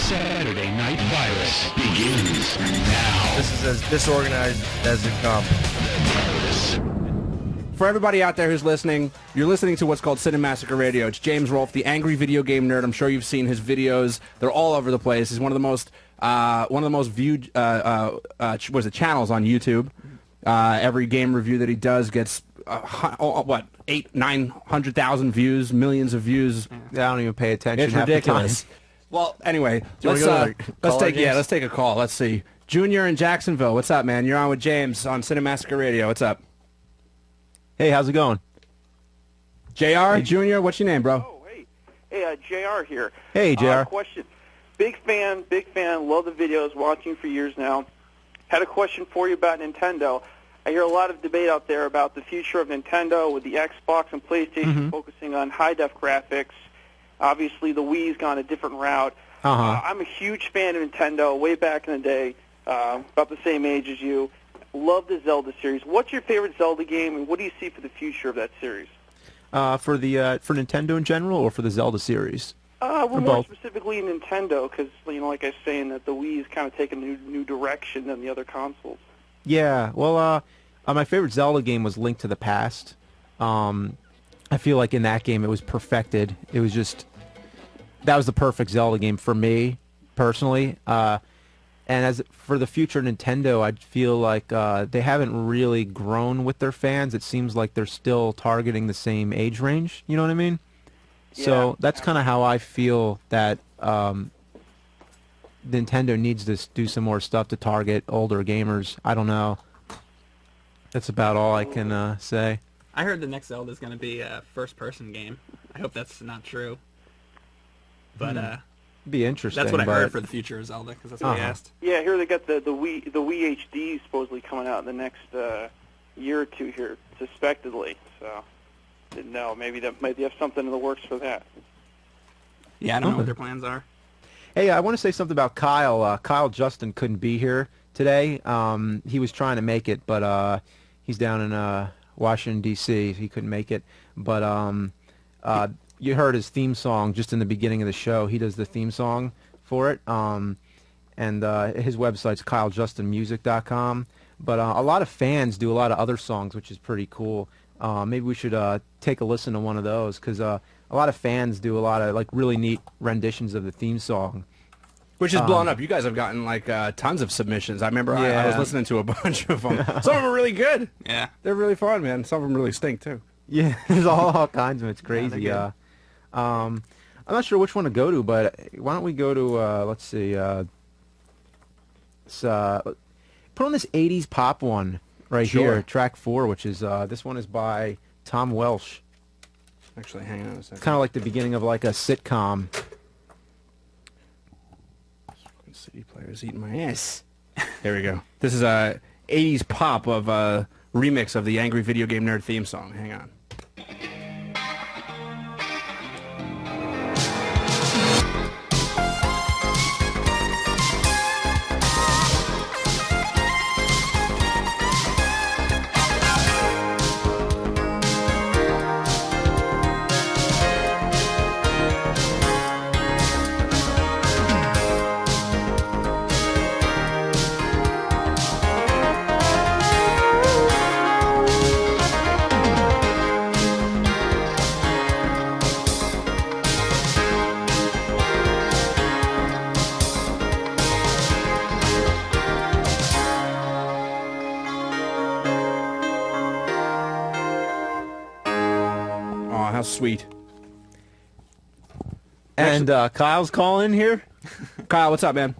Saturday Night Virus begins now. This is as disorganized as it comes. For everybody out there who's listening, you're listening to what's called Cinemassacre Radio. It's James Rolfe, the angry video game nerd. I'm sure you've seen his videos. They're all over the place. He's one of the most viewed channels on YouTube. Every game review that he does gets 900,000 views, millions of views. I don't even pay attention. It's ridiculous. Well, anyway, let's take a call. Let's see. Junior in Jacksonville, what's up, man? You're on with James on Cinemassacre Radio. What's up? Hey, how's it going? JR, hey, Junior, what's your name, bro? Oh, hey, JR here. Hey, JR. Question. Big fan, love the videos, watching for years now. Had a question for you about Nintendo. I hear a lot of debate out there about the future of Nintendo with the Xbox and PlayStation focusing on high-def graphics. Obviously, the Wii's gone a different route. I'm a huge fan of Nintendo, way back in the day, about the same age as you. Love the Zelda series. What's your favorite Zelda game, and what do you see for the future of that series? For Nintendo in general, or for the Zelda series? Well, more specifically Nintendo, because like I was saying, that the Wii is kind of taking a new direction than the other consoles. Yeah, well, my favorite Zelda game was Link to the Past. I feel like in that game it was perfected. It was that was the perfect Zelda game for me personally. And as for the future Nintendo, I feel like they haven't really grown with their fans. It seems like they're still targeting the same age range. You know what I mean? Yeah, so that's kind of how I feel that Nintendo needs to do some more stuff to target older gamers. I don't know. That's about all I can say. I heard the next Zelda is going to be a first-person game. I hope that's not true. But be interesting. That's what I heard for the future of Zelda, because that's what I asked. Yeah, here they got the Wii HD supposedly coming out in the next year or two here, suspectedly. So didn't know. Maybe they have something in the works for that. Yeah, I don't know what their plans are. Hey, I want to say something about Kyle. Kyle Justin couldn't be here today. He was trying to make it, but he's down in Washington, D.C. He couldn't make it. But you heard his theme song just in the beginning of the show. He does the theme song for it. And his website's KyleJustinMusic.com. But a lot of fans do a lot of other songs, which is pretty cool. Maybe we should take a listen to one of those, because a lot of fans do a lot of really neat renditions of the theme song. Which is blown up. You guys have gotten tons of submissions. I remember I was listening to a bunch of them. Some of them are really good. Yeah. They're really fun, man. Some of them really stink, too. Yeah, there's all kinds of them. It's crazy. Yeah. I'm not sure which one to go to, but why don't we go to, let's see, put on this 80s pop one right here, track 4, which is, this one is by Tom Welsh. Actually, hang on a second. Kind of like the beginning of a sitcom. CD player's eating my ass. There we go. This is a 80s pop of a remix of the Angry Video Game Nerd theme song. Hang on. How sweet. And Kyle's calling here. Kyle, what's up, man?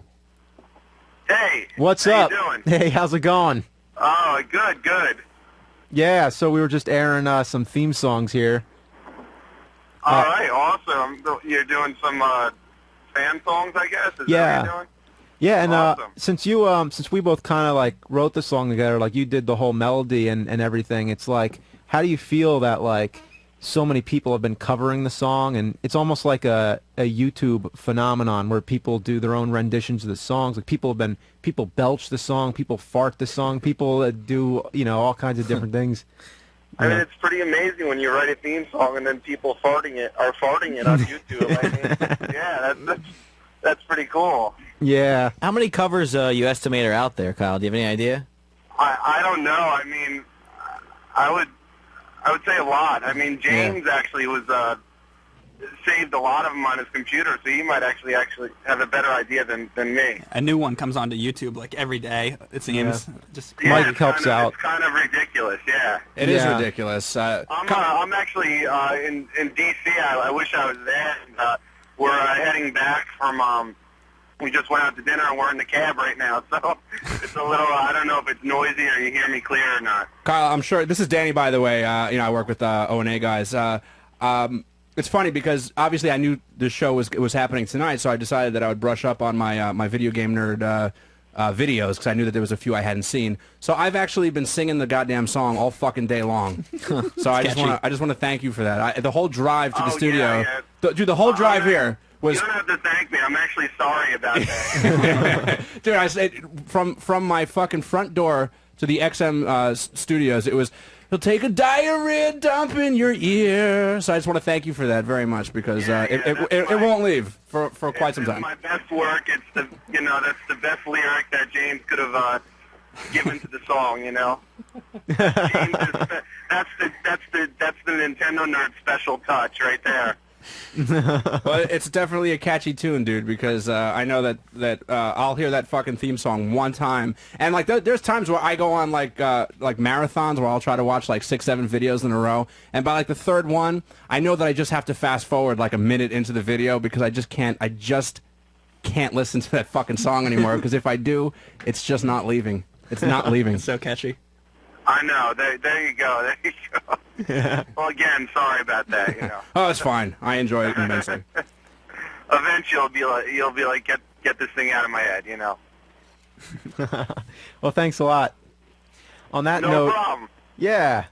Hey. What's how up? You doing? Hey, how's it going? Oh, good. Yeah, so we were just airing some theme songs here. All right, awesome. You're doing some fan songs, I guess? Is that what you're doing? Yeah, and awesome. since we both kind of wrote the song together, you did the whole melody and everything, it's how do you feel that so many people have been covering the song, and it's almost like a YouTube phenomenon where people do their own renditions of the songs. People belch the song, people fart the song, people do all kinds of different things. I mean, it's pretty amazing when you write a theme song and then people farting it on YouTube. I mean, yeah, That's pretty cool. Yeah. How many covers you estimate are out there, Kyle? Do you have any idea? I don't know. I mean, I would say a lot. I mean, James actually was saved a lot of them on his computer, so he might actually have a better idea than me. A new one comes onto YouTube like every day. It seems. Just Mike helps out. It's kind of ridiculous. Yeah. It is ridiculous. I'm actually in D.C. I wish I was there. And, we're heading back from. We just went out to dinner and we're in the cab right now, so it's a little. I don't know if it's noisy or you hear me clear or not. Kyle, I'm sure this is Danny, by the way. I work with O&A guys. It's funny because obviously I knew the show was happening tonight, so I decided that I would brush up on my my video game nerd videos because I knew that there was a few I hadn't seen. So I've actually been singing the goddamn song all fucking day long. So I just want to thank you for that. The whole drive to the studio, dude, the whole drive here was. You don't have to thank me. I'm actually sorry about that. Dude, I said from my fucking front door to the XM studios, it was. He'll take a diarrhea dump in your ear. So I just want to thank you for that very much because it won't leave for quite some time. It's my best work. It's that's the best lyric that James could have given to the song. James that's the Nintendo nerd special touch right there. Well, it's definitely a catchy tune, dude, because I know that I'll hear that fucking theme song one time, and like there's times where I go on like marathons where I'll try to watch like 6-7 videos in a row, and by like the third one, I know that I just have to fast forward like a minute into the video because I just can't listen to that fucking song anymore because if I do, it's just not leaving. It's not leaving. It's so catchy. I know. There you go. There you go. Yeah. Well, again, sorry about that. Oh, it's fine. I enjoy it immensely. Eventually, you'll be like, get this thing out of my head. Well, thanks a lot. On that note, no problem. Yeah.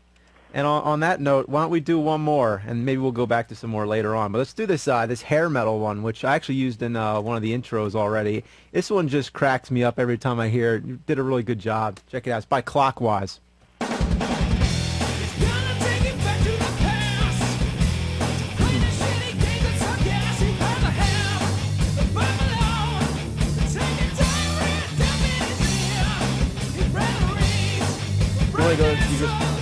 And on that note, why don't we do one more, and maybe we'll go back to some more later on. But let's do this this hair metal one, which I actually used in one of the intros already. This one just cracks me up every time I hear it. You did a really good job. Check it out. It's by Clockwise. You just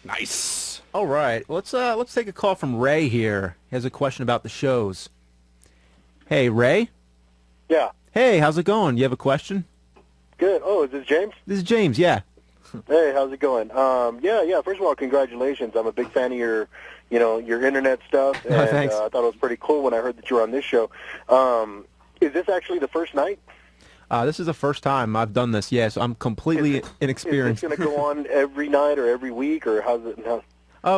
Nice. All right. Let's take a call from Ray here. He has a question about the shows. Hey, Ray? Yeah. Hey, how's it going? You have a question? Good. Oh, is this James? This is James, yeah. Hey, how's it going? Yeah. First of all, congratulations. I'm a big fan of your internet stuff, and Thanks. I thought it was pretty cool when I heard that you were on this show. Is this actually the first night? This is the first time I've done this, yeah, so I'm completely inexperienced. Is this going to go on every night or every week, or how's it?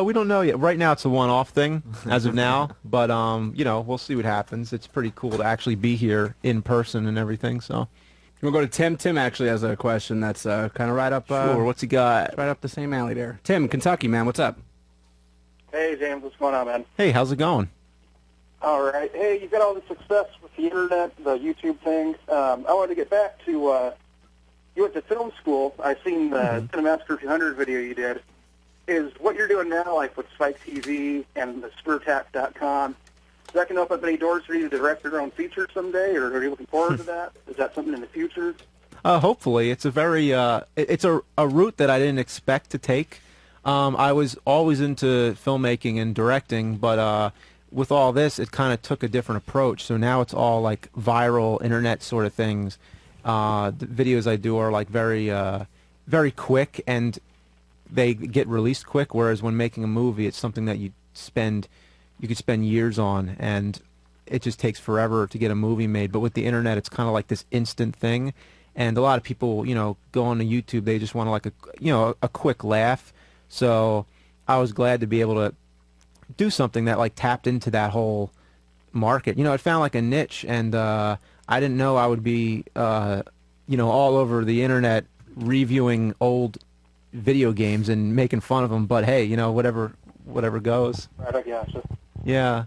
We don't know yet. Right now it's a one-off thing as of now, but we'll see what happens. It's pretty cool to actually be here in person and everything, so. We'll go to Tim. Tim actually has a question that's kind of right up. Sure, what's he got? Right up the same alley there. Tim, Kentucky, man, what's up? Hey, James, what's going on, man? Hey, how's it going? All right. Hey, you've got all this success with the internet, the YouTube thing. I wanted to get back to, you went to film school. I've seen the Cinemassacre 200 video you did. Is what you're doing now, like with Spike TV and the SpurTax.com, is that going to open up any doors for you to direct your own feature someday, or are you looking forward to that? Is that something in the future? Hopefully. It's a very, it's a route that I didn't expect to take. I was always into filmmaking and directing, but with all this, it kind of took a different approach. So now it's all like viral internet sort of things. The videos I do are like very, very quick, and they get released quick. Whereas when making a movie, it's something that you spend years on, and it just takes forever to get a movie made. But with the internet, it's kind of like this instant thing, and a lot of people, go on to YouTube. They just want a quick laugh. So I was glad to be able to do something that like tapped into that whole market. It found like a niche, and I didn't know I would be, all over the internet reviewing old video games and making fun of them. But hey, whatever goes. Right, I gotcha. Yeah.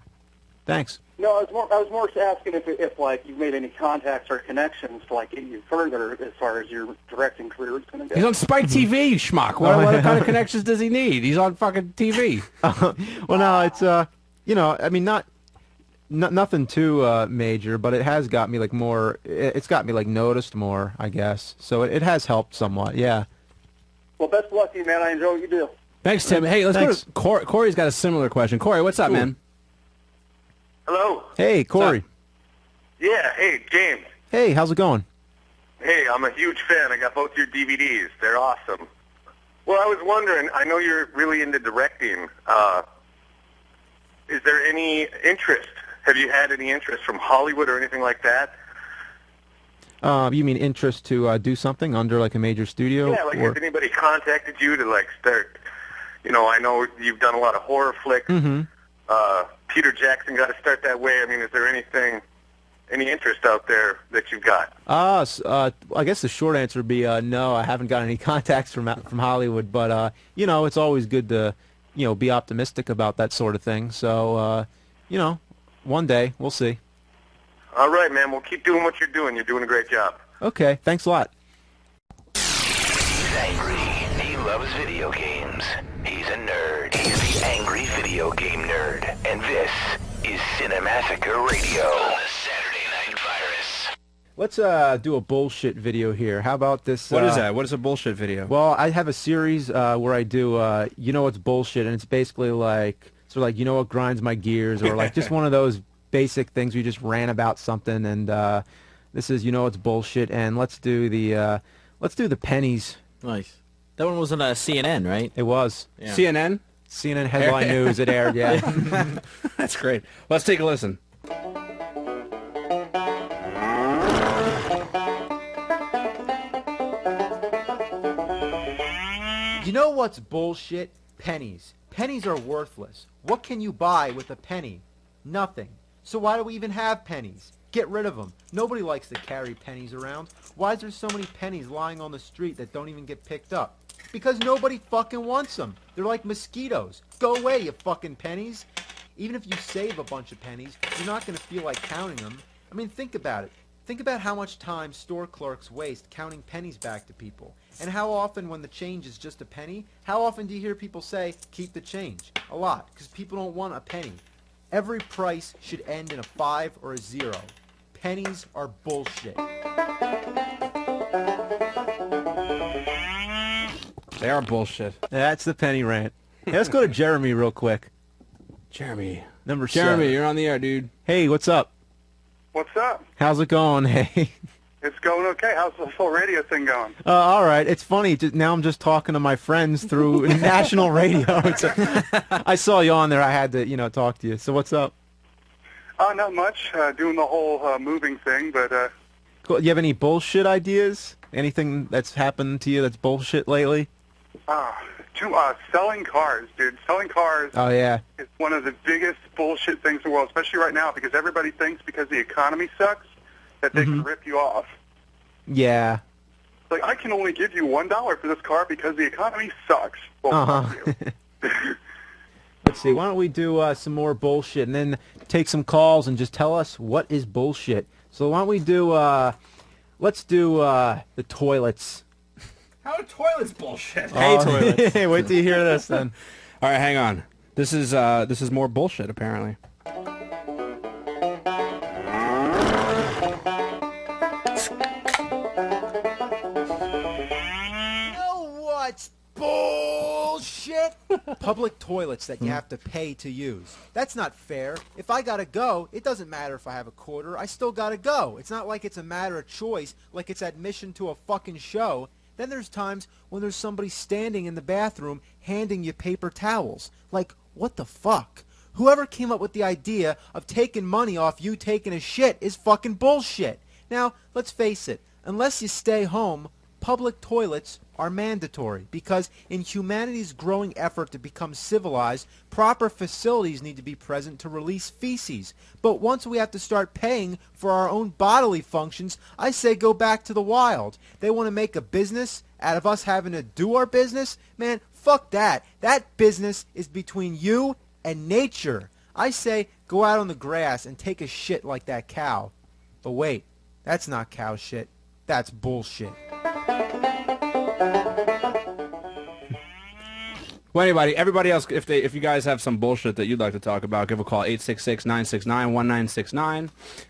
Thanks. No, I was more asking if like you've made any contacts or connections to like get you further as far as your directing career is going to go. He's on Spike TV, you schmuck. What kind of connections does he need? He's on fucking TV. Well, no, it's I mean, nothing too major, but it has got me like more. It's got me like noticed more, I guess. So it has helped somewhat. Yeah. Well, best of luck to you, man. I enjoy what you do. Thanks, Tim. Hey, let's Thanks. go to Corey. Corey's got a similar question. Corey, what's up, man? Hello. Hey, Corey. Yeah. Hey, James. Hey, how's it going? Hey, I'm a huge fan. I got both your DVDs. They're awesome. Well, I was wondering, I know you're really into directing. Is there any interest? Have you had any interest from Hollywood or anything like that? You mean interest to do something under like a major studio? Yeah, like or... has anybody contacted you to like start, I know you've done a lot of horror flicks. Mm-hmm. Peter Jackson got to start that way. I mean, is there any interest out there that you've got? I guess the short answer would be no. I haven't got any contacts from Hollywood, but it's always good to be optimistic about that sort of thing. So one day we'll see. All right, man. Well, keep doing what you're doing. You're doing a great job. Okay, thanks a lot. He's angry. He loves video games. He's a nerd. He's the angry video game nerd. And this is Cinemassacre Radio. On the Saturday Night Virus. Let's do a bullshit video here. How about this? What is that? What is a bullshit video? Well, I have a series where I do, what's bullshit, and it's basically like, what grinds my gears, or like just one of those basic things we just ran about something, and this is, what's bullshit, and let's do the pennies. Nice. That one was on CNN, right? It was. Yeah. CNN? CNN headline news. It aired, yeah. That's great. Let's take a listen. You know what's bullshit? Pennies. Pennies are worthless. What can you buy with a penny? Nothing. So why do we even have pennies? Get rid of them. Nobody likes to carry pennies around. Why is there so many pennies lying on the street that don't even get picked up? Because nobody fucking wants them. They're like mosquitoes. Go away, you fucking pennies. Even if you save a bunch of pennies, you're not going to feel like counting them. I mean, think about it. Think about how much time store clerks waste counting pennies back to people. And how often, when the change is just a penny, how often do you hear people say, keep the change? A lot, because people don't want a penny. Every price should end in a 5 or a 0. Pennies are bullshit. They are bullshit. That's the penny rant. Hey, let's go to Jeremy real quick. Jeremy. Number Jeremy, 7. you're on the air, dude. Hey, what's up? What's up? How's it going? Hey. It's going okay. How's the whole radio thing going? All right. It's funny. Now I'm just talking to my friends through national radio. I saw you on there. I had to, talk to you. So what's up? Not much. Doing the whole moving thing, but... Cool. You have any bullshit ideas? Anything that's happened to you that's bullshit lately? Selling cars, dude. Selling cars Oh, yeah. is one of the biggest bullshit things in the world, especially right now, because everybody thinks because the economy sucks that they can rip you off. Yeah. Like, I can only give you $1 for this car because the economy sucks. Well, fuck you. Let's see. Why don't we do some more bullshit and then take some calls and just tell us what is bullshit. So why don't we do, let's do the toilets. How are toilets bullshit? Hey, toilets. Hey, wait till you hear this then. All right, hang on. This is more bullshit, apparently. What's bullshit? Public toilets that you have to pay to use. That's not fair. If I gotta go, it doesn't matter if I have a quarter. I still gotta go. It's not like it's a matter of choice, like it's admission to a fucking show. Then there's times when there's somebody standing in the bathroom handing you paper towels. Like, What the fuck? Whoever came up with the idea of taking money off you taking a shit is fucking bullshit. Now, let's face it, unless you stay home, public toilets are mandatory because in humanity's growing effort to become civilized, proper facilities need to be present to release feces. But once we have to start paying for our own bodily functions, I say go back to the wild. They want to make a business out of us having to do our business? Man, fuck that. That business is between you and nature. I say go out on the grass and take a shit like that cow. But wait, that's not cow shit. That's bullshit. Well, everybody else, if you guys have some bullshit that you'd like to talk about, give a call, 866-969-1969.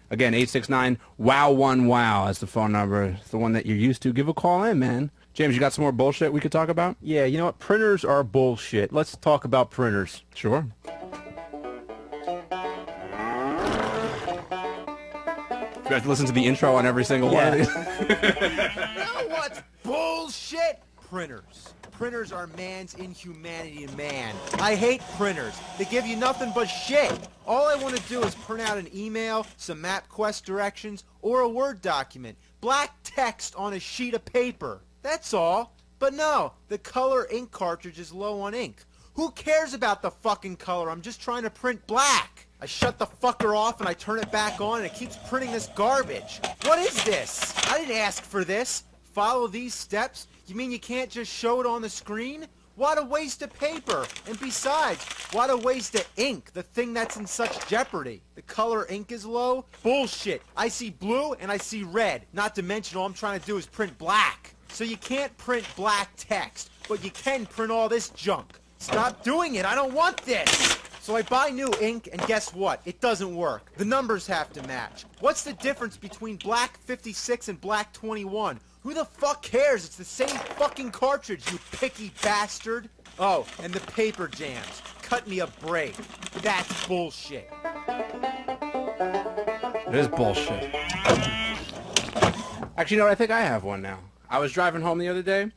Again, 869-WOW1WOW. That's the phone number. It's the one that you're used to. Give a call in, man. James, you got some more bullshit we could talk about? Yeah, you know what? Printers are bullshit. Let's talk about printers. Sure. You have to listen to the intro on every single one of these. You know what's bullshit? Printers. Printers are man's inhumanity in man. I hate printers. They give you nothing but shit. All I want to do is print out an email, some MapQuest directions, or a Word document. Black text on a sheet of paper. That's all. But no, the color ink cartridge is low on ink. Who cares about the fucking color? I'm just trying to print black. I shut the fucker off and I turn it back on and it keeps printing this garbage. What is this? I didn't ask for this. Follow these steps? You mean you can't just show it on the screen? What a waste of paper. And besides, what a waste of ink, the thing that's in such jeopardy. The color ink is low? Bullshit. I see blue and I see red. Not to mention all I'm trying to do is print black. So you can't print black text, but you can print all this junk. Stop doing it. I don't want this. So I buy new ink, and guess what? It doesn't work. The numbers have to match. What's the difference between black 56 and black 21? Who the fuck cares? It's the same fucking cartridge, you picky bastard. Oh, and the paper jams. Cut me a break. That's bullshit. It is bullshit. Actually, you know what? I think I have one now. I was driving home the other day,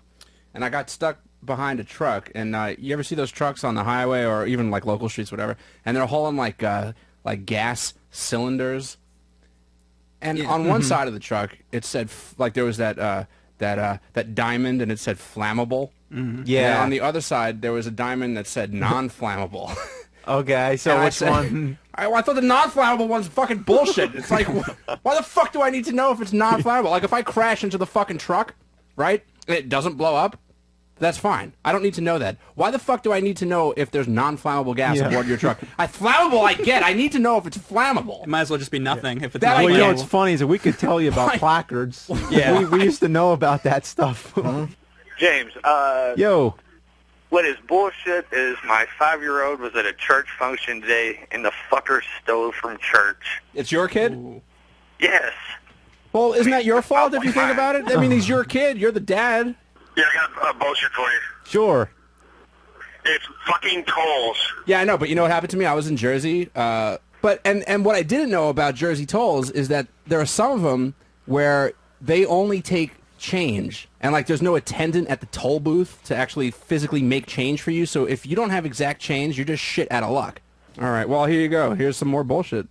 and I got stuck behind a truck. And you ever see those trucks on the highway or even like local streets, whatever? And they're hauling like gas cylinders. And on one side of the truck, it said like there was that diamond, and it said flammable. Yeah. And on the other side, there was a diamond that said non-flammable. Okay, so And which one? I thought the non-flammable one's fucking bullshit. It's like, why the fuck do I need to know if it's non-flammable? Like, if I crash into the fucking truck, right, and it doesn't blow up, that's fine. I don't need to know that. Why the fuck do I need to know if there's non-flammable gas aboard your truck? Flammable I get. I need to know if it's flammable. It might as well just be nothing if it's That not I Well, you know flammable. what's funny is that we could tell you about placards. Yeah. We used to know about that stuff. James, Yo. what is bullshit is my 5-year-old was at a church function today, and the fucker stole from church. It's your kid? Yes. Well, isn't that your fault if you think about it? I mean, he's your kid. You're the dad. Yeah, I got bullshit for you. Sure. It's fucking tolls. Yeah, I know, but you know what happened to me? I was in Jersey, and what I didn't know about Jersey tolls is that there are some of them where they only take change, and like there's no attendant at the toll booth to actually physically make change for you, so if you don't have exact change, you're just shit out of luck. All right, well, here you go. Here's some more bullshit.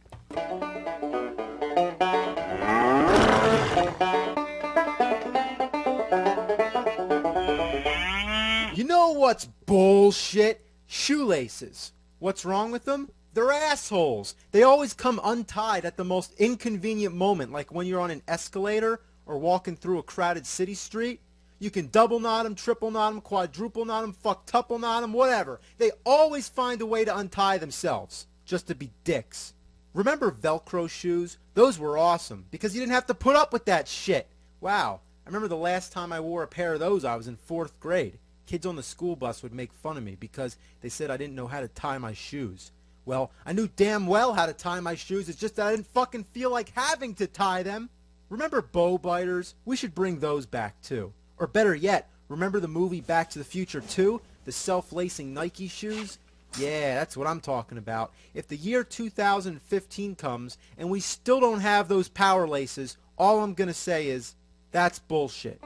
You know what's bullshit? Shoelaces. What's wrong with them? They're assholes. They always come untied at the most inconvenient moment, like when you're on an escalator or walking through a crowded city street. You can double knot them, triple knot them, quadruple knot them, fucktuple knot them, whatever. They always find a way to untie themselves, just to be dicks. Remember Velcro shoes? Those were awesome, because you didn't have to put up with that shit. Wow. I remember the last time I wore a pair of those, I was in 4th grade. Kids on the school bus would make fun of me because they said I didn't know how to tie my shoes. Well, I knew damn well how to tie my shoes. It's just that I didn't fucking feel like having to tie them. Remember bow biters? We should bring those back too. Or better yet, remember the movie Back to the Future 2? The self-lacing Nike shoes? Yeah, that's what I'm talking about. If the year 2015 comes and we still don't have those power laces, all I'm gonna say is, that's bullshit.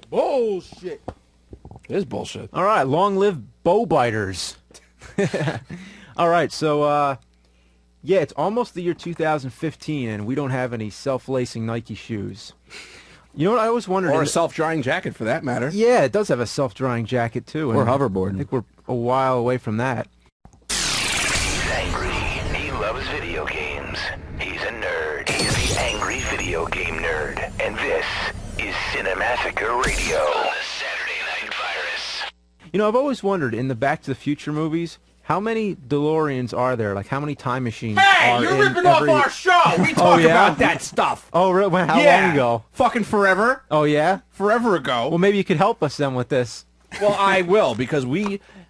Bullshit. It is bullshit. All right, long live bow biters. All right, so yeah, it's almost the year 2015, and we don't have any self-lacing Nike shoes. You know what I always wondered? Or a self-drying jacket, for that matter. Yeah, it does have a self-drying jacket too. Or and hoverboard. I think we're a while away from that. He's angry. He loves video games. He's a nerd. He's the angry video game nerd. And this is Cinemassacre Radio. On the Saturday Night Virus. You know, I've always wondered in the Back to the Future movies, how many DeLoreans are there? Like, how many time machines Hey, are you're in ripping every... off our show! We talk yeah? about that stuff! Oh, really? How yeah. long ago? Fucking forever. Oh, yeah? Forever ago. Well, maybe you could help us then with this. Well, I will, because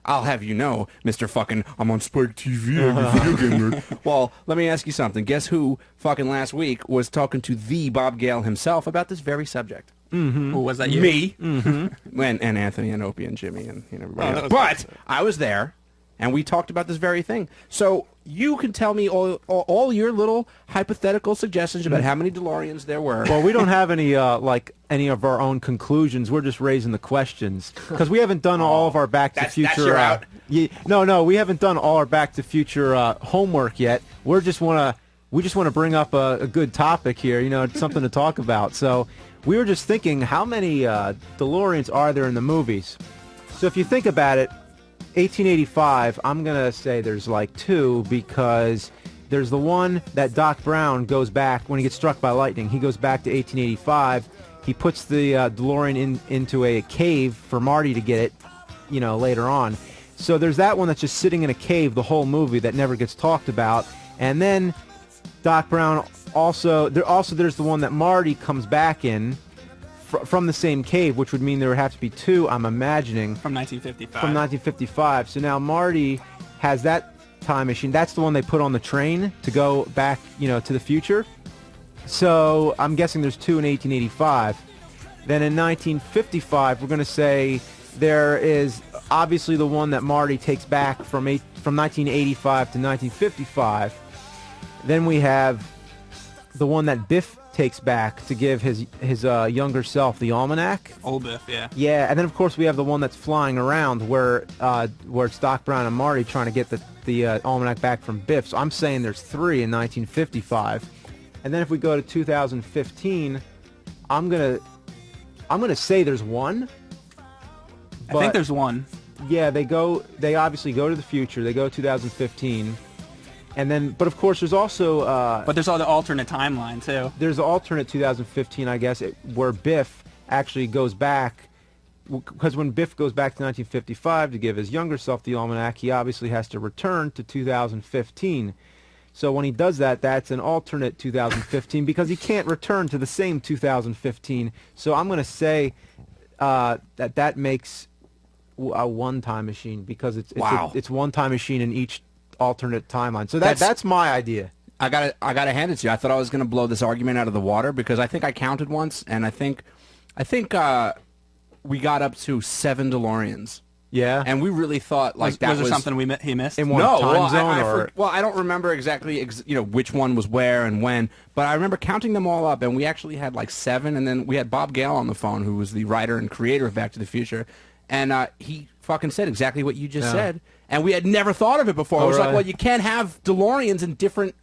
I'll have you know, Mr. fucking, I'm on Spike TV, I'm a video game nerd. Well, let me ask you something. Guess who fucking last week was talking to the Bob Gale himself about this very subject? Mm-hmm. Well, was that you? Me. Mm-hmm. and Anthony and Opie and Jimmy and everybody else. But I was there, and we talked about this very thing. So you can tell me all your little hypothetical suggestions about how many DeLoreans there were. Well, we don't have any any of our own conclusions. We're just raising the questions because we haven't done all of our Back to the Future. That's your out? No, we haven't done all our Back to the Future homework yet. We just want to bring up a good topic here. You know, something to talk about. So we were just thinking, how many DeLoreans are there in the movies? So if you think about it, 1885, I'm going to say there's like 2 because there's the one that Doc Brown goes back when he gets struck by lightning. He goes back to 1885. He puts the DeLorean into a cave for Marty to get it, you know, later on. So there's that one that's just sitting in a cave the whole movie that never gets talked about. And then Doc Brown there's the one that Marty comes back in from the same cave, which would mean there would have to be 2, I'm imagining. From 1955. From 1955. So now Marty has that time machine. That's the one they put on the train to go back, you know, to the future. So I'm guessing there's 2 in 1885. Then in 1955, we're going to say there is obviously the one that Marty takes back from 1985 to 1955. Then we have the one that Biff takes back to give his younger self the almanac. Old Biff, yeah. Yeah, and then of course we have the one that's flying around where it's Doc Brown and Marty trying to get the almanac back from Biff. So I'm saying there's 3 in 1955. And then if we go to 2015, I'm gonna say there's 1. I think there's 1. Yeah, they obviously go to the future. They go 2015. And then, but of course, there's also... but there's all the alternate timeline, too. There's the alternate 2015, I guess, where Biff actually goes back, because when Biff goes back to 1955 to give his younger self the almanac, he obviously has to return to 2015. So when he does that, that's an alternate 2015, because he can't return to the same 2015. So I'm going to say that makes a one-time machine, because it's one time machine in each alternate timeline. So that's my idea. I gotta hand it to you. I thought I was gonna blow this argument out of the water, because I think I counted once, and I think we got up to 7 DeLoreans. Yeah. And we really thought like was there something he missed? In one time zone? I don't remember exactly which one was where and when, but I remember counting them all up, and we actually had like 7, and then we had Bob Gale on the phone, who was the writer and creator of Back to the Future, and he fucking said exactly what you just said. And we had never thought of it before. It was like, well, you can't have DeLoreans in different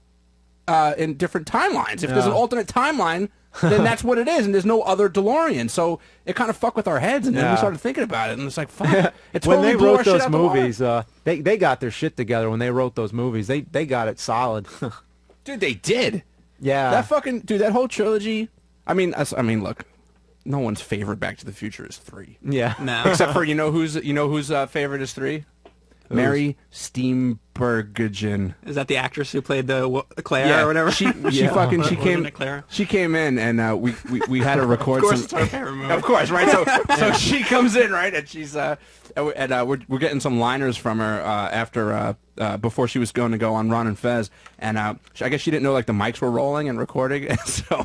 timelines. If there's an alternate timeline, then that's what it is, and there's no other DeLorean. So it kind of fucked with our heads, and then we started thinking about it, and it's like, fuck. It totally when they blew our wrote shit those out the water. movies, they got their shit together. When they wrote those movies, they got it solid. Dude, they did. Yeah. That whole trilogy. I mean, look. No one's favorite Back to the Future is 3. Yeah. No. Except for whose favorite is 3? Mary Steenburgen. Is that the actress who played the Claire or whatever? She came in, and we had to record. Of course, some, it's her favorite movie. Of course, right? So she comes in, right, and she's we're getting some liners from her after before she was going to go on Ron and Fez, and I guess she didn't know like the mics were rolling and recording, and so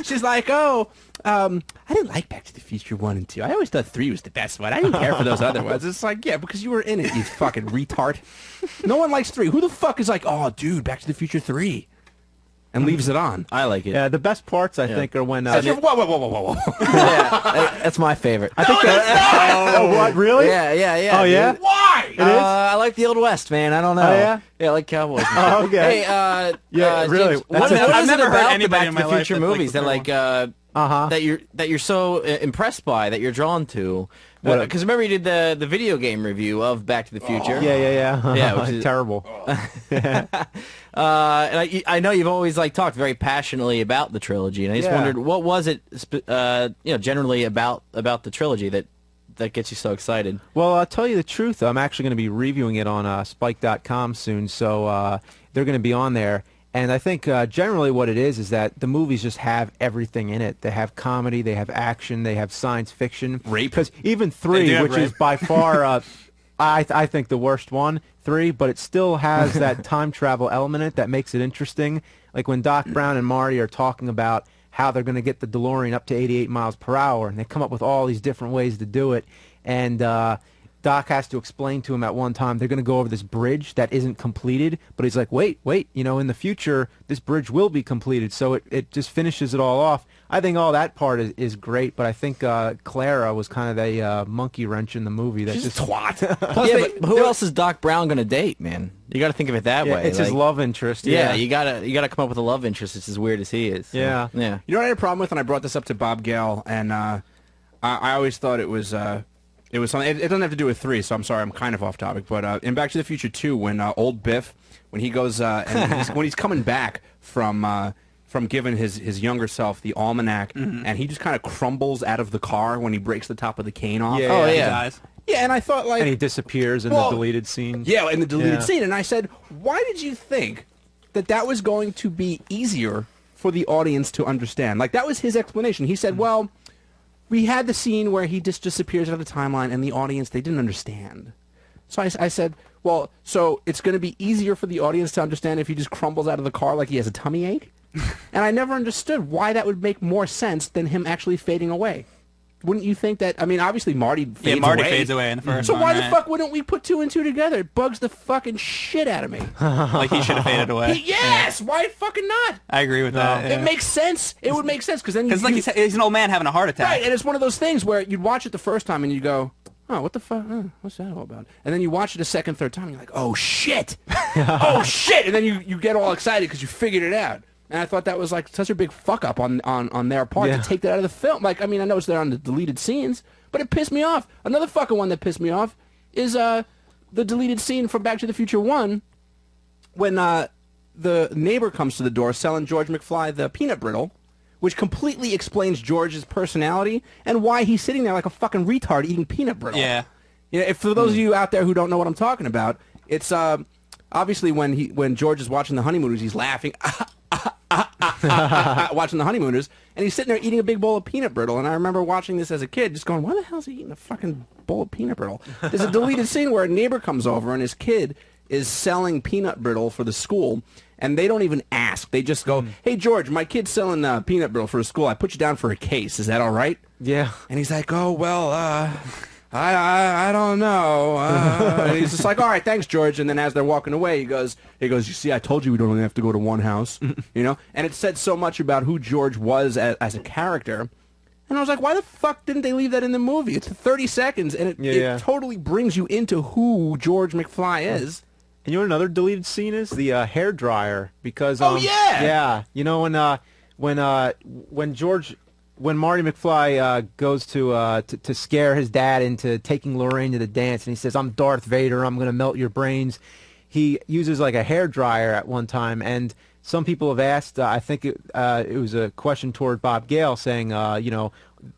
she's like, I didn't like Back to the Future 1 and 2. I always thought 3 was the best one. I didn't care for those other ones. It's like, yeah, because you were in it, you fucking retard. No one likes 3. Who the fuck is like, oh, dude, Back to the Future 3? and leaves it on. I like it. Yeah, the best parts I think are when. Whoa, whoa. Yeah, that's my favorite. I think oh, what? Really? Yeah. Oh, yeah? Dude. Why? It is? I like the Old West, man. I don't know. Oh, yeah? Yeah, I like cowboys. Oh, okay. Hey, Yeah, really. James, what I've is it never heard about the anybody Back in to my the life Future that likes movies the that third that you're so impressed by, that you're drawn to? Because remember you did the video game review of Back to the Future. Yeah. Yeah, which is terrible. And I know you've always talked very passionately about the trilogy, and I just wondered what was it, generally about the trilogy that gets you so excited. Well, I'll tell you the truth. I'm actually going to be reviewing it on Spike.com soon, so they're going to be on there. And I think generally what it is that the movies just have everything in it. They have comedy, they have action, they have science fiction. Rape. Because even 3, which is by far, I think the worst one, 3, but it still has that time travel element in it that makes it interesting. Like when Doc Brown and Marty are talking about how they're going to get the DeLorean up to 88 miles per hour, and they come up with all these different ways to do it. And Doc has to explain to him at one time they're going to go over this bridge that isn't completed, but he's like, wait, in the future this bridge will be completed, so it just finishes it all off. I think all that part is great, but I think Clara was kind of a monkey wrench in the movie. That She's just a twat. Yeah, but who else is Doc Brown going to date, man? You got to think of it that way. It's his love interest. Yeah, you gotta come up with a love interest that's as weird as he is. So, yeah. You know what I had a problem with, and I brought this up to Bob Gale, and I always thought it was something. It doesn't have to do with 3, so I'm sorry, I'm kind of off topic. But in Back to the Future 2, when old Biff, when he goes, and when he's coming back from giving his younger self the almanac, and he just kind of crumbles out of the car when he breaks the top of the cane off. Yeah, He dies. Yeah, and I thought and he disappears in the deleted scene. Yeah, in the deleted scene, and I said, why did you think that was going to be easier for the audience to understand? Like, that was his explanation. He said, well, we had the scene where he just disappears out of the timeline, and the audience, they didn't understand. So I said, well, so it's going to be easier for the audience to understand if he just crumbles out of the car like he has a tummy ache? And I never understood why that would make more sense than him actually fading away. Wouldn't you think that? I mean, obviously Marty fades away. Yeah, Marty fades away in the first So one, why the right? fuck wouldn't we put 2 and 2 together? It bugs the fucking shit out of me. Like he should have faded away. Yes, why fucking not? I agree with that. It makes sense. It would make sense because then Because like he's an old man having a heart attack. right, and it's one of those things where you'd watch it the first time and you go, oh, what the fuck? What's that all about? And then you watch it a second, third time, and you're like, oh shit, oh shit, and then you get all excited because you figured it out. And I thought that was like such a big fuck up on their part to take that out of the film. Like, I mean, I know it's there on the deleted scenes, but it pissed me off. Another fucking one that pissed me off is the deleted scene from Back to the Future 1 when the neighbor comes to the door selling George McFly the peanut brittle, which completely explains George's personality and why he's sitting there like a fucking retard eating peanut brittle. Yeah. You know, if for those of you out there who don't know what I'm talking about, it's obviously when George is watching The Honeymooners, he's laughing, watching The Honeymooners, and he's sitting there eating a big bowl of peanut brittle. And I remember watching this as a kid, just going, why the hell is he eating a fucking bowl of peanut brittle? There's a deleted scene where a neighbor comes over and his kid is selling peanut brittle for the school, and they don't even ask. They just go, hey, George, my kid's selling peanut brittle for the school. I put you down for a case. Is that all right? Yeah. And he's like, oh, well, I don't know. And he's just like, all right, thanks, George. And then as they're walking away, he goes, you see, I told you we don't only have to go to one house, you know? And it said so much about who George was as a character. And I was like, why the fuck didn't they leave that in the movie? It's 30 seconds, and it totally brings you into who George McFly is. And you know what another deleted scene is? The hair dryer. Because yeah, you know when Marty McFly goes to scare his dad into taking Lorraine to the dance, and he says, I'm Darth Vader, I'm going to melt your brains. He uses like a hair dryer at one time, and some people have asked, I think it was a question toward Bob Gale saying, you know,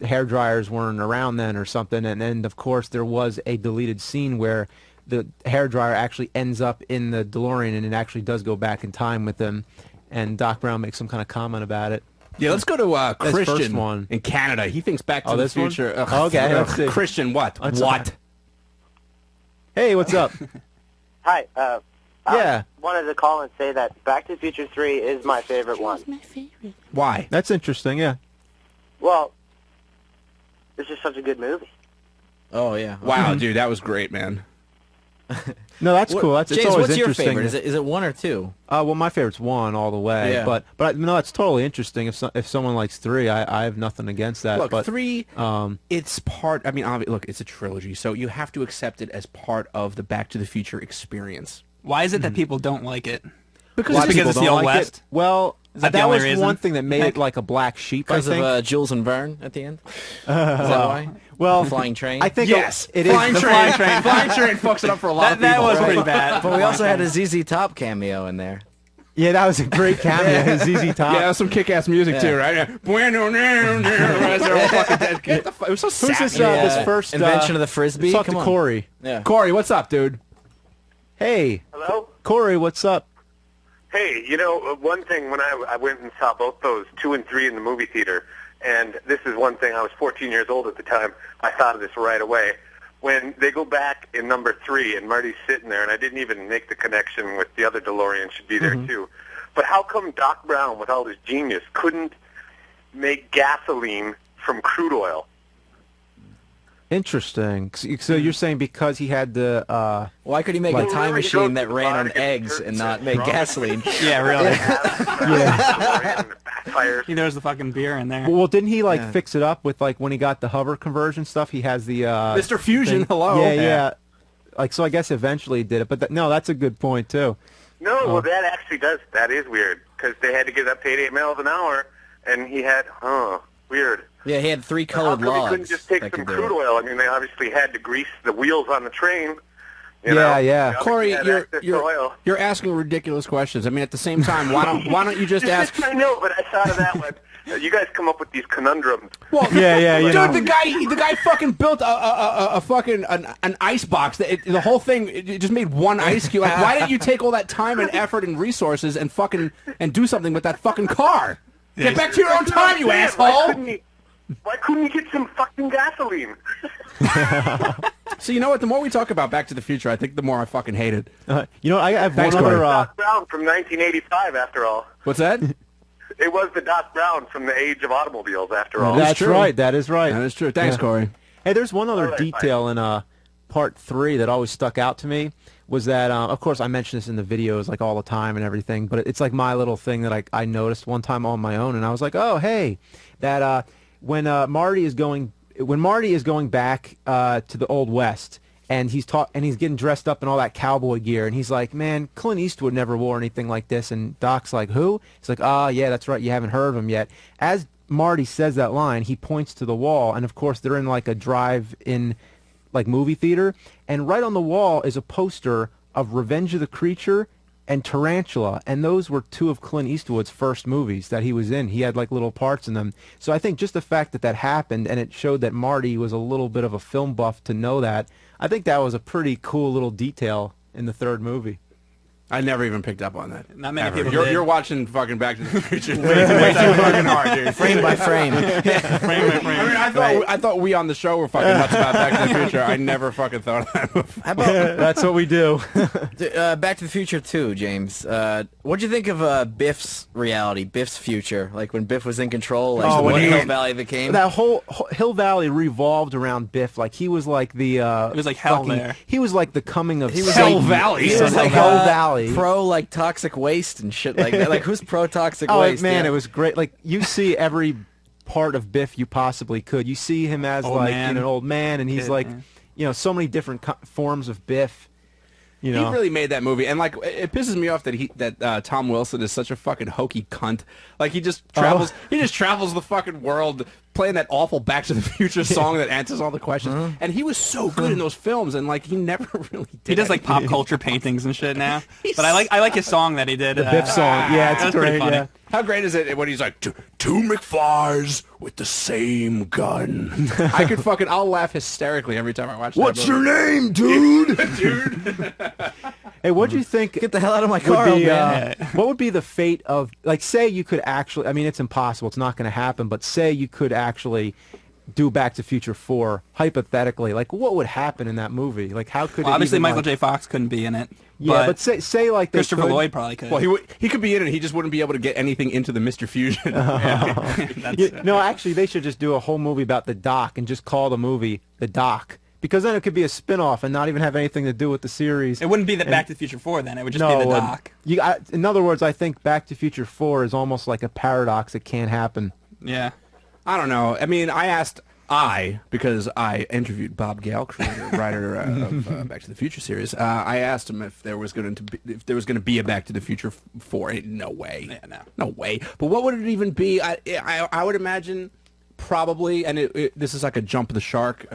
hair dryers weren't around then or something, and then of course there was a deleted scene where the hair dryer actually ends up in the DeLorean, and it actually does go back in time with them, and Doc Brown makes some kind of comment about it. Yeah, let's go to Christian one. in Canada. He thinks Back to the this one? Future. Okay, let's see. Christian, what? What? Hey, what's up? Hi. Yeah. I wanted to call and say that Back to the Future 3 is my favorite one. Why? That's interesting, yeah. Well, it's just such a good movie. Oh, yeah. Wow, dude, that was great, man. No, that's cool. It's James, always what's your interesting. favorite? Is it 1 or 2? Well, my favorite's 1 all the way. Yeah. But no, it's totally interesting. If someone likes 3, I have nothing against that. Look, but 3, it's part. I mean, look, it's a trilogy, so you have to accept it as part of the Back to the Future experience. Why is it that people don't like it? Because it's the Old West? Well, Is that the that only was reason? one thing that made it like a black sheep. Because I think. of Jules and Verne at the end? Is that why? Well, Flying train? I think Yes, it is. flying train. Flying train fucks it up for a lot of people. That was right? pretty bad. But we also had a ZZ Top cameo in there. Yeah, that was a great cameo. ZZ Top. Yeah, that was some kick-ass music too, right? Yeah. Bueno, it was so Who's sassy. this? This first invention of the frisbee? Talk Come to on. Corey. Yeah. Corey, what's up, dude? Hey, Hello? Corey, what's up? Hey, you know, one thing when I went and saw both those 2 and 3 in the movie theater, and this is one thing, I was 14 years old at the time, I thought of this right away. When they go back in number 3 and Marty's sitting there, and I didn't even make the connection with the other DeLorean should be there too, but how come Doc Brown, with all his genius, couldn't make gasoline from crude oil? Interesting. So you're saying because he had the Why could he make Like- a time Well, he goes machine to that the ran bar on to get eggs dirt and not and make drunk. gasoline? Yeah, really. Yeah. Backfires. He throws the fucking beer in there. well, didn't he like fix it up with like when he got the hover conversion stuff? He has the Mr. Fusion, thing. hello. Yeah. Like so, I guess eventually he did it. But no, that's a good point too. No, well, that actually that is weird, because they had to get up to 88 miles an hour, and he had, weird. Yeah, he had 3 How colored come he logs. couldn't just take that some could do crude it. oil? I mean, they obviously had to grease the wheels on the train. You Yeah, know? yeah. They obviously Corey, had access to oil. you're asking ridiculous questions. I mean, at the same time, why don't you just ask? I know, but I thought of that one. You guys come up with these conundrums. Well, Yeah, you dude, know. the guy fucking built a fucking an ice box. The whole thing it just made one ice cube. Like, why didn't you take all that time and effort and resources and do something with that fucking car? Get back to your own time, you asshole. Why couldn't you get some fucking gasoline? So you know what? The more we talk about Back to the Future, I think the more I fucking hate it. You know, I have Thanks, one other. Corey. Doc Brown from 1985, after all. What's that? It was the Doc Brown from the age of automobiles, after all. That's true. right. That is right. That is true. Thanks, Yeah. Corey. Hey, there's one other All right, detail in part 3 that always stuck out to me was that, of course, I mention this in the videos like all the time and everything, but it's like my little thing that I noticed one time on my own, and I was like, oh, hey, that when Marty is going back to the Old West. And he's getting dressed up in all that cowboy gear, and he's like, "Man, Clint Eastwood never wore anything like this." And Doc's like, "Who?" He's like, "Ah, yeah, that's right. You haven't heard of him yet." As Marty says that line, he points to the wall, and of course, they're in like a drive-in, like movie theater, and right on the wall is a poster of Revenge of the Creature and Tarantula, and those were 2 of Clint Eastwood's first movies that he was in. He had like little parts in them. So I think just the fact that happened, and it showed that Marty was a little bit of a film buff to know that. I think that was a pretty cool little detail in the 3rd movie. I never even picked up on that. Not many Ever. people You're, did. you're watching fucking Back to the Future way too fucking hard, dude. Frame by frame. Frame by frame. I mean, I thought we on the show were fucking nuts about Back to the Future. I never fucking thought of that movie. How about That's what we do. Back to the Future 2, James? What'd you think of Biff's reality, Biff's future? Like when Biff was in control, like Oh, what when he- Hill Valley became? That whole Hill Valley revolved around Biff. Like he was like the. It was like hell there. He was like the coming of. He was Satan. like Valley. He was like Hell Hell Valley. pro like toxic waste and shit like that. Like who's pro toxic Oh waste? man, Yeah. it was great. Like you see every part of Biff you possibly could. You see him as Old like man. an old man, and he's Kid, like, yeah. so many different forms of Biff. You know, He really made that movie, and like it pisses me off that Tom Wilson is such a fucking hokey cunt. Like he just travels, the fucking world playing that awful Back to the Future song that answers all the questions. And he was so good in those films, and like he never really did. He does like pop culture paintings and shit now. But I like his song that he did. the Biff song. Yeah, it's that's pretty great. funny. Yeah. How great is it when he's like two McFlys with the same gun? I'll laugh hysterically every time I watch. What's that your movie. name, dude? dude? Hey, what do you think? Get the hell out of my would car, be, man. what would be the fate of, like, say you could actually, I mean, it's impossible, it's not going to happen, but say you could actually do Back to Future 4, hypothetically, like, what would happen in that movie? Like, how could Well, it obviously even, Michael like, J. Fox couldn't be in it. Yeah, but say like they Christopher could. Lloyd probably could. Well, he could be in it. He just wouldn't be able to get anything into the Mr. Fusion. That's, No, actually, they should just do a whole movie about the Doc and just call the movie The Doc, Because then it could be a spin-off and not even have anything to do with the series. It wouldn't be the Back to the Future 4 then. It would just No, be it the wouldn't. doc. In other words, I think Back to Future 4 is almost like a paradox. It can't happen. Yeah. I don't know. I mean, because I interviewed Bob Gale, creator, writer of Back to the Future series. I asked him if there was going to be a Back to the Future 4. No way. Yeah, no way. But what would it even be? I would imagine probably, and this is like a jump the shark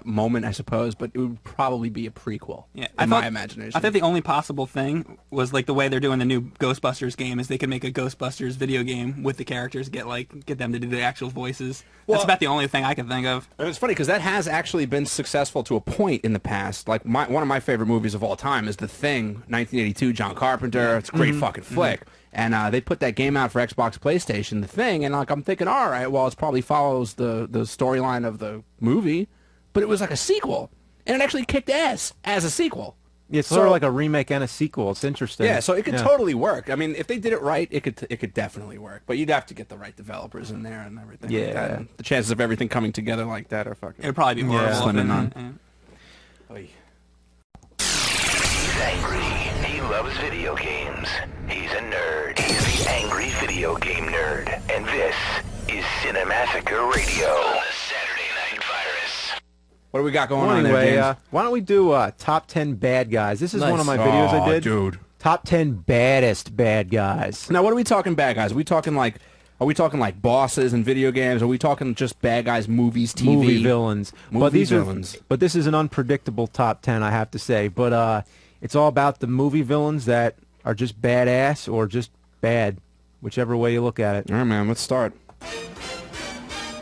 moment, I suppose. But it would probably be a prequel. Yeah, in my imagination. I think the only possible thing was like the way they're doing the new Ghostbusters game is they could make a Ghostbusters video game with the characters, get them to do the actual voices. That's about the only thing I can think of. And it's funny because that has actually been successful to a point in the past. Like one of my favorite movies of all time is The Thing, 1982, John Carpenter. It's a great fucking flick. And they put that game out for Xbox, PlayStation, The Thing, and like I'm thinking, all right, well, it probably follows the storyline of the movie, but it was like a sequel, and it actually kicked ass as a sequel. Yeah, it's sort of like a remake and a sequel. It's interesting. Yeah, so it could totally work. I mean, if they did it right, it could definitely work. But you'd have to get the right developers in there and everything. Yeah. Like that. And the chances of everything coming together like that are fucking. It'd probably be horrible. Slim and none. He's angry. He loves video games. He's a nerd. He's the angry video game nerd. And this is Cinemassacre Radio. The Saturday Night Virus. What do we got going Well, on anyway, there, James? Why don't we do top 10 bad guys? This is Nice. one of my videos I did. Dude. Top 10 baddest bad guys. Now, what are we talking bad guys? Are we talking like bosses in video games? Are we talking just bad guys, movies, TV? Movie villains. Movie villains. But this is an unpredictable top 10, I have to say. But it's all about the movie villains that are just badass or just bad, whichever way you look at it. All right, man, let's start.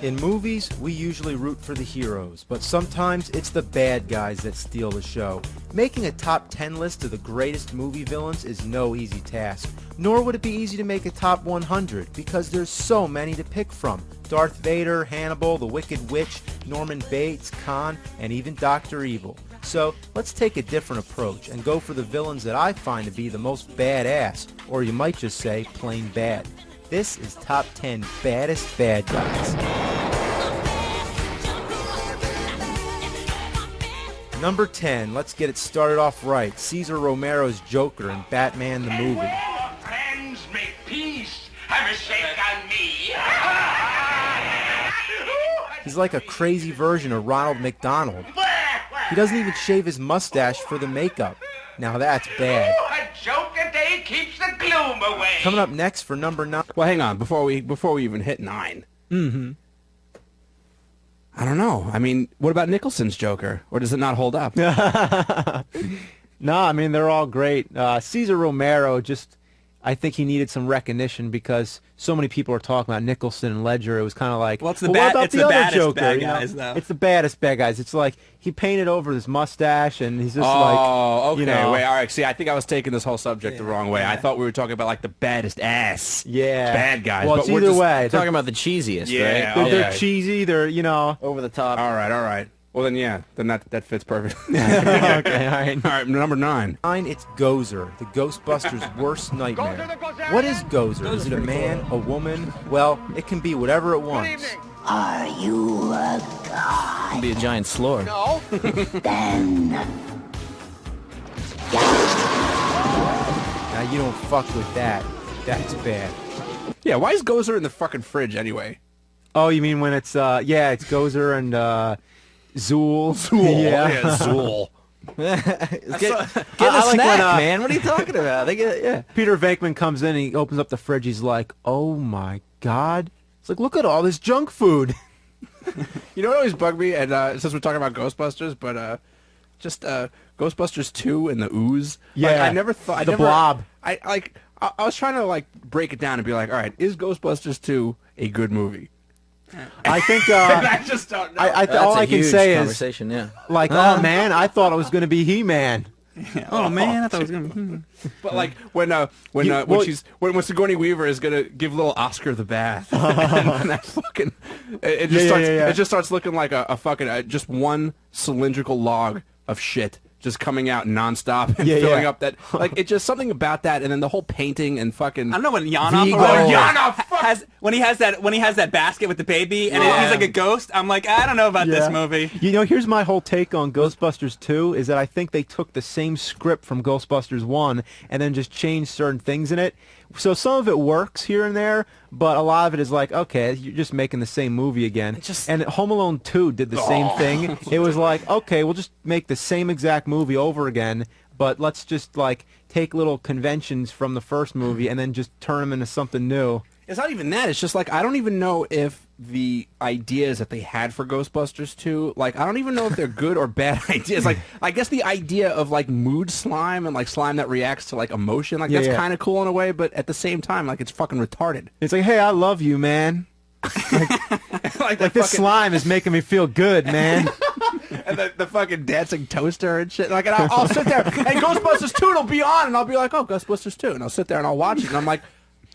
In movies, we usually root for the heroes, but sometimes it's the bad guys that steal the show. Making a top 10 list of the greatest movie villains is no easy task, nor would it be easy to make a top 100, because there's so many to pick from. Darth Vader, Hannibal, the Wicked Witch, Norman Bates, Khan, and even Dr. Evil. So let's take a different approach and go for the villains that I find to be the most badass, or you might just say plain bad. This is Top 10 Baddest Bad Guys. Number 10, let's get it started off right. Cesar Romero's Joker in Batman the Movie. Friends, make peace. Have a shake on me. He's like a crazy version of Ronald McDonald. He doesn't even shave his mustache for the makeup. Now that's bad. A joke a day keeps the gloom away. Coming up next for number 9. Well, hang on. Before we even hit 9. Mm-hmm. I don't know. I mean, what about Nicholson's Joker? Or does it not hold up? No, I mean, they're all great. Cesar Romero I think he needed some recognition because so many people are talking about Nicholson and Ledger. It was kind of like, well, it's what the about the other baddest Joker? bad You know? guys, though. It's the baddest bad guys. It's like he painted over his mustache and he's just okay. You know, Wait, all right. See, I think I was taking this whole subject the wrong way. I thought we were talking about like the baddest ass. Yeah. Bad guys. Well, but it's we're either just way. Talking about the cheesiest, Yeah, right? They're cheesy. They're, you know. Over the top. All right. Well, then, yeah. Then that fits perfectly. Okay, all right. All right, number 9. 9, it's Gozer, the Ghostbusters' worst nightmare. What is Gozer? Is it a man, a woman? Well, it can be whatever it wants. Are you a god? It'd be a giant slur. No. Then. Now you don't fuck with that. That's bad. Yeah, why is Gozer in the fucking fridge anyway? Oh, you mean when it's it's Gozer and Zool. Yeah, Zool. Get a I like snack, when, man. What are you talking about? They get, Peter Venkman comes in and he opens up the fridge. He's like, "Oh my god!" It's like, look at all this junk food. You know what always bugged me? And since we're talking about Ghostbusters, but just Ghostbusters 2 and the Ooze. Like, Yeah, I never thought the blob. I was trying to like break it down and be like, all right, is Ghostbusters 2 a good movie? I think I just don't know. all I can say is, conversation, yeah. like, oh man, I thought it was going to be He-Man. Oh man, I thought it was gonna. But like when Sigourney Weaver is gonna give little Oscar the bath, and that fucking it just starts looking like a fucking just one cylindrical log of shit just coming out nonstop and Yeah, filling yeah. up that. Like, it's just something about that, and then the whole painting and fucking. I don't know when Yanov Vigo. has when he has that basket with the baby and he's like a ghost. I'm like, I don't know about this movie. You know, here's my whole take on Ghostbusters 2 is that I think they took the same script from Ghostbusters 1 and then just changed certain things in it. So some of it works here and there, but a lot of it is like, okay, you're just making the same movie again. And Home Alone 2 did the same thing. It was like, okay, we'll just make the same exact movie over again, but let's just like take little conventions from the first movie and then just turn them into something new. It's not even that. It's just like I don't even know if the ideas that they had for Ghostbusters 2, like I don't even know if they're good or bad ideas. Like I guess the idea of like mood slime and like slime that reacts to like emotion, like that's kind of cool in a way, but at the same time, like it's fucking retarded. It's like, hey, I love you, man. Like this slime is making me feel good, man. And the fucking dancing toaster and shit. Like, and I'll sit there and Ghostbusters 2 will be on, and I'll be like, oh, Ghostbusters 2, and I'll sit there and I'll watch it, and I'm like,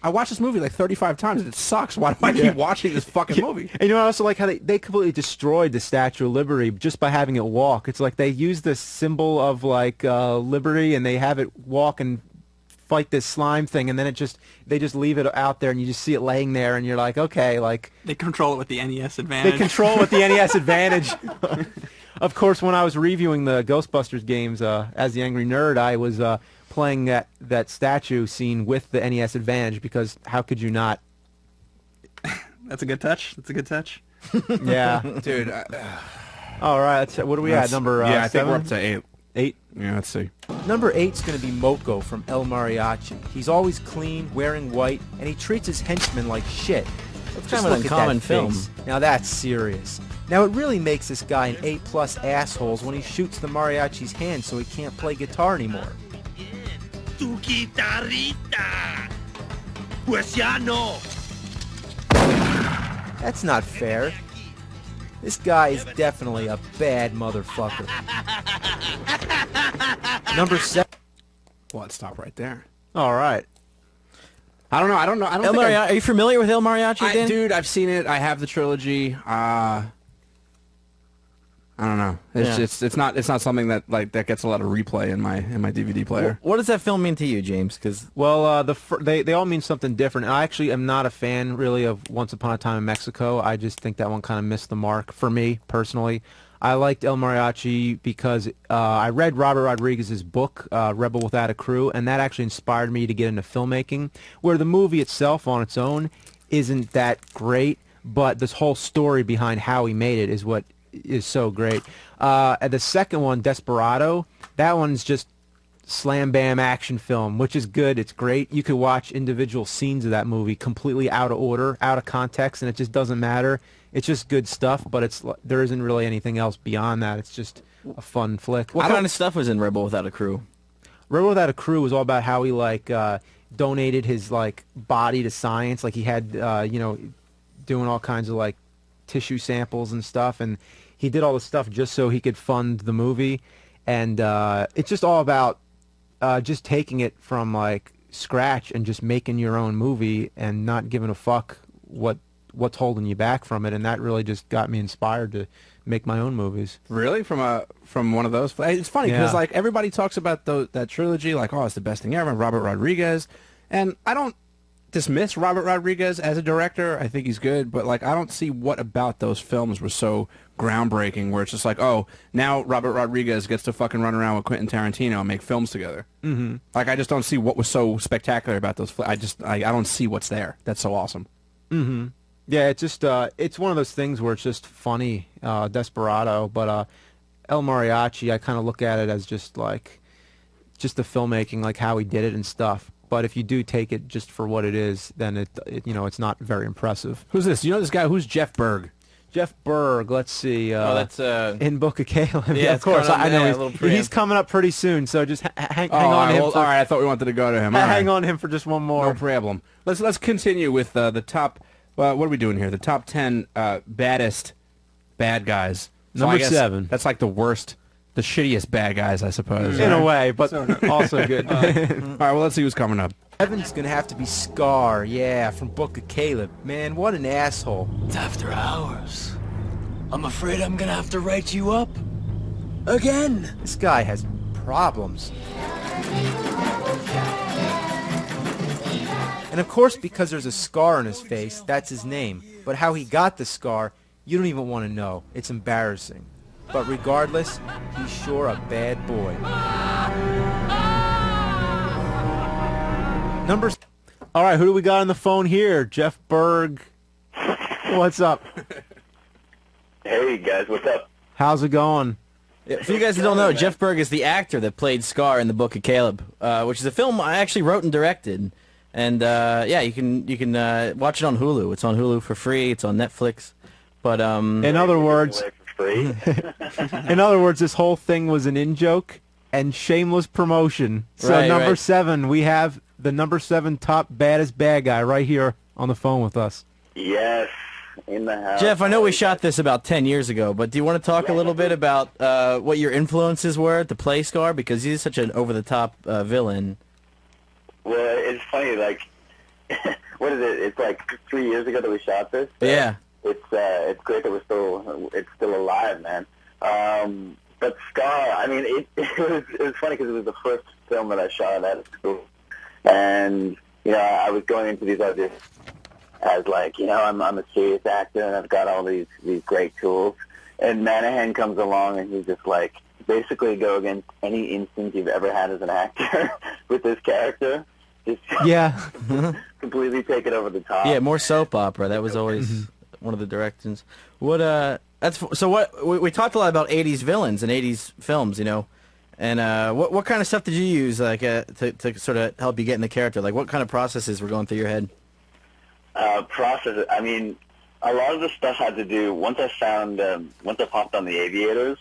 I watched this movie like 35 times and it sucks. Why do I keep watching this fucking movie? And you know, I also like how they completely destroyed the Statue of Liberty just by having it walk. It's like they use this symbol of like liberty and they have it walk and fight this slime thing, and then they just leave it out there and you just see it laying there and you're like, okay, like they control it with the NES Advantage. They control it with the NES Advantage. Of course, when I was reviewing the Ghostbusters games as the Angry Nerd, I was playing that statue scene with the NES Advantage because how could you not? That's a good touch. That's a good touch. Yeah, dude. All right, what are we at? Number I think 7? we're up to 8. 8? Yeah, let's see. Number 8's going to be Moko from El Mariachi. He's always clean, wearing white, and he treats his henchmen like shit. That's kind of an uncommon film. Now that's serious. Now it really makes this guy an A+ assholes when he shoots the mariachi's hand so he can't play guitar anymore. Tu guitarrita. Pues ya no. That's not fair. This guy is definitely a bad motherfucker. Number 7. Well, let's stop right there. All right. I don't know. Are you familiar with El Mariachi, Dan? Dude, I've seen it. I have the trilogy. I don't know. It's not something that that gets a lot of replay in my DVD player. What does that film mean to you, James? Because they all mean something different. I actually am not a fan really of Once Upon a Time in Mexico. I just think that one kind of missed the mark for me personally. I liked El Mariachi because I read Robert Rodriguez's book, Rebel Without a Crew, and that actually inspired me to get into filmmaking, where the movie itself on its own isn't that great, but this whole story behind how he made it is what is so great. And the second one, Desperado, that one's just slam bam action film, which is good. It's great. You could watch individual scenes of that movie completely out of order, out of context, and it just doesn't matter. It's just good stuff, but there isn't really anything else beyond that. It's just a fun flick. What kind of stuff was in Rebel Without a Crew? Rebel Without a Crew was all about how he donated his body to science. Like he had doing all kinds of tissue samples and stuff, and he did all this stuff just so he could fund the movie. And it's just all about just taking it from scratch and just making your own movie and not giving a fuck what's holding you back from it. And that really just got me inspired to make my own movies. Really? From one of those? It's funny because everybody talks about that trilogy it's the best thing ever, Robert Rodriguez, and I don't dismiss Robert Rodriguez as a director. I think he's good, but I don't see what about those films were so groundbreaking where it's just now Robert Rodriguez gets to fucking run around with Quentin Tarantino and make films together. Mm-hmm. I just don't see what was so spectacular about those. I don't see what's there. That's so awesome. Mm-hmm. Yeah, it's just it's one of those things where it's just funny, Desperado, but El Mariachi, I kind of look at it as just the filmmaking, how he did it and stuff. But if you do take it just for what it is, then it's not very impressive. Who's this? You know this guy? Who's Jeff Berg? Jeff Berg. Let's see. That's in Book of Caleb. Yeah, of course. I know he's he's coming up pretty soon. So just hang on to him. All right, I thought we wanted to go to him. Hang on to him for just one more. No problem. Let's continue with the top. What are we doing here? The top 10 baddest bad guys. So Number 7. That's the worst, the shittiest bad guys, I suppose. In a way, but also good. All right, well, let's see who's coming up. 7's gonna have to be Scar, from Book of Caleb. Man, what an asshole. It's after hours. I'm afraid I'm gonna have to write you up. Again. This guy has problems. And of course, because there's a scar on his face, that's his name. But how he got the scar, you don't even want to know. It's embarrassing. But regardless, he's sure a bad boy. Numbers. All right, who do we got on the phone here? Jeff Berg. What's up? Hey, guys, what's up? How's it going? Yeah, for you guys that don't know, Jeff Berg is the actor that played Scar in The Book of Caleb, which is a film I actually wrote and directed. And yeah, you can watch it on Hulu. It's on Hulu for free. It's on Netflix. But in other words, in other words, this whole thing was an in-joke and shameless promotion. So Right, number right. 7, we have the number 7 top baddest bad guy right here on the phone with us. Yes, in the house. Jeff, I know we shot this about 10 years ago, but do you want to talk a little bit about what your influences were to play Scar? Because he's such an over-the-top villain. Well, it's funny, like, what is it? It's like 3 years ago that we shot this. Yeah. It's great that it's still alive, man. But Scar, I mean, it was funny because it was the first film that I shot at school, and you know, I was going into these auditions as like, you know, I'm a serious actor and I've got all these great tools, and Manahan comes along and he's just like, basically go against any instinct you've ever had as an actor with this character. Just Yeah. completely take it over the top. Yeah, more soap opera. That was always one of the directions. What we talked a lot about 80s villains and 80s films, you know. And what kind of stuff did you use like to sort of help you get in the character? Like what kind of processes were going through your head? Process. I mean, a lot of the stuff had to do once I popped on the Aviators.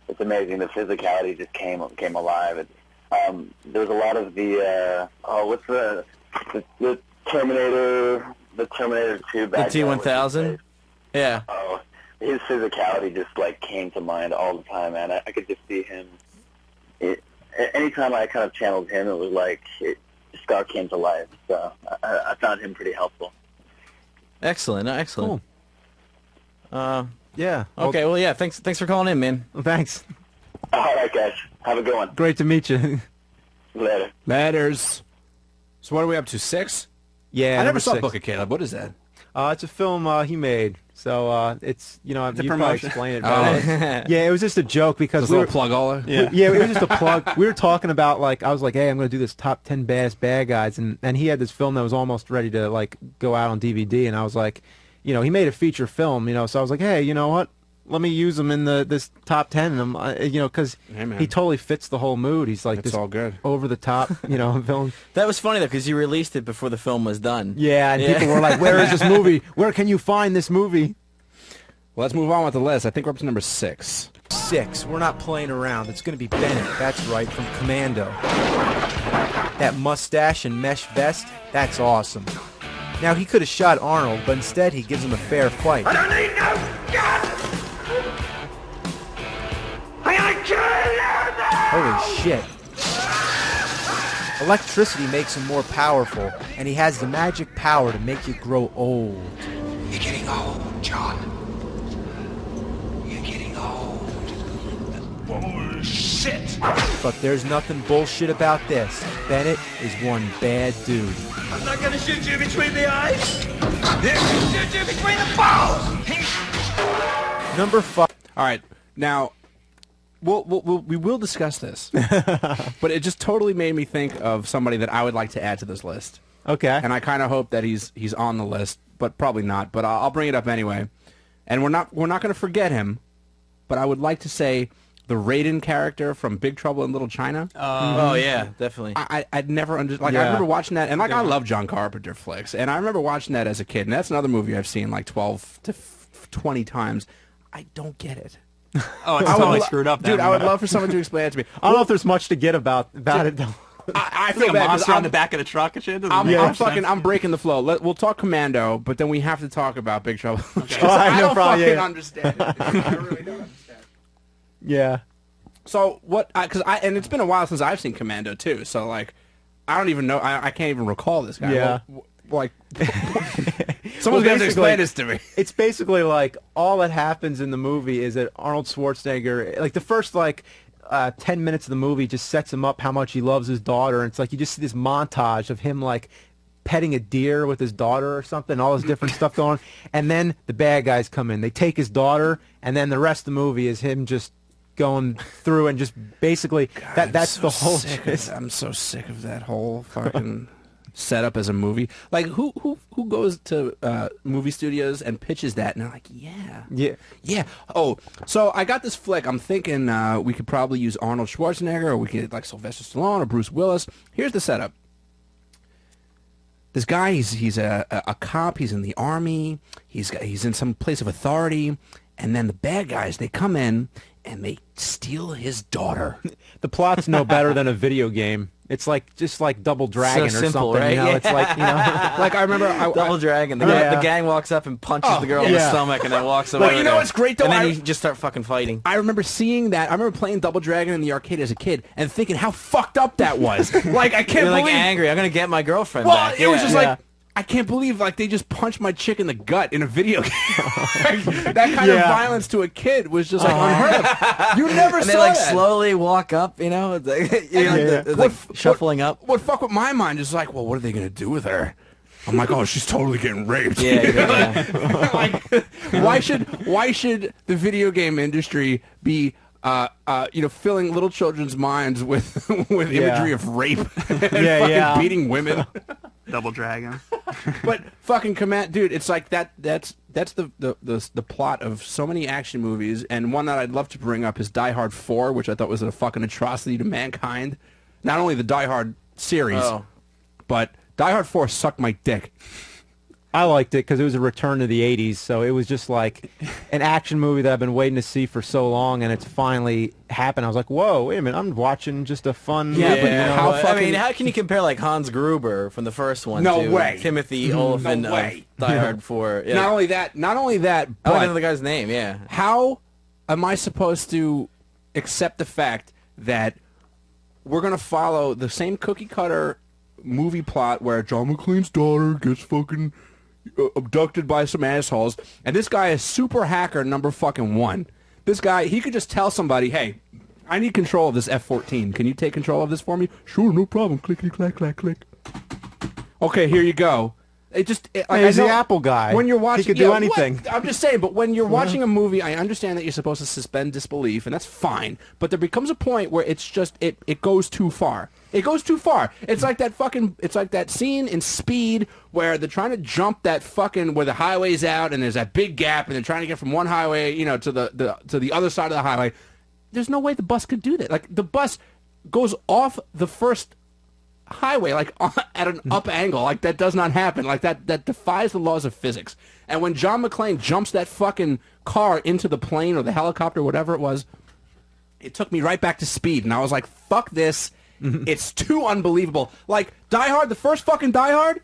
It's amazing. The physicality just came alive. There was a lot of the what's the Terminator, the Terminator 2 bad The T-1000. Yeah. Oh, his physicality just like came to mind all the time, man. I could just see him. Anytime I kind of channeled him, it was like Scar came to life. So I found him pretty helpful. Excellent. Excellent. Cool. Yeah. Okay. Well, yeah. Thanks for calling in, man. Thanks. All right, guys. Have a good one. Great to meet you. Later. Laters. So what are we up to, 6? Yeah. I never number saw 6. Book of Caleb. What is that? It's a film he made. So it's, you know, It's a you probably promotion. explain it. Oh. Yeah, it was just a joke because Just a little plug all Yeah, it was just a plug. We were talking about, like, I was like, hey, I'm going to do this top 10 baddest bad guys, and he had this film that was almost ready to like go out on DVD, and I was like, you know, he made a feature film, you know, so I was like, hey, you know what? Let me use him in this top 10, and you know, because he totally fits the whole mood. He's like It's all good. over the top, you know, villain. That was funny though, because you released it before the film was done. Yeah, and people were like, where is this movie? Where can you find this movie? Well, let's move on with the list. I think we're up to number 6. 6. We're not playing around. It's going to be Bennett. That's right, from Commando. That mustache and mesh vest, that's awesome. Now, he could have shot Arnold, but instead he gives him a fair fight. I don't need no gun! I'm gonna kill you! Holy shit. Electricity makes him more powerful, and he has the magic power to make you grow old. You're getting old, John. You're getting old. Bullshit! But there's nothing bullshit about this. Bennett is one bad dude. I'm not gonna shoot you between the eyes. I'm gonna shoot you between the balls. Number 5. All right. Now, we will discuss this, but it just totally made me think of somebody that I would like to add to this list. Okay. And I kind of hope that he's on the list, but probably not. But I'll bring it up anyway. And we're not going to forget him, but I would like to say the Raiden character from Big Trouble in Little China. Oh yeah, definitely. I'd never understood. Like I remember watching that, and like I love John Carpenter flicks, and I remember watching that as a kid. And that's another movie I've seen like 12 to 20 times. I don't get it. Oh, it's totally screwed up. Dude, I would love for someone to explain it to me. I don't know if there's much to get about it, though. I It's feel like a bad 'cause monster on the back of the truck and shit. I'm breaking the flow. We'll talk Commando, but then we have to talk about Big Trouble. Okay. I no don't problem, fucking yeah. understand it. I really don't understand. Yeah. So what? And it's been a while since I've seen Commando too. So like, I don't even know. I can't even recall this guy. Yeah. Like, someone's going to explain this to me. It's basically like all that happens in the movie is that Arnold Schwarzenegger, like the first like 10 minutes of the movie just sets him up how much he loves his daughter, and it's like you just see this montage of him like petting a deer with his daughter or something, all this different stuff going on, and then the bad guys come in. They take his daughter, and then the rest of the movie is him just going through and just basically that's so the whole I'm so sick of that whole fucking setup as a movie. Like who goes to movie studios and pitches that and they're like, yeah. Oh, so I got this flick. I'm thinking we could probably use Arnold Schwarzenegger, or we could like Sylvester Stallone or Bruce Willis. Here's the setup. This guy, he's a cop. He's in the army. He's in some place of authority, and then the bad guys, they come in and they steal his daughter. The plot's no better than a video game. It's like just like Double Dragon or simple, something. right? You know, Yeah. it's like, you know, like I remember Double Dragon. The gang walks up and punches the girl in the stomach, and then walks away. Well, you know what's great though? And then you just start fucking fighting. I remember seeing that. I remember playing Double Dragon in the arcade as a kid and thinking how fucked up that was. Like I can't You're believe. like angry. I'm gonna get my girlfriend Well, back. it was just like I can't believe like they just punched my chick in the gut in a video game. Like, that kind of violence to a kid was just like unheard of. You never and saw they like that. slowly walk up, you know, it's like, it's like shuffling up. What fuck with my mind is like, well, what are they gonna do with her? I'm like, oh, she's totally getting raped. Yeah. Like, why should the video game industry be filling little children's minds with imagery of rape and fucking beating women? Double Dragon. But fucking command, dude, it's like that's the plot of so many action movies, and one that I'd love to bring up is Die Hard 4, which I thought was a fucking atrocity to mankind. Not only the Die Hard series, but Die Hard 4 sucked my dick. I liked it because it was a return to the 80s, so it was just like an action movie that I've been waiting to see for so long, and it's finally happened. I was like, whoa, wait a minute, I'm watching just a fun movie. But you know? I mean, how can you compare like Hans Gruber from the first one No to way. Timothy Olyphant No way. of Die Hard 4? Yeah. Not only that, I don't but know the guy's name, yeah. how am I supposed to accept the fact that we're going to follow the same cookie-cutter movie plot where John McClane's daughter gets fucking abducted by some assholes, and this guy is super hacker number fucking 1. This guy, he could just tell somebody, hey, I need control of this F-14. Can you take control of this for me? Sure, no problem. Clickety clack clack click. Okay, here you go. He's the Apple guy. When you're watching, he could do anything. I'm just saying, but when you're watching a movie, I understand that you're supposed to suspend disbelief, and that's fine. But there becomes a point where it's just it goes too far. It goes too far. It's like that scene in Speed where they're trying to jump that fucking where the highway's out and there's that big gap and they're trying to get from one highway, to the other side of the highway. There's no way the bus could do that. Like the bus goes off the first highway like at an up angle. Like that does not happen. Like that defies the laws of physics. And when John McClane jumps that fucking car into the plane or the helicopter, whatever it was, it took me right back to Speed, and I was like, fuck this. It's too unbelievable. Like Die Hard, the first fucking Die Hard,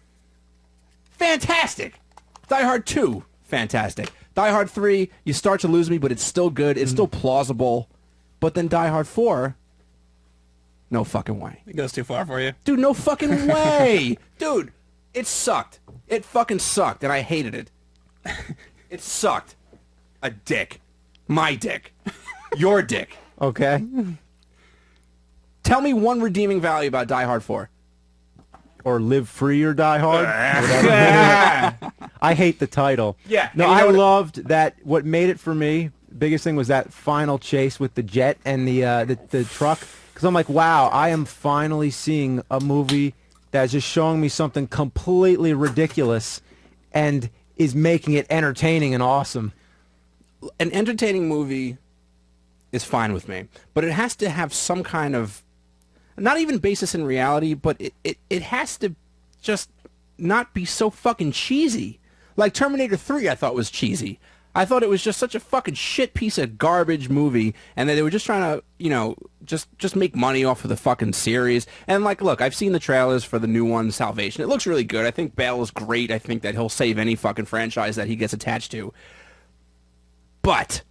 fantastic. Die Hard 2, fantastic. Die Hard 3, you start to lose me, but it's still good. It's still plausible. But then Die Hard 4, no fucking way. It goes too far for you. Dude, no fucking way. Dude, it sucked. It fucking sucked, and I hated it. It sucked. A dick. My dick. Your dick. Okay. Tell me one redeeming value about Die Hard 4. Or Live Free or Die Hard. I hate the title. Yeah. No, I loved that. What made it for me, biggest thing was that final chase with the jet and the truck. Because I'm like, wow, I am finally seeing a movie that's just showing me something completely ridiculous and is making it entertaining and awesome. An entertaining movie is fine with me, but it has to have some kind of, not even basis in reality, but it has to just not be so fucking cheesy. Like Terminator 3 I thought was cheesy. I thought it was just such a fucking shit piece of garbage movie, and that they were just trying to, just make money off of the fucking series. And like, look, I've seen the trailers for the new one, Salvation. It looks really good. I think Bale is great. I think that he'll save any fucking franchise that he gets attached to. But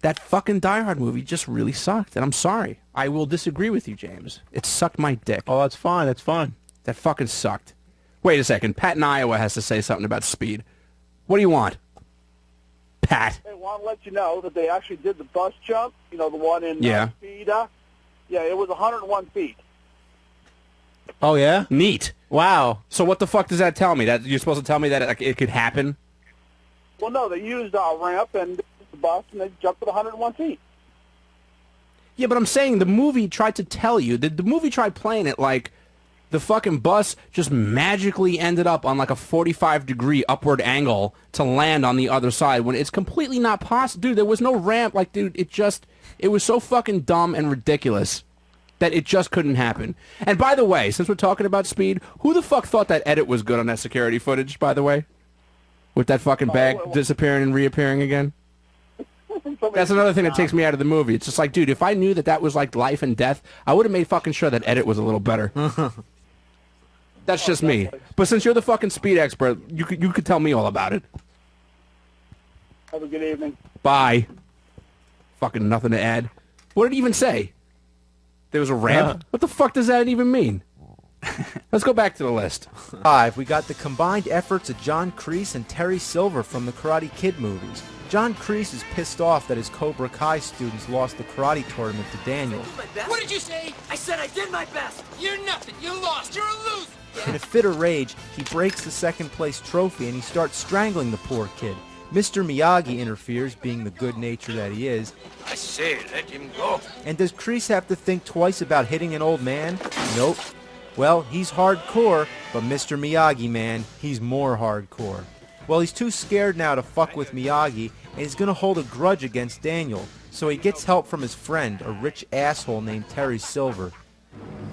that fucking Die Hard movie just really sucked, and I'm sorry. I will disagree with you, James. It sucked my dick. Oh, that's fine. That's fine. That fucking sucked. Wait a second. Pat in Iowa has to say something about Speed. What do you want? Pat. I want to let you know that they actually did the bus jump, the one in Yeah. Speed, Yeah, it was 101 feet. Oh yeah. Neat. Wow. So what the fuck does that tell me? That you're supposed to tell me that it could happen? Well, no, they used a ramp and the bus, and they jumped at 101 feet. Yeah, but I'm saying the movie tried to tell you. The movie tried playing it like the fucking bus just magically ended up on like a 45-degree upward angle to land on the other side when it's completely not possible. Dude, there was no ramp. Like, dude, it was so fucking dumb and ridiculous that it just couldn't happen. And by the way, since we're talking about speed, who the fuck thought that edit was good on that security footage, by the way? With that fucking bag disappearing and reappearing again? That's another thing that takes me out of the movie. It's just like, dude, if I knew that was like life and death, I would have made fucking sure that edit was a little better. That's just me. But since you're the fucking speed expert, you could tell me all about it. Have a good evening. Bye. Fucking nothing to add. What did he even say? There was a ramp? What the fuck does that even mean? Let's go back to the list. 5. We got the combined efforts of John Kreese and Terry Silver from the Karate Kid movies. John Kreese is pissed off that his Cobra Kai students lost the karate tournament to Daniel. What did you say? I said I did my best. You're nothing. You lost. You're a loser. In a fit of rage, he breaks the second-place trophy and he starts strangling the poor kid. Mr. Miyagi interferes, being the good nature that he is. I say, let him go. And does Kreese have to think twice about hitting an old man? Nope. Well, he's hardcore, but Mr. Miyagi, man, he's more hardcore. Well, he's too scared now to fuck with Miyagi, and he's gonna hold a grudge against Daniel, so he gets help from his friend, a rich asshole named Terry Silver.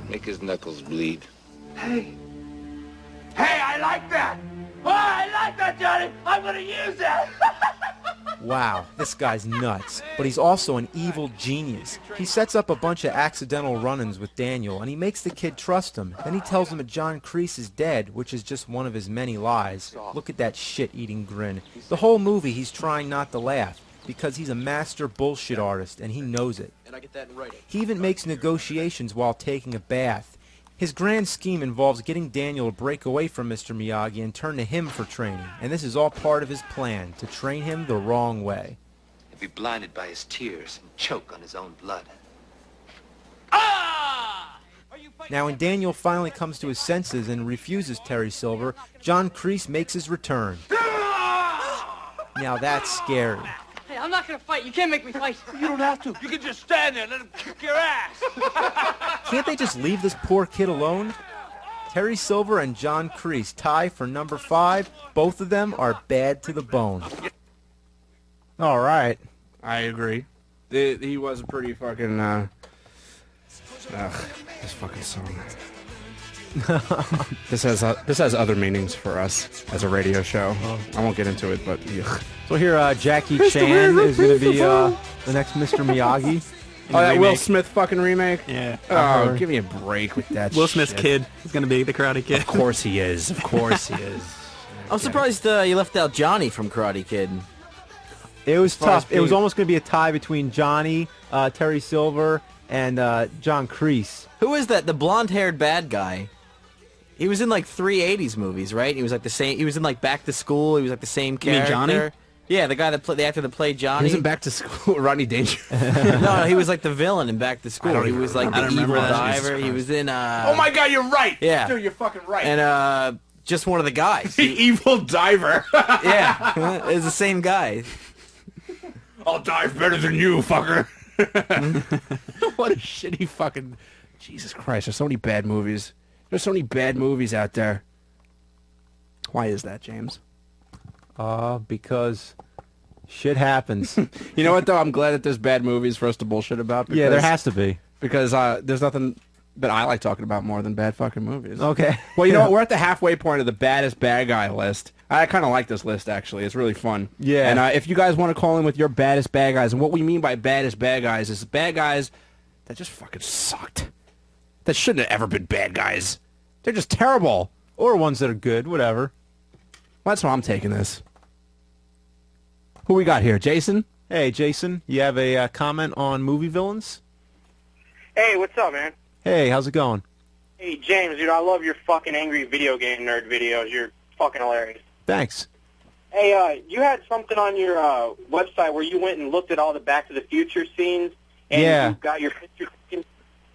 Make his knuckles bleed. Hey. Hey, I like that. Oh, I like that, Johnny. I'm going to use that. Wow, this guy's nuts, but he's also an evil genius. He sets up a bunch of accidental run-ins with Daniel, and he makes the kid trust him. Then he tells him that John Kreese is dead, which is just one of his many lies. Look at that shit-eating grin. The whole movie he's trying not to laugh, because he's a master bullshit artist, and he knows it. And I get that in writing. He even makes negotiations while taking a bath. His grand scheme involves getting Daniel to break away from Mr. Miyagi and turn to him for training, and this is all part of his plan, to train him the wrong way. He'll be blinded by his tears and choke on his own blood. Now when Daniel finally comes to his senses and refuses Terry Silver, John Kreese makes his return. Now that's scary. Hey, I'm not going to fight. You can't make me fight. You don't have to. You can just stand there and let him kick your ass. Can't they just leave this poor kid alone? Terry Silver and John Kreese tie for number 5. Both of them are bad to the bone. All right. I agree. He was a pretty fucking, this fucking song. This has other meanings for us as a radio show. I won't get into it, but ugh. So here, Jackie Chan is going to be the next Mr. Miyagi. Oh, that Will Smith fucking remake? Yeah. Oh, give me a break with that Will Smith's shit. kid is going to be the Karate Kid. Of course he is. Of course he is. I'm surprised you left out Johnny from Karate Kid. It was far as tough. It was being- almost going to be a tie between Johnny, Terry Silver, and John Kreese. Who is that? The blonde-haired bad guy. He was in like 3 80s movies, right? He was like the same. He was in like Back to School. He was like the same You mean character. Johnny? Yeah, the guy that the actor that played Johnny. He was in Back to School, Rodney Dangerfield. No, he was like the villain in Back to School. He was like I the don't evil remember that. diver. Jesus He was in. Oh my God, you're right. Yeah. Dude, you're fucking right. And just one of the guys. The evil diver. Yeah, it's the same guy. I'll dive better than you, fucker. What a shitty fucking... Jesus Christ, there's so many bad movies. There's so many bad movies out there. Why is that, James? Because shit happens. You know what, though? I'm glad that there's bad movies for us to bullshit about. Yeah, there has to be. Because there's nothing that I like talking about more than bad fucking movies. Okay. Well, you know what? We're at the halfway point of the baddest bad guy list. I kind of like this list, actually. It's really fun. Yeah. And if you guys want to call in with your baddest bad guys, and what we mean by baddest bad guys is bad guys that just fucking sucked. That shouldn't have ever been bad guys. They're just terrible. Or ones that are good, whatever. Well, that's how I'm taking this. Who we got here? Jason? Hey, Jason, you have a comment on movie villains? Hey, what's up, man? Hey, how's it going? Hey, James, dude, I love your fucking angry video game nerd videos. You're fucking hilarious. Thanks. Hey, you had something on your website where you went and looked at all the Back to the Future scenes, and Yeah. you got your picture taken.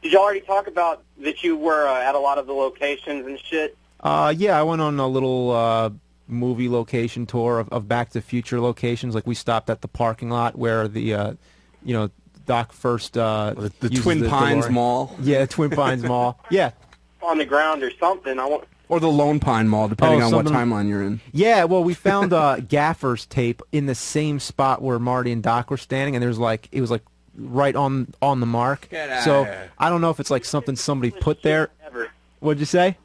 Did you already talk about that you were at a lot of the locations and shit? Yeah, I went on a little movie location tour of Back to the Future locations. Like we stopped at the parking lot where the, Doc first the uses Twin Pines DeLorean. Mall. Yeah, Twin Pines Mall. Yeah. On the ground or something. Or the Lone Pine Mall, depending on what something- timeline you're in. Yeah, well, we found Gaffer's tape in the same spot where Marty and Doc were standing, and it was like right on the mark. Get outta So here. I don't know if it's like something somebody put there. Ever. What'd you say?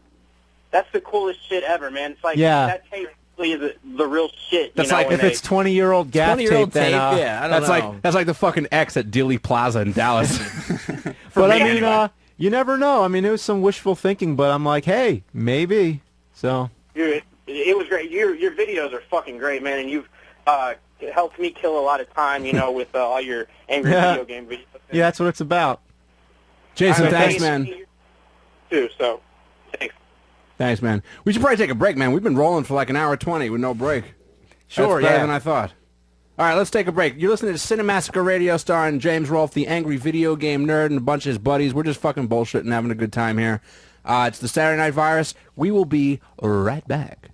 That's the coolest shit ever, man. It's like Yeah. that tape is the real shit. That's you know, like when If it's 20-year-old gaff 20-year-old tape, then that's like the fucking X at Dilly Plaza in Dallas. But I me, mean, anyway. you never know. I mean, it was some wishful thinking, but I'm like, hey, maybe. So Dude, it was great. Your videos are fucking great, man, and you've helped me kill a lot of time, with all your angry video game videos. yeah, that's what it's about. Jason, I'm thanks, amazed man. Too, so thanks. Thanks, man. We should probably take a break, man. We've been rolling for like an hour 20 with no break. Sure, That's better yeah. than I thought. All right, let's take a break. You're listening to Cinemassacre Radio, starring James Rolfe, the angry video game nerd, and a bunch of his buddies. We're just fucking bullshitting, having a good time here. It's the Saturday Night Virus. We will be right back.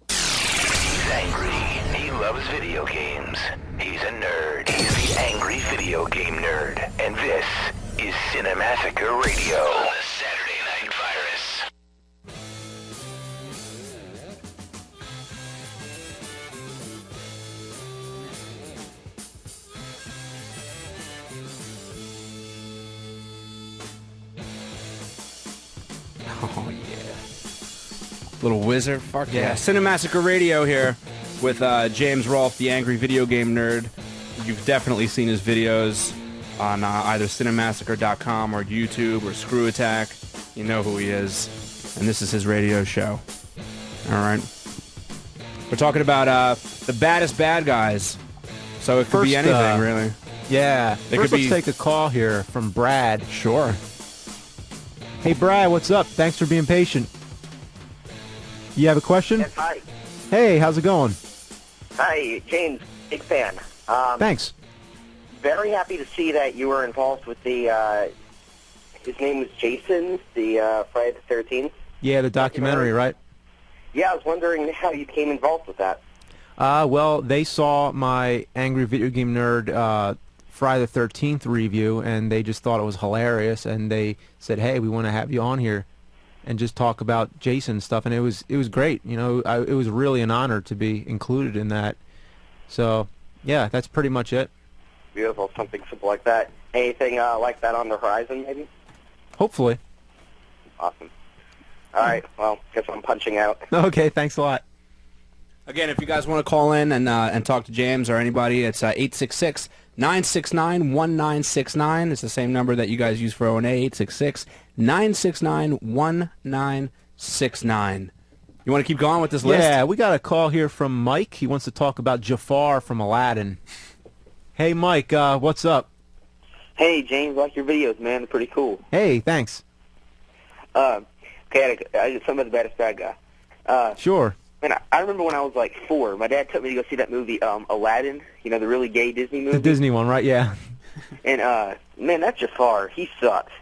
He's angry. He loves video games. He's a nerd. He's the angry video game nerd. And this is Cinemassacre Radio. On the Saturday Night Virus. Oh, yeah. Little wizard. Fuck yeah. Cinemassacre Radio here with James Rolfe, the angry video game nerd. You've definitely seen his videos on either Cinemassacre.com or YouTube or Screw Attack. You know who he is. And this is his radio show. All right. We're talking about the baddest bad guys. So it could be anything, really. Yeah. It First, could be- let's take a call here from Brad. Sure. Hey, Brad, what's up? Thanks for being patient. You have a question? Yes, hi. Hey, how's it going? Hi, James. Big fan. Thanks. Very happy to see that you were involved with the, his name was Jason, the Friday the 13th. Yeah, the documentary, right? Yeah, I was wondering how you became involved with that. Well, they saw my Angry Video Game Nerd Friday the 13th review, and they just thought it was hilarious, and they said, hey, we want to have you on here and just talk about Jason stuff, and it was great. It was really an honor to be included in that. So, yeah, that's pretty much it. Beautiful, something simple like that. Anything like that on the horizon, maybe? Hopefully. Awesome. All right, well, guess I'm punching out. Okay, thanks a lot. Again, if you guys want to call in and talk to James or anybody, it's 866-969-1969. It's the same number that you guys use for O&A, 866-969-1969. You want to keep going with this list? Yeah, we got a call here from Mike. He wants to talk about Jafar from Aladdin. Hey, Mike, what's up? Hey, James, like your videos, man. They're pretty cool. Hey, thanks. Okay, I did some of the baddest bad guy. Sure. Man, I remember when I was like 4, my dad took me to go see that movie, Aladdin, the really gay Disney movie. The Disney one, right? Yeah. And, man, that's Jafar. He sucks.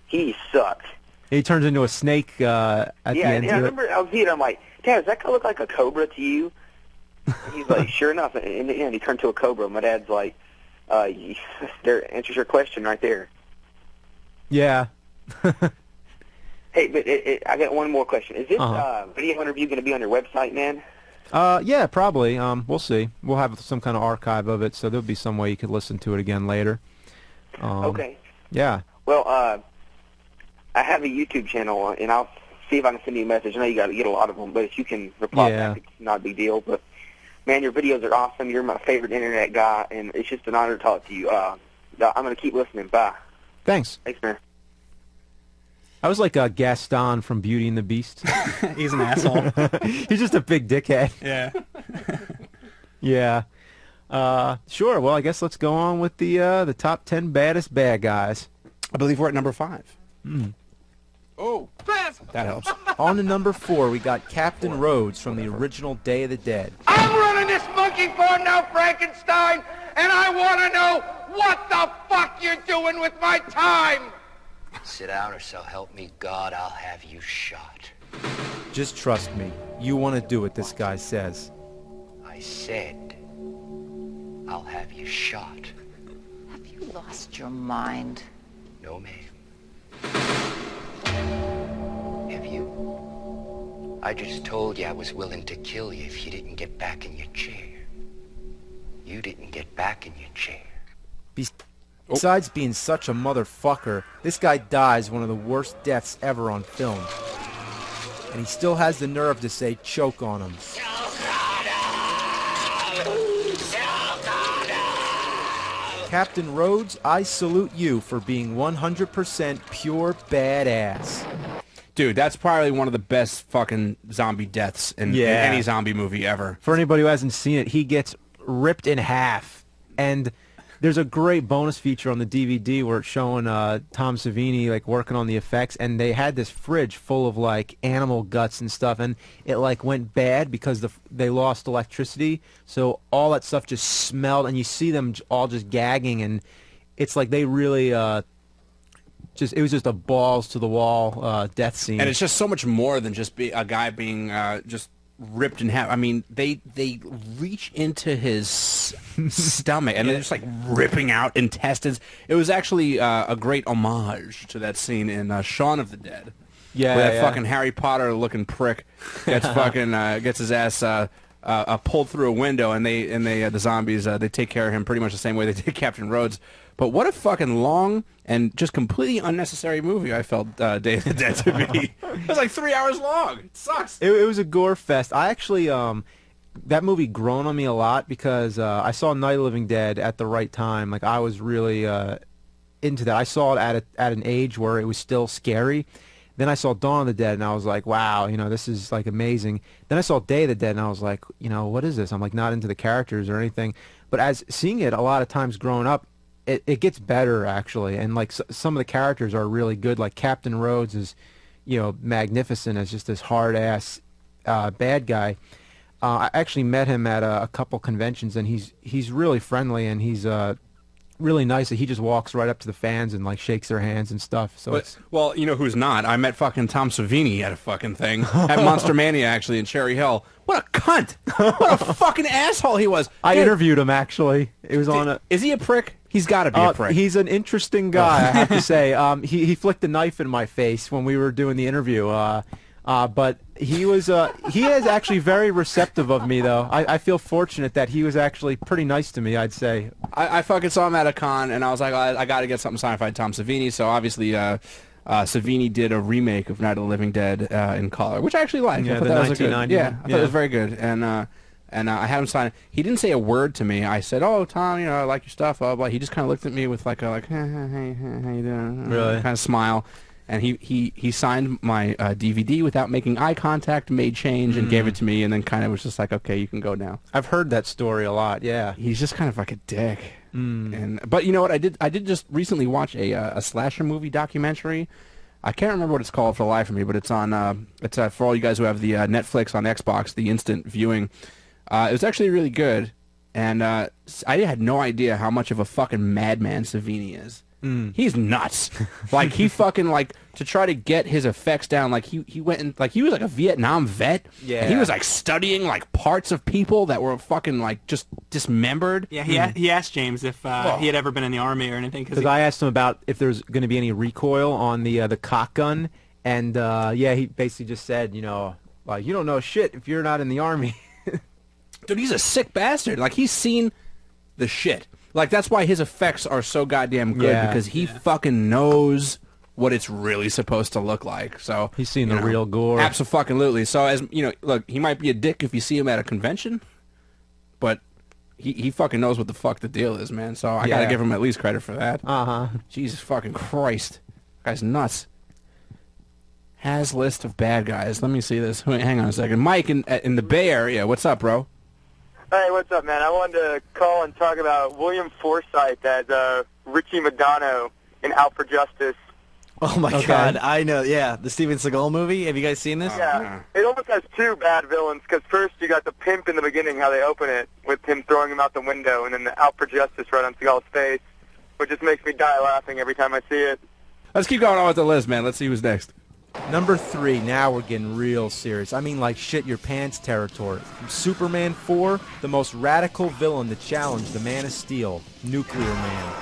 He sucks. He turns into a snake at the Yeah, end. and I remember I was seeing it, I'm like, Dad, does that guy look like a cobra to you? And he's like, sure enough. And in the end, he turned to a cobra. My dad's like, there answers your question right there. Yeah. Hey, but I got one more question. Is this video interview going to be on your website, man? Yeah, probably. We'll see. We'll have some kind of archive of it, so there'll be some way you could listen to it again later. Okay. Yeah. Well, I have a YouTube channel, and I'll see if I can send you a message. I know you got to get a lot of them, but if you can reply back, it's not a big deal. But, man, your videos are awesome. You're my favorite internet guy, and it's just an honor to talk to you. I'm going to keep listening. Bye. Thanks. Thanks, man. I was like Gaston from Beauty and the Beast. He's an asshole. He's just a big dickhead. Yeah. Yeah. Sure. Well, I guess let's go on with the top 10 baddest bad guys. I believe we're at number 5. Oh, that helps. On to number 4, we got Captain Rhodes from the original Day of the Dead. I'm running this monkey farm now, Frankenstein, and I want to know what the fuck you're doing with my time! Sit down or so help me God, I'll have you shot. Just trust me. You want to do what this guy says. I said, I'll have you shot. Have you lost your mind? No, ma'am. Have you? I just told you I was willing to kill you if you didn't get back in your chair. You didn't get back in your chair. Besides being such a motherfucker, this guy dies one of the worst deaths ever on film. And he still has the nerve to say choke on him. Captain Rhodes, I salute you for being 100% pure badass. Dude, that's probably one of the best fucking zombie deaths in any zombie movie ever. For anybody who hasn't seen it, he gets ripped in half. And there's a great bonus feature on the DVD where it's showing Tom Savini like working on the effects, and they had this fridge full of like animal guts and stuff, and it like went bad because they lost electricity, so all that stuff just smelled, and you see them all just gagging, and it's like they really it was just a balls to the wall death scene. And it's just so much more than just a guy being just ripped in half. I mean, they reach into his stomach and they're just like ripping out intestines. It was actually a great homage to that scene in Shaun of the Dead. Yeah, where that fucking Harry Potter looking prick gets fucking gets his ass pulled through a window, and the zombies they take care of him pretty much the same way they did Captain Rhodes. But what a fucking long and just completely unnecessary movie I felt Day of the Dead to be. It was like 3 hours long. It sucks. It was a gore fest. I actually, that movie grown on me a lot because I saw Night of the Living Dead at the right time. Like, I was really into that. I saw it at an age where it was still scary. Then I saw Dawn of the Dead, and I was like, wow, this is, like, amazing. Then I saw Day of the Dead, and I was like, what is this? I'm, like, not into the characters or anything. But as seeing it a lot of times growing up, it gets better, actually. And, like, some of the characters are really good. Like, Captain Rhodes is, magnificent as just this hard-ass bad guy. I actually met him at a couple conventions, and he's really friendly, and he's really nice. He just walks right up to the fans and like shakes their hands and stuff. So well, you know who's not? I met fucking Tom Savini at a fucking thing at Monster Mania, actually, in Cherry Hill. What a cunt! What a fucking asshole he was. I interviewed him, actually. It was on a... Is he a prick? He's got to be a prick. He's an interesting guy, I have to say. He flicked a knife in my face when we were doing the interview. But he is actually very receptive of me, though. I feel fortunate that he was actually pretty nice to me, I'd say. I fucking saw him at a con, and I was like, I got to get something signed by Tom Savini. So obviously, Savini did a remake of Night of the Living Dead in color, which I actually liked. Yeah, I thought the that was good. 1990 Yeah, one. I thought it was very good. And I had him sign it. He didn't say a word to me. I said, "Oh, Tom, I like your stuff." Blah, blah. He just kind of looked at me with like a hey, how you doing? Really? Kind of smile. And he signed my DVD without making eye contact, made change, and gave it to me, and then kind of was just like, okay, you can go now. I've heard that story a lot, yeah. He's just kind of like a dick. But you know what? I did just recently watch a slasher movie documentary. I can't remember what it's called for the life of me, but it's on it's for all you guys who have the Netflix on Xbox, the instant viewing. It was actually really good, and I had no idea how much of a fucking madman Savini is. He's nuts. Like, he fucking, like, to try to get his effects down, like, he went and, like, he was like a Vietnam vet. Yeah. And he was like studying like parts of people that were fucking like just dismembered. Yeah, he asked James if he had ever been in the army or anything. Because I asked him about if there's going to be any recoil on the cock gun, and yeah, he basically just said, like, you don't know shit if you're not in the army. Dude, he's a sick bastard. Like, he's seen the shit. Like, that's why his effects are so goddamn good, because he fucking knows what it's really supposed to look like. So he's seen the real gore. Absolutely. So, as look, he might be a dick if you see him at a convention, but he fucking knows what the fuck the deal is, man. So I gotta give him at least credit for that. Jesus fucking Christ, guy's nuts. Has list of bad guys. Let me see this. Wait, hang on a second. Mike in the Bay Area. What's up, bro? Hey, what's up, man? I wanted to call and talk about William Forsythe as Richie Madonna in Out for Justice. Oh my God, I know. Yeah, the Steven Seagal movie. Have you guys seen this? Yeah, it almost has two bad villains, because first you got the pimp in the beginning, how they open it, with him throwing him out the window, and then the out for justice right on Seagal's face, which just makes me die laughing every time I see it. Let's keep going on with the list, man. Let's see who's next. Number 3, now we're getting real serious. I mean, like shit your pants territory. From Superman 4, the most radical villain to challenge the Man of Steel, Nuclear Man.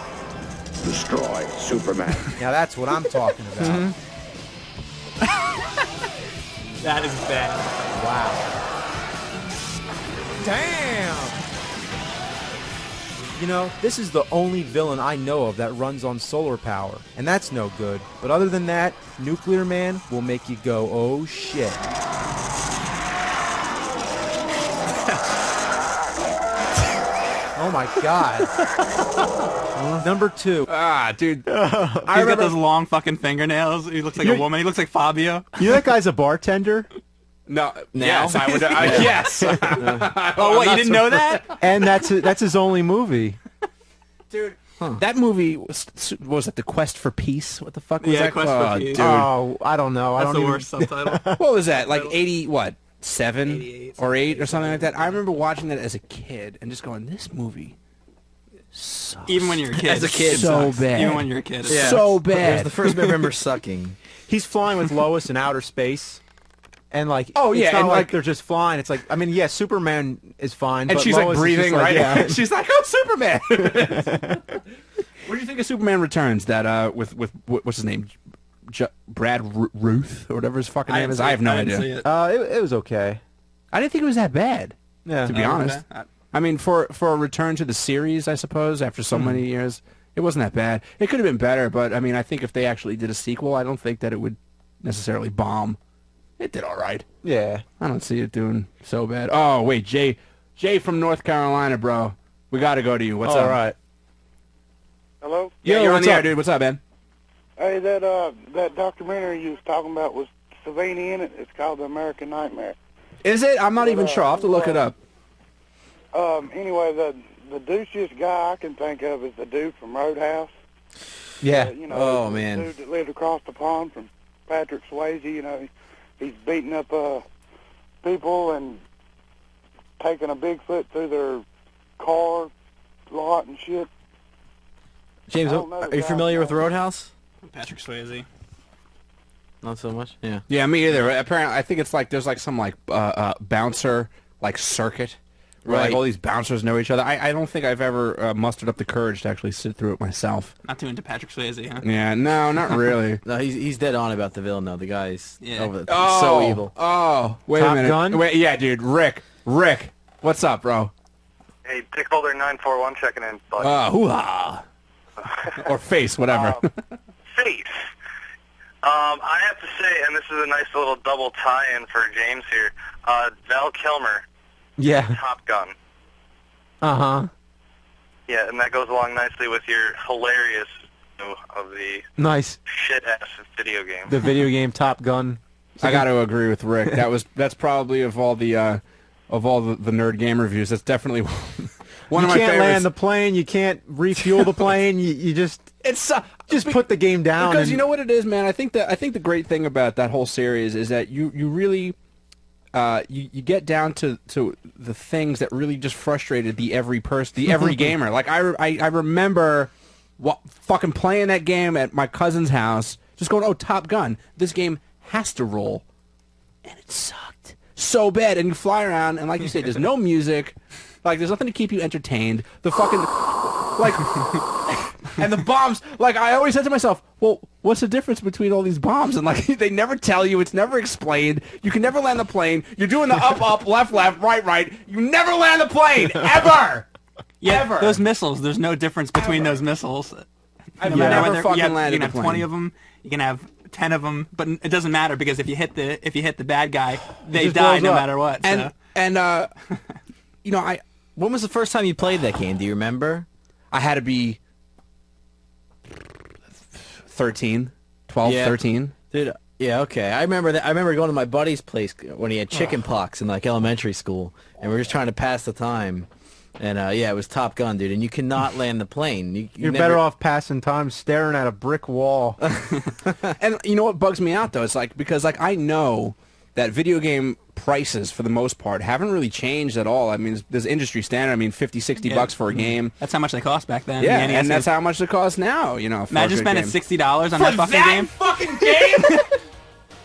Destroy Superman. Now that's what I'm talking about. That is bad. Wow. Damn! You know, this is the only villain I know of that runs on solar power, and that's no good. But other than that, Nuclear Man will make you go, oh shit. Oh my God. Number 2. Ah, dude. He's got those long fucking fingernails. He looks like a woman. He looks like Fabio. You know that guy's a bartender? No. Now? Yes, I would. Yes. Oh, what? You didn't know that? And that's his only movie. Dude. That movie was it The Quest for Peace? What the fuck was Yeah, that? Quest for Peace. Dude. Oh, I don't know. That's I don't the even... worst subtitle. What was that? Like 7 or 8 or something like that? I remember watching that as a kid and just going, this movie sucks. Even when you're a kid. As a kid, so sucks. bad. Even when you're a kid. Yeah. So It was bad. the first I remember sucking. He's flying with Lois in outer space. And like, Oh, yeah, it's not and, like like- they're just flying. It's like, I mean, yeah, Superman is fine, And but she's Lois like is breathing, just like, right? Yeah. She's like, "Oh, Superman!" What do you think of Superman Returns? That with what's his name, Brad Ruth or whatever his fucking name is. I have no idea. It was okay. I didn't think it was that bad. Yeah, to be honest. I mean, for a return to the series, I suppose after so many years, it wasn't that bad. It could have been better, but I mean, I think if they actually did a sequel, I don't think that it would necessarily bomb. It did all right. Yeah. I don't see it doing so bad. Oh wait, Jay from North Carolina, bro. We got to go to you. What's up? All right. Hello? Yeah, you're on what's the air, up? dude. What's up, man? Hey, that documentary you was talking about was Savini in it. It's called The American Nightmare. Is it? I'm not even sure. I'll have to look it up. Anyway, the douchiest guy I can think of is the dude from Roadhouse. Yeah. You know, Oh, the man. dude that lived across the pond from Patrick Swayze. You know, he's beating up people and taking a Bigfoot through their car lot and shit. James, I don't know are the you guy. familiar with Roadhouse? Patrick Swayze. Not so much. Yeah. Yeah, me either. Apparently, I think it's like there's like some like bouncer like circuit where like Right. all these bouncers know each other. I don't think I've ever mustered up the courage to actually sit through it myself. Not too into Patrick Swayze, huh? Yeah, no, not really. No, he's dead on about the villain though. The guy's Yeah. over the Oh, so evil. Oh, wait Top a minute. Gun? Wait, yeah, dude, Rick, what's up, bro? Hey, Dickholder941 checking in. Hoo-ha. Or face, whatever. Face. I have to say, and this is a nice little double tie-in for James here, Val Kilmer, Yeah. Top Gun. Uh-huh. Yeah, and that goes along nicely with your hilarious of the Nice. shit-ass video game. The video game Top Gun. I got to agree with Rick. That's probably of all the nerd game reviews. That's definitely one of my You can't favorites. land the plane. You can't refuel the plane. You just put the game down. Because and- you know what it is, man. I think the great thing about that whole series is that you really you get down to the things that really just frustrated the every gamer. Like I remember fucking playing that game at my cousin's house, just going, "Oh, Top Gun! This game has to roll," and it sucked so bad. And you fly around, and like you say, there's no music. Like, there's nothing to keep you entertained. The fucking, like, and the bombs, like, I always said to myself, well, what's the difference between all these bombs? And, like, they never tell you. It's never explained. You can never land the plane. You're doing the up, left, right. You never land the plane, ever! Yeah, Ever. those missiles, there's no difference between those missiles. I've No matter never whether- fucking you have, landed You can a have 20 plane. of them, you can have 10 of them, but it doesn't matter because if you hit the bad guy, they just die blows no up. matter what. So. And you know, When was the first time you played that game? Do you remember? I had to be 13, 12, Yeah. 13. Dude, yeah, okay. I remember that. I remember going to my buddy's place when he had chicken pox in like elementary school, and we were just trying to pass the time. And yeah, it was Top Gun, dude. And you cannot land the plane. You're better off passing time staring at a brick wall. And you know what bugs me out though? It's like because like I know that video game prices for the most part haven't really changed at all. I mean, there's industry standard. I mean, 50, 60 bucks for a game. That's how much they cost back then. Yeah, and that's how much they cost now. You know, for imagine a good spending game. $60 on that fucking game. Fucking game.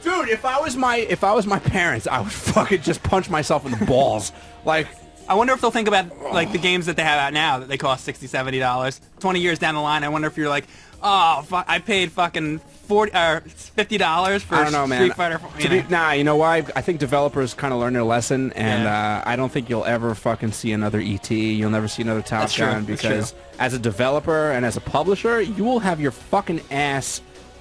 Dude, if I was my parents, I would fucking just punch myself in the balls. Like, I wonder if they'll think about like the games that they have out now that they cost $60, $70. 20 years down the line, I wonder if you're like, oh, I paid fucking $50 for I don't know, man. Street Fighter. Nah, you know why? I think developers kind of learned their lesson, and I don't think you'll ever fucking see another ET. You'll never see another Top Gun because as a developer and as a publisher, you will have your fucking ass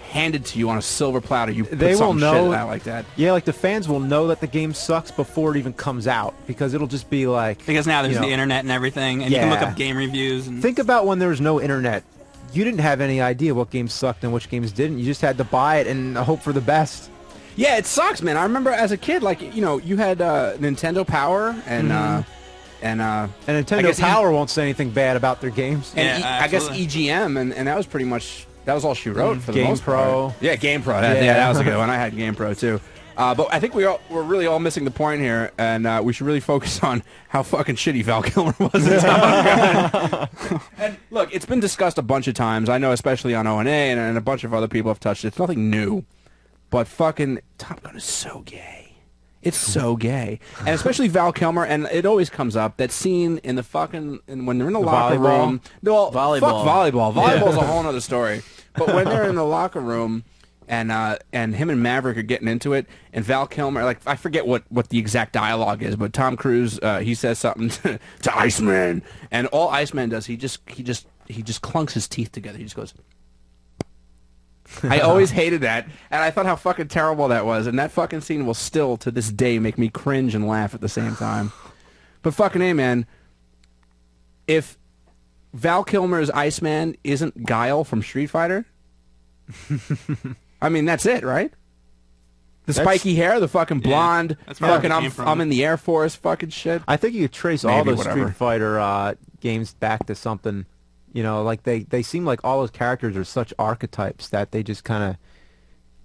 handed to you on a silver platter. You put They will some know shit out like that. Yeah, like the fans will know that the game sucks before it even comes out because it'll just be like Because now there's you know, the internet and everything, and you can look up game reviews. And Think about when there was no internet. You didn't have any idea what games sucked and which games didn't. You just had to buy it and hope for the best. Yeah, it sucks, man. I remember as a kid, like, you know, you had Nintendo Power and Nintendo Power won't say anything bad about their games. And I guess EGM, and that was pretty much, that was all she wrote for the Game most Pro. part. Yeah, Game Pro. Yeah, that was a good one. I had Game Pro, too. But I think we're really all missing the point here, and we should really focus on how fucking shitty Val Kilmer was in Top Gun. And look, it's been discussed a bunch of times. I know, especially on O&A, and a bunch of other people have touched it. It's nothing new, but fucking Top Gun is so gay. It's so gay, and especially Val Kilmer. And it always comes up that scene in the fucking when they're in the locker room. Well, volleyball. Fuck volleyball. Volleyball's a whole other story. But when they're in the locker room. And him and Maverick are getting into it, and Val Kilmer, like, I forget what the exact dialogue is, but Tom Cruise, he says something to Iceman, and all Iceman does, he just clunks his teeth together. He just goes. I always hated that, and I thought how fucking terrible that was, and that fucking scene will still to this day make me cringe and laugh at the same time. But fucking A, man, if Val Kilmer's Iceman isn't Guile from Street Fighter. I mean, that's it, right? The spiky hair, the fucking blonde, fucking I'm in the Air Force fucking shit. I think you could trace all those Street Fighter games back to something, you know, like they seem like all those characters are such archetypes that they just kind of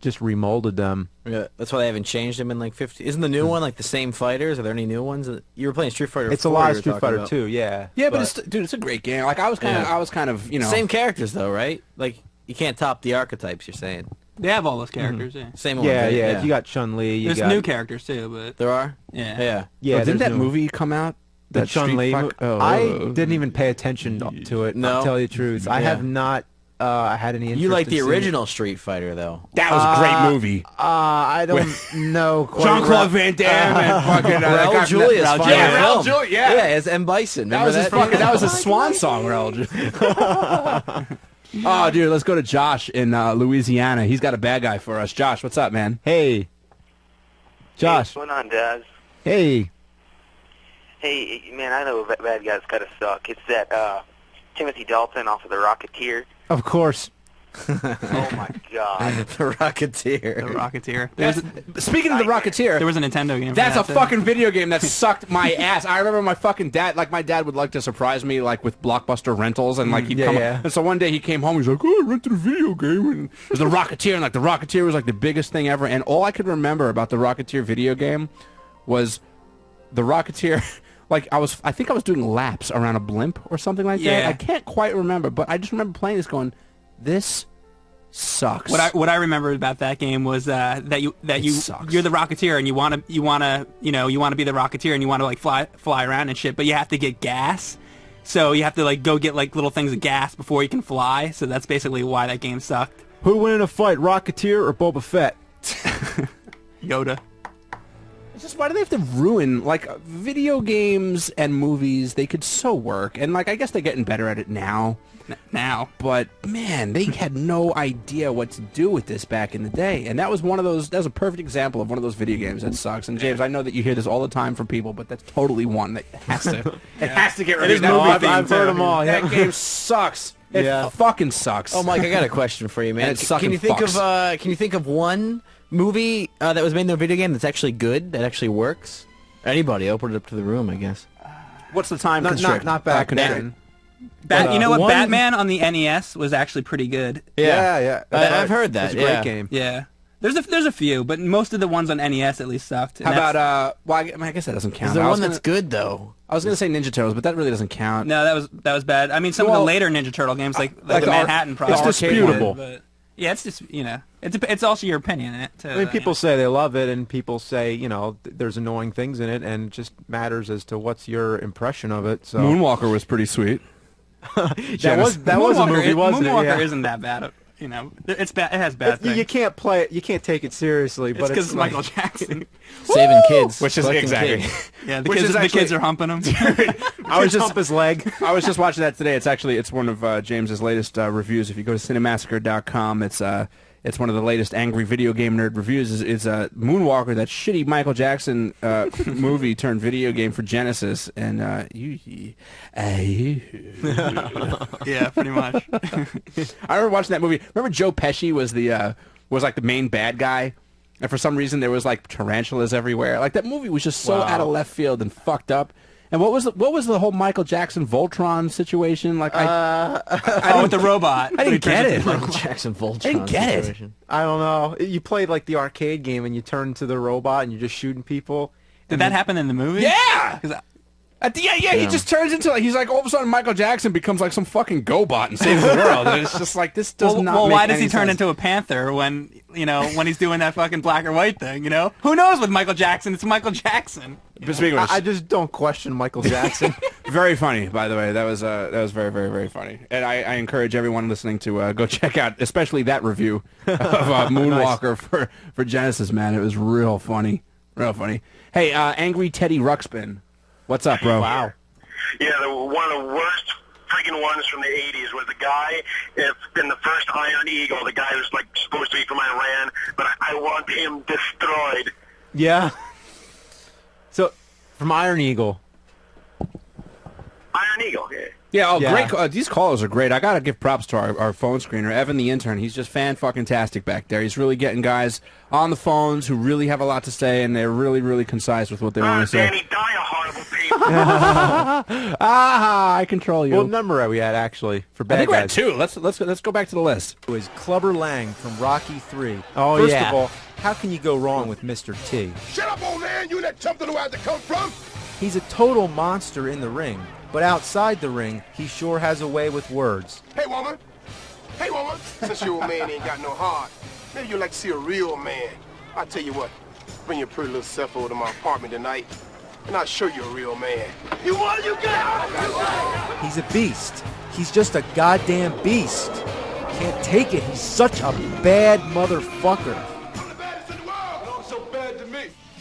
just remolded them. Yeah, that's why they haven't changed them in like 50. Isn't the new one like the same fighters? Are there any new ones? You were playing Street Fighter. It's a lot of Street Fighter 2, yeah. Yeah, but it's, dude, it's a great game. Like I was kind of, you know, same characters though, right? Like you can't top the archetypes. You're saying. They have all those characters, yeah. Same ones. Yeah, right? yeah. You got Chun-Li. There's new characters too, but there are. Yeah. Yeah. Didn't that movie come out? The Chun-Li. I didn't even pay attention to it. No. I'll tell you the truth. I have not had any interest. You like in the seeing original Street Fighter though? That was a great movie. I don't know. Jean-Claude Van Damme and fucking Raul Julia's Raul Julia. Yeah, as M. Bison. That was his fucking. That was his swan song, Raul Julia. Oh, dude, let's go to Josh in Louisiana. He's got a bad guy for us. Josh, what's up, man? Hey. Josh. Hey, what's going on, Daz? Hey. Hey, man, I know a bad guy's gotta suck. It's that Timothy Dalton off of The Rocketeer. Of course. Oh my God. The Rocketeer. The Rocketeer. Speaking of the Rocketeer, there was a Nintendo game. That's a for that, fucking video game that sucked my ass. I remember my fucking dad. Like my dad would like to surprise me, like with Blockbuster rentals, and like he'd come. And so one day he came home. He's like, "Oh, I rented a video game." And it was the Rocketeer, and like the Rocketeer was like the biggest thing ever. And all I could remember about the Rocketeer video game was the Rocketeer. Like I think I was doing laps around a blimp or something like that. I can't quite remember, but I just remember playing this, going, "This sucks." What I remember about that game was you're the Rocketeer and you want to be the Rocketeer and you want to like fly around and shit, but you have to get gas. So you have to like go get like little things of gas before you can fly. So that's basically why that game sucked. Who win in a fight, Rocketeer or Boba Fett? Yoda. It's just, why do they have to ruin, like, video games and movies? They could so work, and like I guess they're getting better at it now. But man, they had no idea what to do with this back in the day, and that was one of those. That was a perfect example of one of those video games that sucks. And James, I know that you hear this all the time from people, but that's totally one that has to. It has to get rid of. I've heard them all. That game sucks. It fucking sucks. Oh, Mike, I got a question for you, man. Can you think of one movie that was made into a video game that's actually good, that actually works? Anybody, open it up to the room, I guess. What's the time Not constraint? back then. You know what? one- Batman on the NES was actually pretty good. Yeah. I've heard that. It's a great game. Yeah. There's a few, but most of the ones on NES at least sucked. How about well, I guess that doesn't count. Is there I was one that's gonna- good though? I was gonna say Ninja Turtles, but that really doesn't count. No, that was bad. I mean, some of Well, the later Ninja Turtle games, like like the the Manhattan Project, it's disputable. But yeah, it's just it's also your opinion in it too. I mean, people say they love it, and people say there's annoying things in it, and it just matters as to what's your impression of it. So Moonwalker was pretty sweet. that was a movie, wasn't it? Moonwalker Yeah. isn't that bad. It's bad. It has bad things. You can't play it. You can't take it seriously. It's But because it's Michael like, Jackson. Saving kids, which is collecting exactly. kids. Yeah, Which is the kids are humping him. I was just hump his leg. I was just watching that today. It's one of James's latest reviews. If you go to Cinemassacre.com, it's one of the latest Angry Video Game Nerd reviews. It's Moonwalker, that shitty Michael Jackson movie turned video game for Genesis, and Yeah, pretty much. I remember watching that movie. Remember Joe Pesci was like the main bad guy, and for some reason there was like tarantulas everywhere. Like that movie was just so out of left field and fucked up. And what was the whole Michael Jackson Voltron situation? Like I with the robot. I didn't get it. Michael Jackson Voltron. I didn't get situation. I don't know. You played like the arcade game, and you turn into the robot, and you're just shooting people. Did that happen in the movie? Yeah. He just turns into he's like all of a sudden Michael Jackson becomes like some fucking GoBot and saves the world. And it's just like this does not. Well, make why does any he turn sense. into a panther when he's doing that fucking black or white thing? Who knows with Michael Jackson? It's Michael Jackson. But speaking of which, I just don't question Michael Jackson. very funny, by the way. That was very, very, very funny. And I encourage everyone listening to go check out, especially that review of Moonwalker for Genesis. Man, it was real funny, real funny. Hey, Angry Teddy Ruxpin, what's up, bro? Wow. Yeah, one of the worst freaking ones from the 80s was the guy in the first Iron Eagle, the guy who's like supposed to be from Iran, but I want him destroyed. Yeah. So, from Iron Eagle. Iron Eagle, yeah. Yeah, Yeah. great. These callers are great. I gotta give props to our phone screener, Evan the intern. He's just fan-fucking-tastic back there. He's really getting guys on the phones who really have a lot to say, and they're really, really concise with what they want to say. Danny, die a horrible people. I control you. What number are we at, actually, for I bad think we're at guys? 2. Let's go back to the list. It was Clubber Lang from Rocky 3. Oh, First yeah. of all, how can you go wrong with Mr. T? Shut up, old man! You that chump don't know where to come from! He's a total monster in the ring, but outside the ring, he sure has a way with words. Hey, woman! Hey, woman! Since your old man ain't got no heart, maybe you'd like to see a real man. I'll tell you what, bring your pretty little self over to my apartment tonight, and I'll show you a real man. You want you got? He's a beast. He's just a goddamn beast. Can't take it. He's such a bad motherfucker.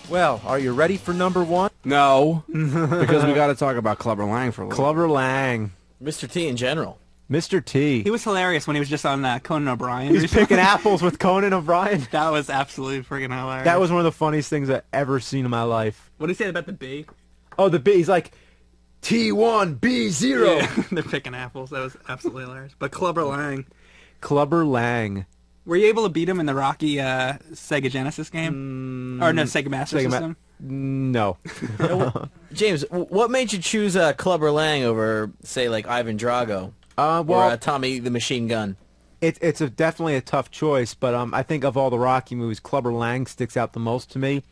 Well, are you ready for number 1? No, because we got to talk about Clubber Lang for a little. Clubber Lang. Mr. T in general. Mr. T. He was hilarious when he was just on Conan O'Brien. He's recently. picking apples with Conan O'Brien. That was absolutely freaking hilarious. That was one of the funniest things I've ever seen in my life. What did he say about the bee? Oh, the B. He's like, T1, B0. Yeah, they're picking apples. That was absolutely hilarious. But Clubber Lang. Clubber Lang. Were you able to beat him in the Rocky Sega Genesis game? Or no, Sega Master System? No. James, what made you choose Clubber Lang over, say, like Ivan Drago? Well, or Tommy the Machine Gun? It's definitely a tough choice, but I think of all the Rocky movies, Clubber Lang sticks out the most to me.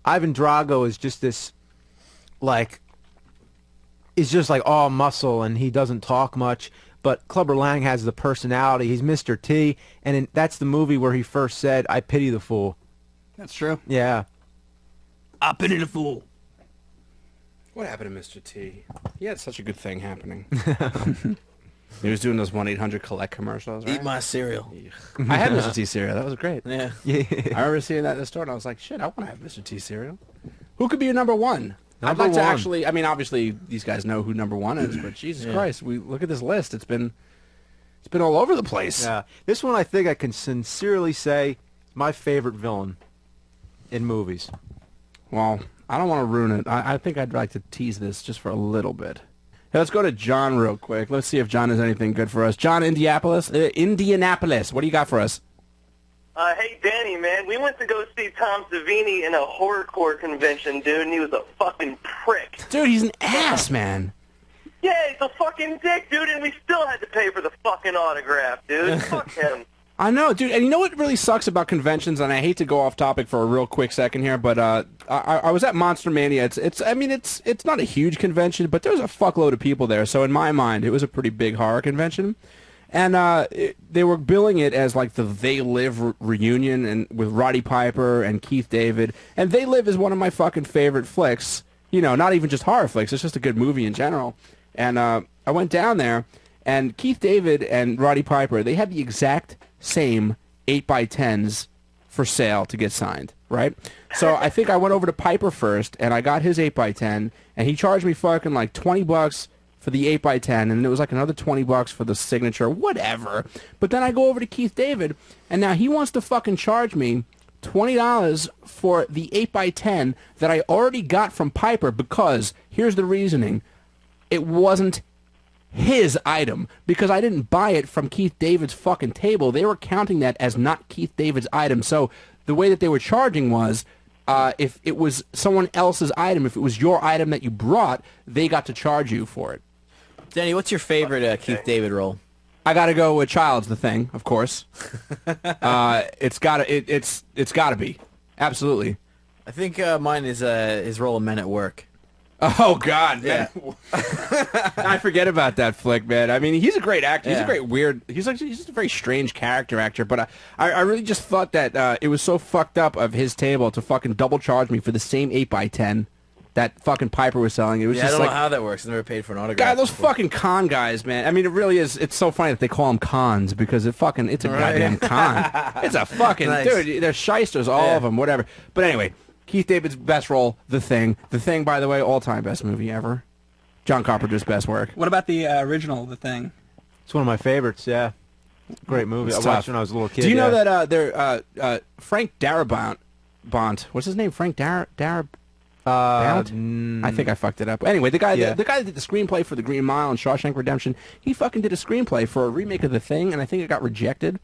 Ivan Drago is just this, is just like all muscle, and he doesn't talk much. But Clubber Lang has the personality. He's Mr. T, and that's the movie where he first said, "I pity the fool." That's true. Yeah. I pity the fool. What happened to Mr. T? He had such a good thing happening. He was doing those 1-800-COLLECT commercials, right? Eat my cereal. I had Mr. T cereal. That was great. Yeah. Yeah. I remember seeing that in the store, and I was like, shit, I want to have Mr. T cereal. Who could be your number 1? I'd Number like to one. actually, I mean, obviously, these guys know who number 1 is, but Jesus Christ, we look at this list. It's been all over the place. Yeah. This one I think I can sincerely say is my favorite villain in movies. Well, I don't want to ruin it. I think I'd like to tease this just for a little bit. Hey, let's go to John real quick. Let's see if John has anything good for us. John, Indianapolis. What do you got for us? Hey, Danny, man, we went to go see Tom Savini in a horrorcore convention, dude, and he was a fucking prick. Dude, he's an ass, man. Yeah, he's a fucking dick, dude, and we still had to pay for the fucking autograph, dude. Fuck him. I know, dude. And you know what really sucks about conventions? And I hate to go off topic for a real quick second here, but I was at Monster Mania. It's not a huge convention, but there was a fuckload of people there. So in my mind, it was a pretty big horror convention. And they were billing it as like the They Live reunion, and with Roddy Piper and Keith David. And They Live is one of my fucking favorite flicks. You know, not even just horror flicks. It's just a good movie in general. And I went down there, and Keith David and Roddy Piper, they had the exact same 8x10s for sale to get signed, right? So I think I went over to Piper first, and I got his 8x10, and he charged me fucking like $20 for the 8x10, and it was like another $20 for the signature, whatever. But then I go over to Keith David, and now he wants to fucking charge me $20 for the 8x10 that I already got from Piper, because here's the reasoning: it wasn't his item, because I didn't buy it from Keith David's fucking table. They were counting that as not Keith David's item. So the way that they were charging was, if it was someone else's item, if it was your item that you brought, they got to charge you for it. Danny, what's your favorite Keith David role? I gotta go with Child's the Thing, of course. It's gotta be, absolutely. I think mine is his role in Men at Work. Oh God, man. Yeah. I forget about that flick, man. I mean, he's a great actor. He's Yeah. a great weird. He's just a very strange character actor. But I really just thought that it was so fucked up of his table to fucking double charge me for the same 8x10 that fucking Piper was selling. It was Yeah, just I don't like, know how that works. I never paid for an autograph. God, those before. fucking con guys, man. I mean, it really is. It's so funny that they call them cons, because it's a Right. goddamn con. It's a fucking Nice. dude. They're shysters, all of them, whatever. But anyway, Keith David's best role, The Thing. The Thing, by the way, all-time best movie ever. John Carpenter's best work. What about the original, The Thing? It's one of my favorites. Yeah, great movie. It's I tough. watched it when I was a little kid. Do you know yeah. that Frank Darabont, what's his name? Frank Darabont? I think I fucked it up. Anyway, the guy that did the screenplay for The Green Mile and Shawshank Redemption, he fucking did a screenplay for a remake of The Thing, and I think it got rejected.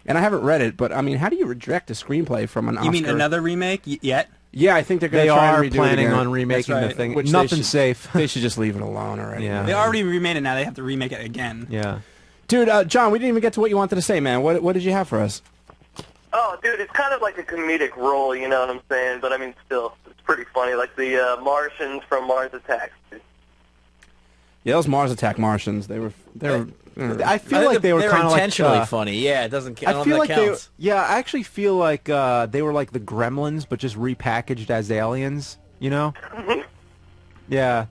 And I haven't read it, but I mean, how do you reject a screenplay from an Oscar? You mean another remake yet? Yeah, I think they're going to try and redo it planning again. on remaking That's The right. Thing. Which Nothing's safe. They should just leave it alone already. Yeah. They already remade it. Now they have to remake it again. Yeah. Dude, John, we didn't even get to what you wanted to say, man. What did you have for us? Oh, dude, it's kind of like a comedic role, you know what I'm saying? But I mean, still, it's pretty funny. Like the Martians from Mars Attacks. Yeah, those Mars Attack Martians. They were. I feel like they were kind of intentionally like, funny. Yeah, it doesn't. I I don't feel know like if that counts. I actually feel like they were like the Gremlins, but just repackaged as aliens. You know? Yeah.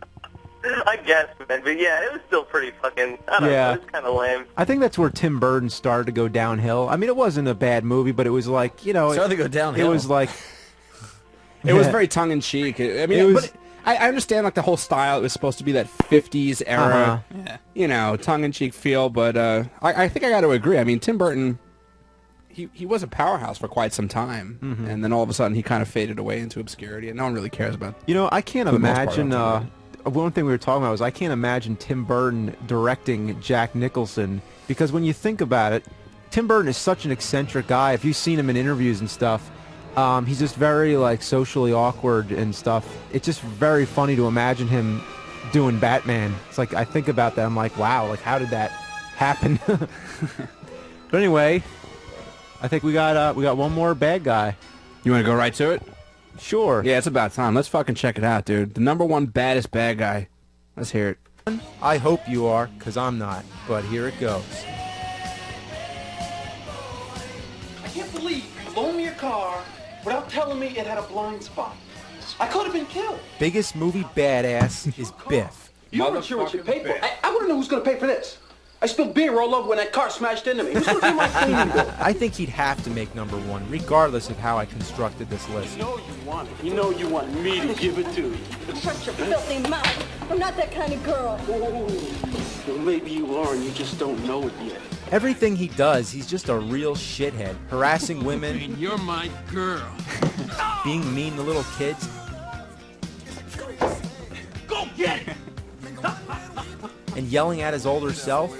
I guess, man. But yeah, it was still pretty fucking, I don't know, it was kind of lame. I think that's where Tim Burton started to go downhill. I mean, it wasn't a bad movie, but it was like, you know, Started to go downhill. It was like, It was very tongue-in-cheek. I mean, It was- but I understand like the whole style. It was supposed to be that 50s era, Yeah. you know, tongue-in-cheek feel. But I think I got to agree. I mean, Tim Burton, he was a powerhouse for quite some time, and then all of a sudden he kind of faded away into obscurity, and no one really cares about. you know, I can't For the most part, imagine. I don't One thing we were talking about was I can't imagine Tim Burton directing Jack Nicholson, because when you think about it, Tim Burton is such an eccentric guy. If you've seen him in interviews and stuff, he's just very like socially awkward and stuff. It's just very funny to imagine him doing Batman. It's like I think about that, I'm like, wow, like how did that happen? But anyway, I think we got one more bad guy. You want to go right to it? Sure. Yeah, it's about time. Let's fucking check it out, dude. The #1 baddest bad guy. Let's hear it. I hope you are, because I'm not. But here it goes. I can't believe you loaned me a car without telling me it had a blind spot. I could have been killed. Biggest movie badass is Biff. Your insurance should pay for it. I want to know who's going to pay for this. I spilled beer all over when that car smashed into me. Who's going to pay my cleaning bill? I think he'd have to make #1, regardless of how I constructed this list. You know you want it. You know you want me to give it to you. Shut your filthy mouth. I'm not that kind of girl. Well, maybe you are and you just don't know it yet. Everything he does, he's just a real shithead, harassing women. And you're my girl. Being mean to little kids. Go get it! And yelling at his older self.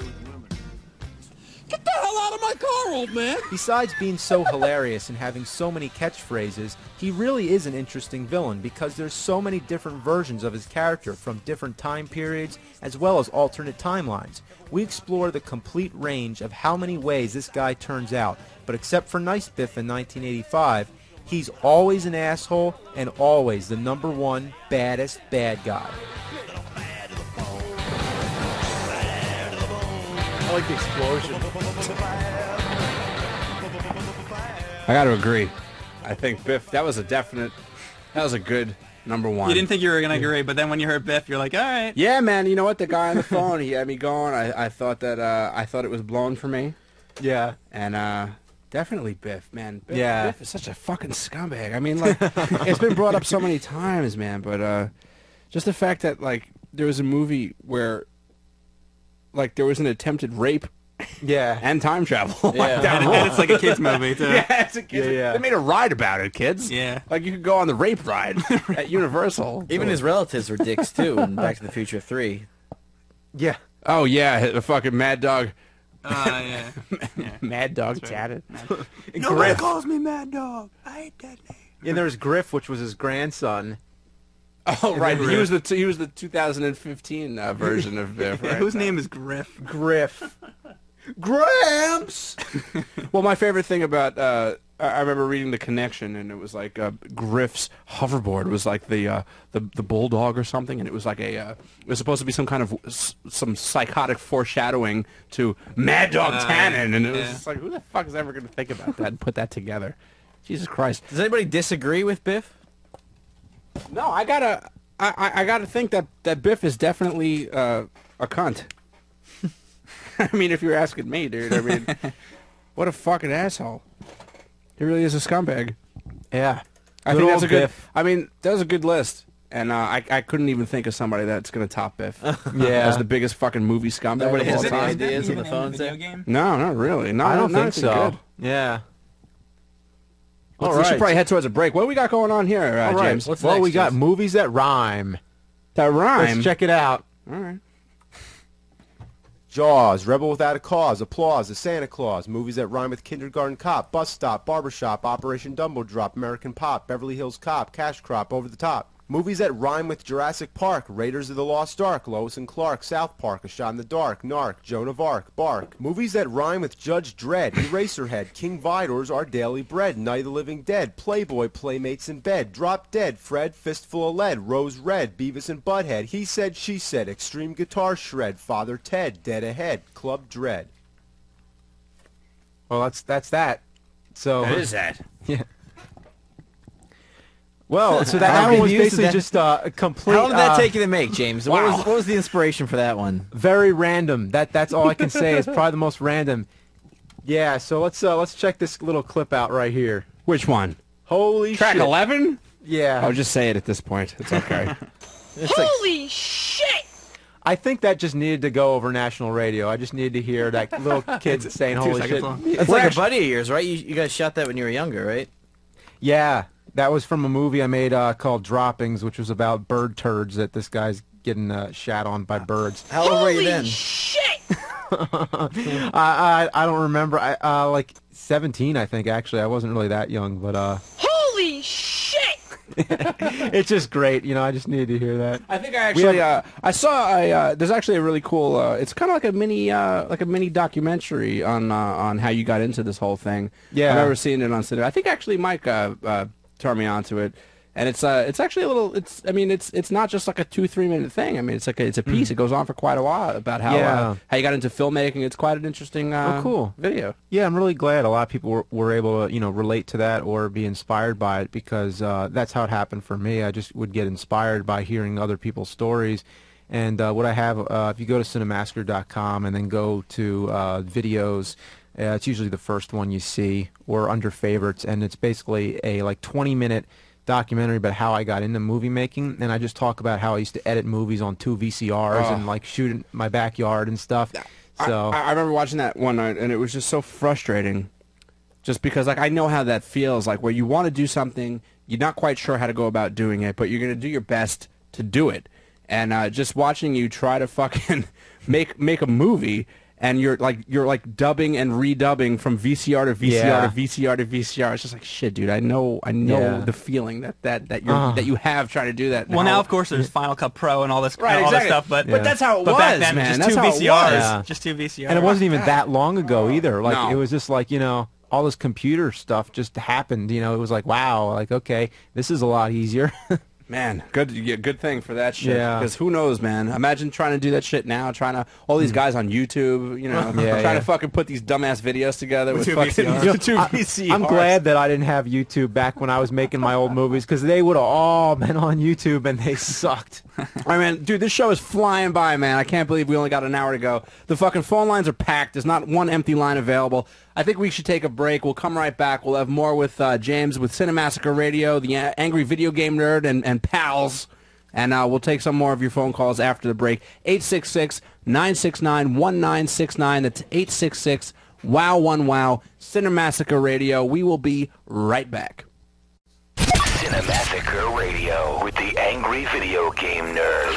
Get the hell out of my car, old man. Besides being so hilarious and having so many catchphrases, he really is an interesting villain because there's so many different versions of his character from different time periods as well as alternate timelines. We explore the complete range of how many ways this guy turns out, but except for Nice Biff in 1985, he's always an asshole and always the #1 baddest bad guy. I like the explosion. I got to agree. I think Biff, that was a good #1. You didn't think you were gonna agree, but then when you heard Biff, you're like, all right. Yeah, man. You know what? The guy on the phone, he had me going. I thought that I thought it was blown for me. Yeah. And definitely Biff, man. Yeah. Biff is such a fucking scumbag. I mean, like, it's been brought up so many times, man. But just the fact that like there was a movie where like there was an attempted rape. Yeah. And time travel. Yeah. And it's like a kid's movie, too. Yeah, it's a kid's movie. They made a ride about it, kids. Yeah. Like, you could go on the rape ride at Universal. Even his relatives were dicks, too, in Back to the Future 3. Yeah. Oh, yeah, the fucking Mad Dog. Yeah. Mad Dog chatted. Nobody calls me Mad Dog. I hate that name. And there's Griff, which was his grandson. Oh, right. He was the 2015 version of Biff, right? Whose name is Griff? Griff. Gramps! Well, my favorite thing about, I remember reading The Connection, and it was like Griff's hoverboard was like the bulldog or something, and it was like it was supposed to be some kind of, some psychotic foreshadowing to Mad Dog Tannen, and it was just like, who the fuck is ever going to think about that and put that together? Jesus Christ. Does anybody disagree with Biff? No, I gotta think that Biff is definitely a cunt. I mean, if you're asking me, dude. I mean, what a fucking asshole. He really is a scumbag. Yeah. I think that's a good. Biff. I mean, that was a good list, and I couldn't even think of somebody that's gonna top Biff. Yeah. As the biggest fucking movie scumbag. Nobody of all has any time. ideas on the phone. No, not really. No, I don't think anything so. Good. Yeah. Well, we should probably head towards a break. What do we got going on here, All right. James? Well, we got movies that rhyme. That rhyme? Let's check it out. All right. Jaws, Rebel Without a Cause, Applause, The Santa Claus, movies that rhyme with Kindergarten Cop, Bus Stop, Barbershop, Operation Dumbo Drop, American Pop, Beverly Hills Cop, Cash Crop, Over the Top. Movies that rhyme with Jurassic Park, Raiders of the Lost Ark, Lois and Clark, South Park, A Shot in the Dark, Narc, Joan of Arc, Bark. Movies that rhyme with Judge Dredd, Eraserhead, King Vidor's Our Daily Bread, Night of the Living Dead, Playboy, Playmates in Bed, Drop Dead, Fred, Fistful of Lead, Rose Red, Beavis and Butthead, He Said, She Said, Extreme Guitar Shred, Father Ted, Dead Ahead, Club Dread. Well, that's that. So That is that. Yeah. Well, so that one was basically just a complete. How long did that take you to make, James? Wow. What was the inspiration for that one? Very random. That's all I can say. It's probably the most random. Yeah. So let's check this little clip out right here. Which one? Holy Track shit. 11? Yeah. I'll just say it at this point. It's okay. Holy shit! I think that just needed to go over national radio. I just needed to hear that little kid saying "Holy shit." It's like a buddy of yours, right? You guys shot that when you were younger, right? Yeah, that was from a movie I made called Droppings, which was about bird turds that this guy's getting shat on by birds. How old were you then? Shit! I don't remember. I like 17, I think. Actually, I wasn't really that young, but Holy shit! it's just great. You know, I just needed to hear that. I think I actually I saw there's actually a really cool it's kind of like a mini documentary on how you got into this whole thing. Yeah. I've never seen it on cinema. I think actually Mike turned me on to it. And it's actually a little it's not just like a 2-3 minute thing. I mean it's a piece. It goes on for quite a while about how you got into filmmaking. It's quite an interesting cool video. Yeah, I'm really glad a lot of people were able to relate to that or be inspired by it because that's how it happened for me. I just would get inspired by hearing other people's stories. And what I have, if you go to Cinemassacre.com and then go to videos, it's usually the first one you see or under favorites, and it's basically a 20-minute documentary about how I got into movie making, and I just talk about how I used to edit movies on 2 VCRs and shoot in my backyard and stuff. So I remember watching that one night, and it was just so frustrating, just because I know how that feels, where you want to do something, you're not quite sure how to go about doing it, but you're going to do your best to do it, and just watching you try to fucking make a movie. and you're like dubbing and redubbing from VCR to VCR to VCR to VCR. It's just like shit, dude. I know the feeling that you have trying to do that. Well, now of course there's Final Cut Pro and all this Right, all this exactly. stuff, but that's how it but was, back then, man. Just That's two how it VCRs, was. just two VCRs, and it wasn't even that long ago either. Like No. it was just like all this computer stuff just happened. It was like wow, like okay, this is a lot easier. Man, good thing for that shit. Yeah. Because who knows, man? Imagine trying to do that shit now. All these guys on YouTube, trying to fucking put these dumbass videos together with two fucking VCRs. two VCRs. I'm glad that I didn't have YouTube back when I was making my old movies because they would have all been on YouTube and they sucked. All right, man, dude, this show is flying by, man. I can't believe we only got an hour to go. The fucking phone lines are packed. There's not one empty line available. I think we should take a break. We'll come right back. We'll have more with James with Cinemassacre Radio, the Angry Video Game Nerd, and pals. And we'll take some more of your phone calls after the break. 866-969-1969. That's 866-WOW1WOW. Cinemassacre Radio. We will be right back. Cinemassacre Radio with the Angry Video Game Nerd.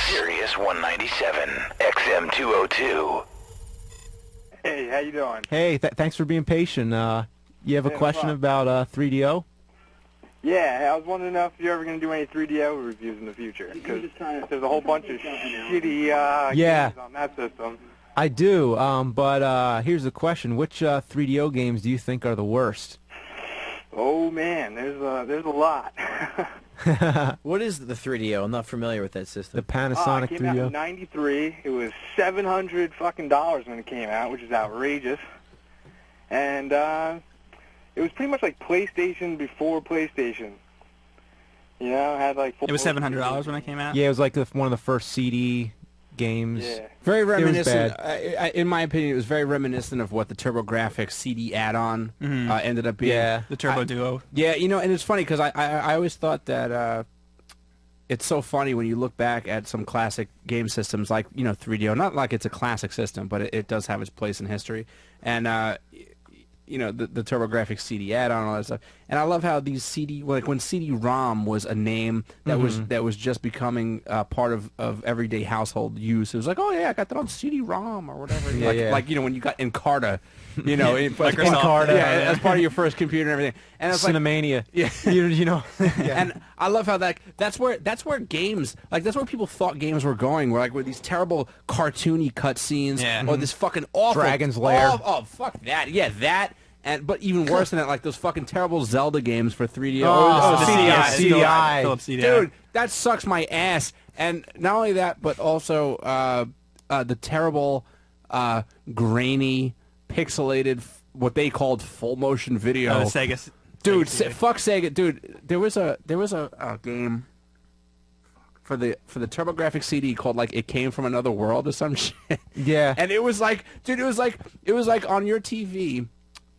Sirius 197, XM 202. Hey, how you doing? Hey, thanks for being patient. You have a question about 3DO? Yeah, I was wondering if you're ever going to do any 3DO reviews in the future, because there's a whole bunch of shitty games on that system. I do, but here's the question. Which 3DO games do you think are the worst? Oh, man, there's a lot. What is the 3DO? I'm not familiar with that system. The Panasonic it came out 3DO? in '93. It was $700 fucking dollars when it came out, which is outrageous. And it was pretty much like PlayStation before PlayStation. It had like It was $700 when it came out. Yeah, it was like one of the first CD games. Yeah. Very reminiscent. It was bad. In my opinion, it was very reminiscent of what the TurboGrafx CD add-on ended up being. Yeah. The Turbo Duo. Yeah, and it's funny because I always thought that it's so funny when you look back at some classic game systems like 3DO. Not like it's a classic system, but it does have its place in history. And the TurboGrafx CD add-on and all that stuff. And I love how these when CD-ROM was a name that was just becoming part of everyday household use. It was like, oh yeah, I got that on CD-ROM or whatever. Like when you got Encarta, as part of your first computer and everything. And it's Cinemania. And I love how that's where games, that's where people thought games were going, where these terrible cartoony cutscenes or this fucking awful Dragon's Lair. Oh fuck that. Yeah, that. But even worse than that, like those fucking terrible Zelda games for 3DO. CDI. Philips CDI. Dude, that sucks my ass. And not only that, but also the terrible, grainy, pixelated, what they called full motion video. Sega. Dude, Sega. fuck Sega. Dude, there was a game for the TurboGrafx CD called It Came from Another World or some shit. Yeah. And it was like, dude, it was like on your TV,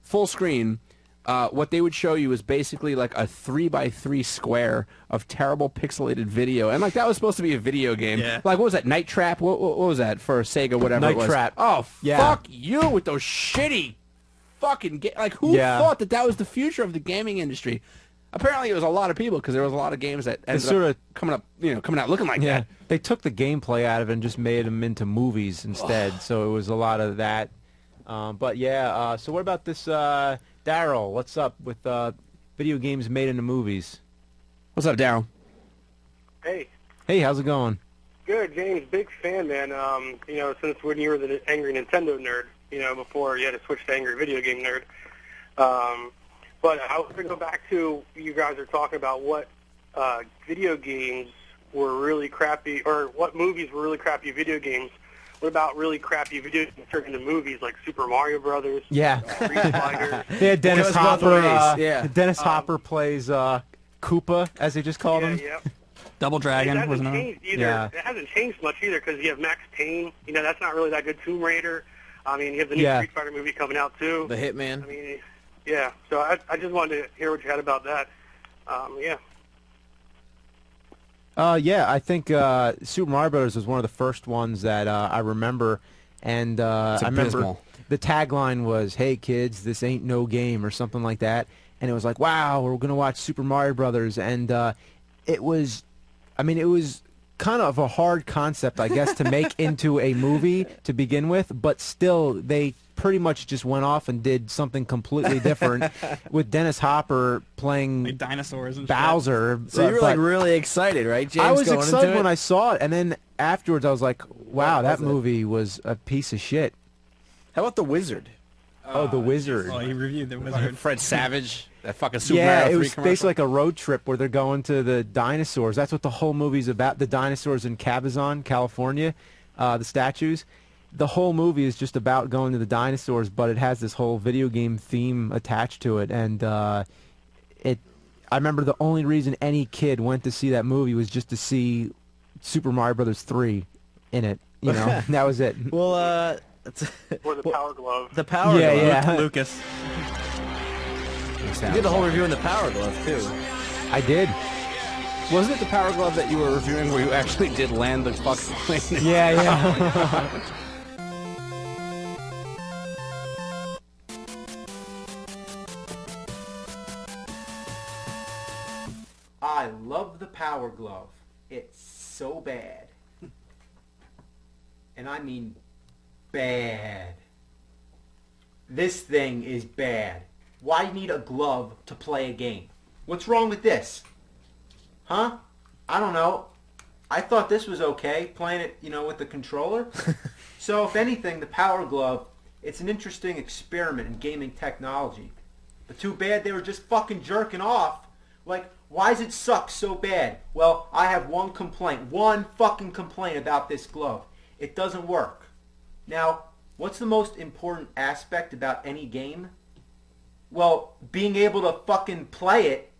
full screen. What they would show you is basically like a 3x3 square of terrible pixelated video, and that was supposed to be a video game. Yeah. What was that? Night Trap? What was that for Sega? Whatever it was. Night Trap. Oh, Yeah. fuck you with those shitty fucking who thought that was the future of the gaming industry? Apparently, it was a lot of people because there was a lot of games that ended up coming out looking like that. They took the gameplay out of it and just made them into movies instead. So it was a lot of that. But yeah, so what about this Daryl? What's up with video games made into movies? What's up, Daryl? Hey. Hey, how's it going? Good, James. Big fan, man. Since when you were the Angry Nintendo Nerd, before you had to switch to Angry Video Game Nerd. But I was going to go back to, you guys are talking about what video games were really crappy, or what movies were really crappy video games. What about really crappy video games turned into movies like Super Mario Brothers? Yeah. Street Fighter. Yeah, Dennis Hopper. Dennis Hopper plays Koopa, as they just called him. Yep. Double Dragon It wasn't hasn't on. changed either. Yeah. It hasn't changed much either because you have Max Payne. That's not really that good. Tomb Raider. I mean, you have the new Street Fighter movie coming out too. The Hitman. I mean, yeah. So I just wanted to hear what you had about that. Yeah. I think Super Mario Brothers was one of the first ones that I remember, and I remember the tagline was, "Hey kids, this ain't no game," or something like that, and it was like, "Wow, we're gonna watch Super Mario Brothers," and it was kind of a hard concept, I guess, to make into a movie to begin with, but still they pretty much just went off and did something completely different with Dennis Hopper playing like dinosaurs and Bowser. shit. So you were like really excited, right, James? I was going excited into when it? I saw it, and then afterwards I was like, wow, that was it? movie was a piece of shit. How about The Wizard? Oh, The Wizard. Oh, he reviewed The Wizard. Fred Savage, that fucking Super Yeah, Mario it 3 was commercial. basically like a road trip where they're going to the dinosaurs. That's what the whole movie's about, the dinosaurs in Cabazon, California, the statues. The whole movie is just about going to the dinosaurs, but it has this whole video game theme attached to it. And I remember the only reason any kid went to see that movie was just to see Super Mario Brothers 3 in it. You know, that was it. Well, Or the Power Glove. The Power Yeah, Glove. yeah. Lucas. You did the whole review in the Power Glove too. I did. Wasn't it the Power Glove that you were reviewing where you actually did land the fucking plane? Yeah, yeah. I love the Power Glove. It's so bad. And I mean bad. This thing is bad. Why need a glove to play a game? What's wrong with this? Huh? I don't know. I thought this was okay, playing it, with the controller. So if anything, the Power Glove, it's an interesting experiment in gaming technology. But too bad they were just fucking jerking off. Like, why does it suck so bad? Well, I have one fucking complaint about this glove. It doesn't work. Now, what's the most important aspect about any game? Well, being able to fucking play it.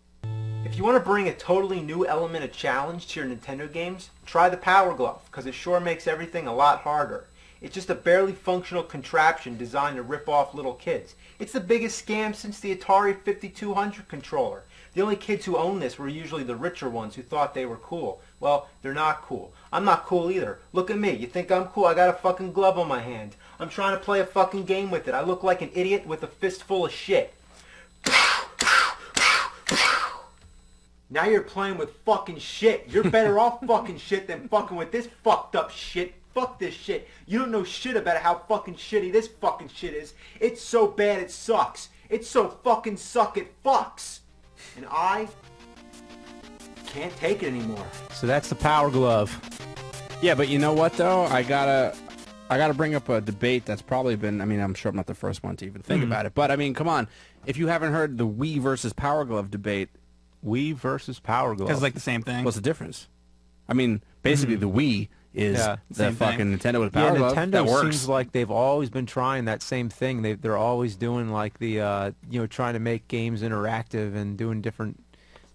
If you want to bring a totally new element of challenge to your Nintendo games, try the Power Glove, because it sure makes everything a lot harder. It's just a barely functional contraption designed to rip off little kids. It's the biggest scam since the Atari 5200 controller. The only kids who owned this were usually the richer ones who thought they were cool. Well, they're not cool. I'm not cool either. Look at me. You think I'm cool? I got a fucking glove on my hand. I'm trying to play a fucking game with it. I look like an idiot with a fistful of shit. Now you're playing with fucking shit. You're better off fucking shit than fucking with this fucked up shit. Fuck this shit. You don't know shit about how fucking shitty this fucking shit is. It's so bad it sucks. It's so fucking suck it fucks. And I can't take it anymore. So that's the Power Glove. Yeah, but you know what though? I gotta bring up a debate that's probably been. I mean, I'm sure I'm not the first one to even think about it. But I mean, come on. If you haven't heard the Wii versus Power Glove debate, Wii versus Power Glove. It's like the same thing. What's the difference? I mean, basically the Wii is the fucking Nintendo with Power Glove. Nintendo that works. seems like they've always been trying that same thing. They're always doing like the trying to make games interactive and doing different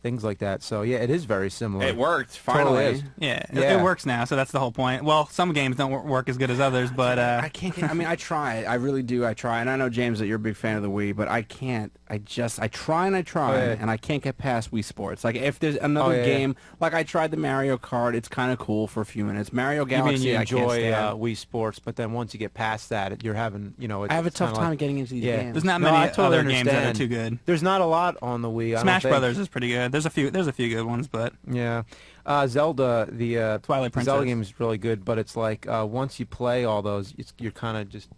things like that. So yeah, it is very similar. It worked Totally finally. is. Yeah, it works now, so that's the whole point. Well, some games don't work as good as others, but I can't. I mean, I try. I really do. I try, and I know James that you're a big fan of the Wii, but I can't. I try and I try, and I can't get past Wii Sports. Like if there's another game, like I tried the Mario Kart, it's kind of cool for a few minutes. Mario Galaxy, you I enjoy can't stand. Wii Sports, but then once you get past that, you're having I have a tough time getting into these games. There's not No, many I totally other games that are understand. too good. There's not a lot on the Wii. I don't Smash think. Brothers is pretty good. There's a few good ones, but Yeah, Zelda, the Twilight Princess. Zelda game is really good, but it's like once you play all those, you're kind of just,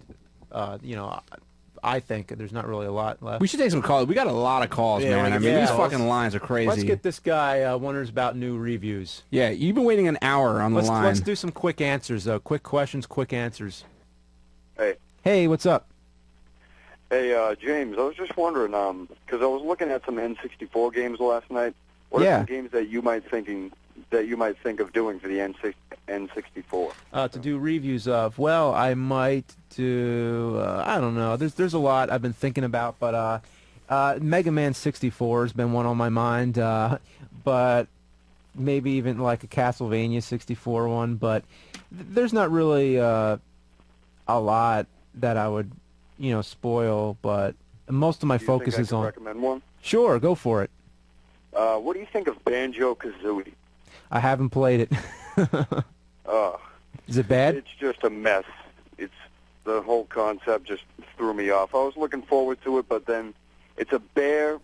I think there's not really a lot left. We should take some calls. We got a lot of calls, man. I mean, these fucking lines are crazy. Let's get this guy wonders about new reviews. Yeah, you've been waiting an hour on the line. Let's do some quick answers, though. Quick questions, quick answers. Hey. Hey, what's up? Hey, James, I was just wondering, because I was looking at some N64 games last night. What are some games that you might think of doing for the N64? To do reviews of, well, I might do, I don't know. There's a lot I've been thinking about, but Mega Man 64 has been one on my mind, but maybe even like a Castlevania 64 one, but there's not really a lot that I would, spoil, but most of my focus is on... Recommend one? Sure, go for it. What do you think of Banjo-Kazooie? I haven't played it. Is it bad? It's just a mess. The whole concept just threw me off. I was looking forward to it, but then it's a bear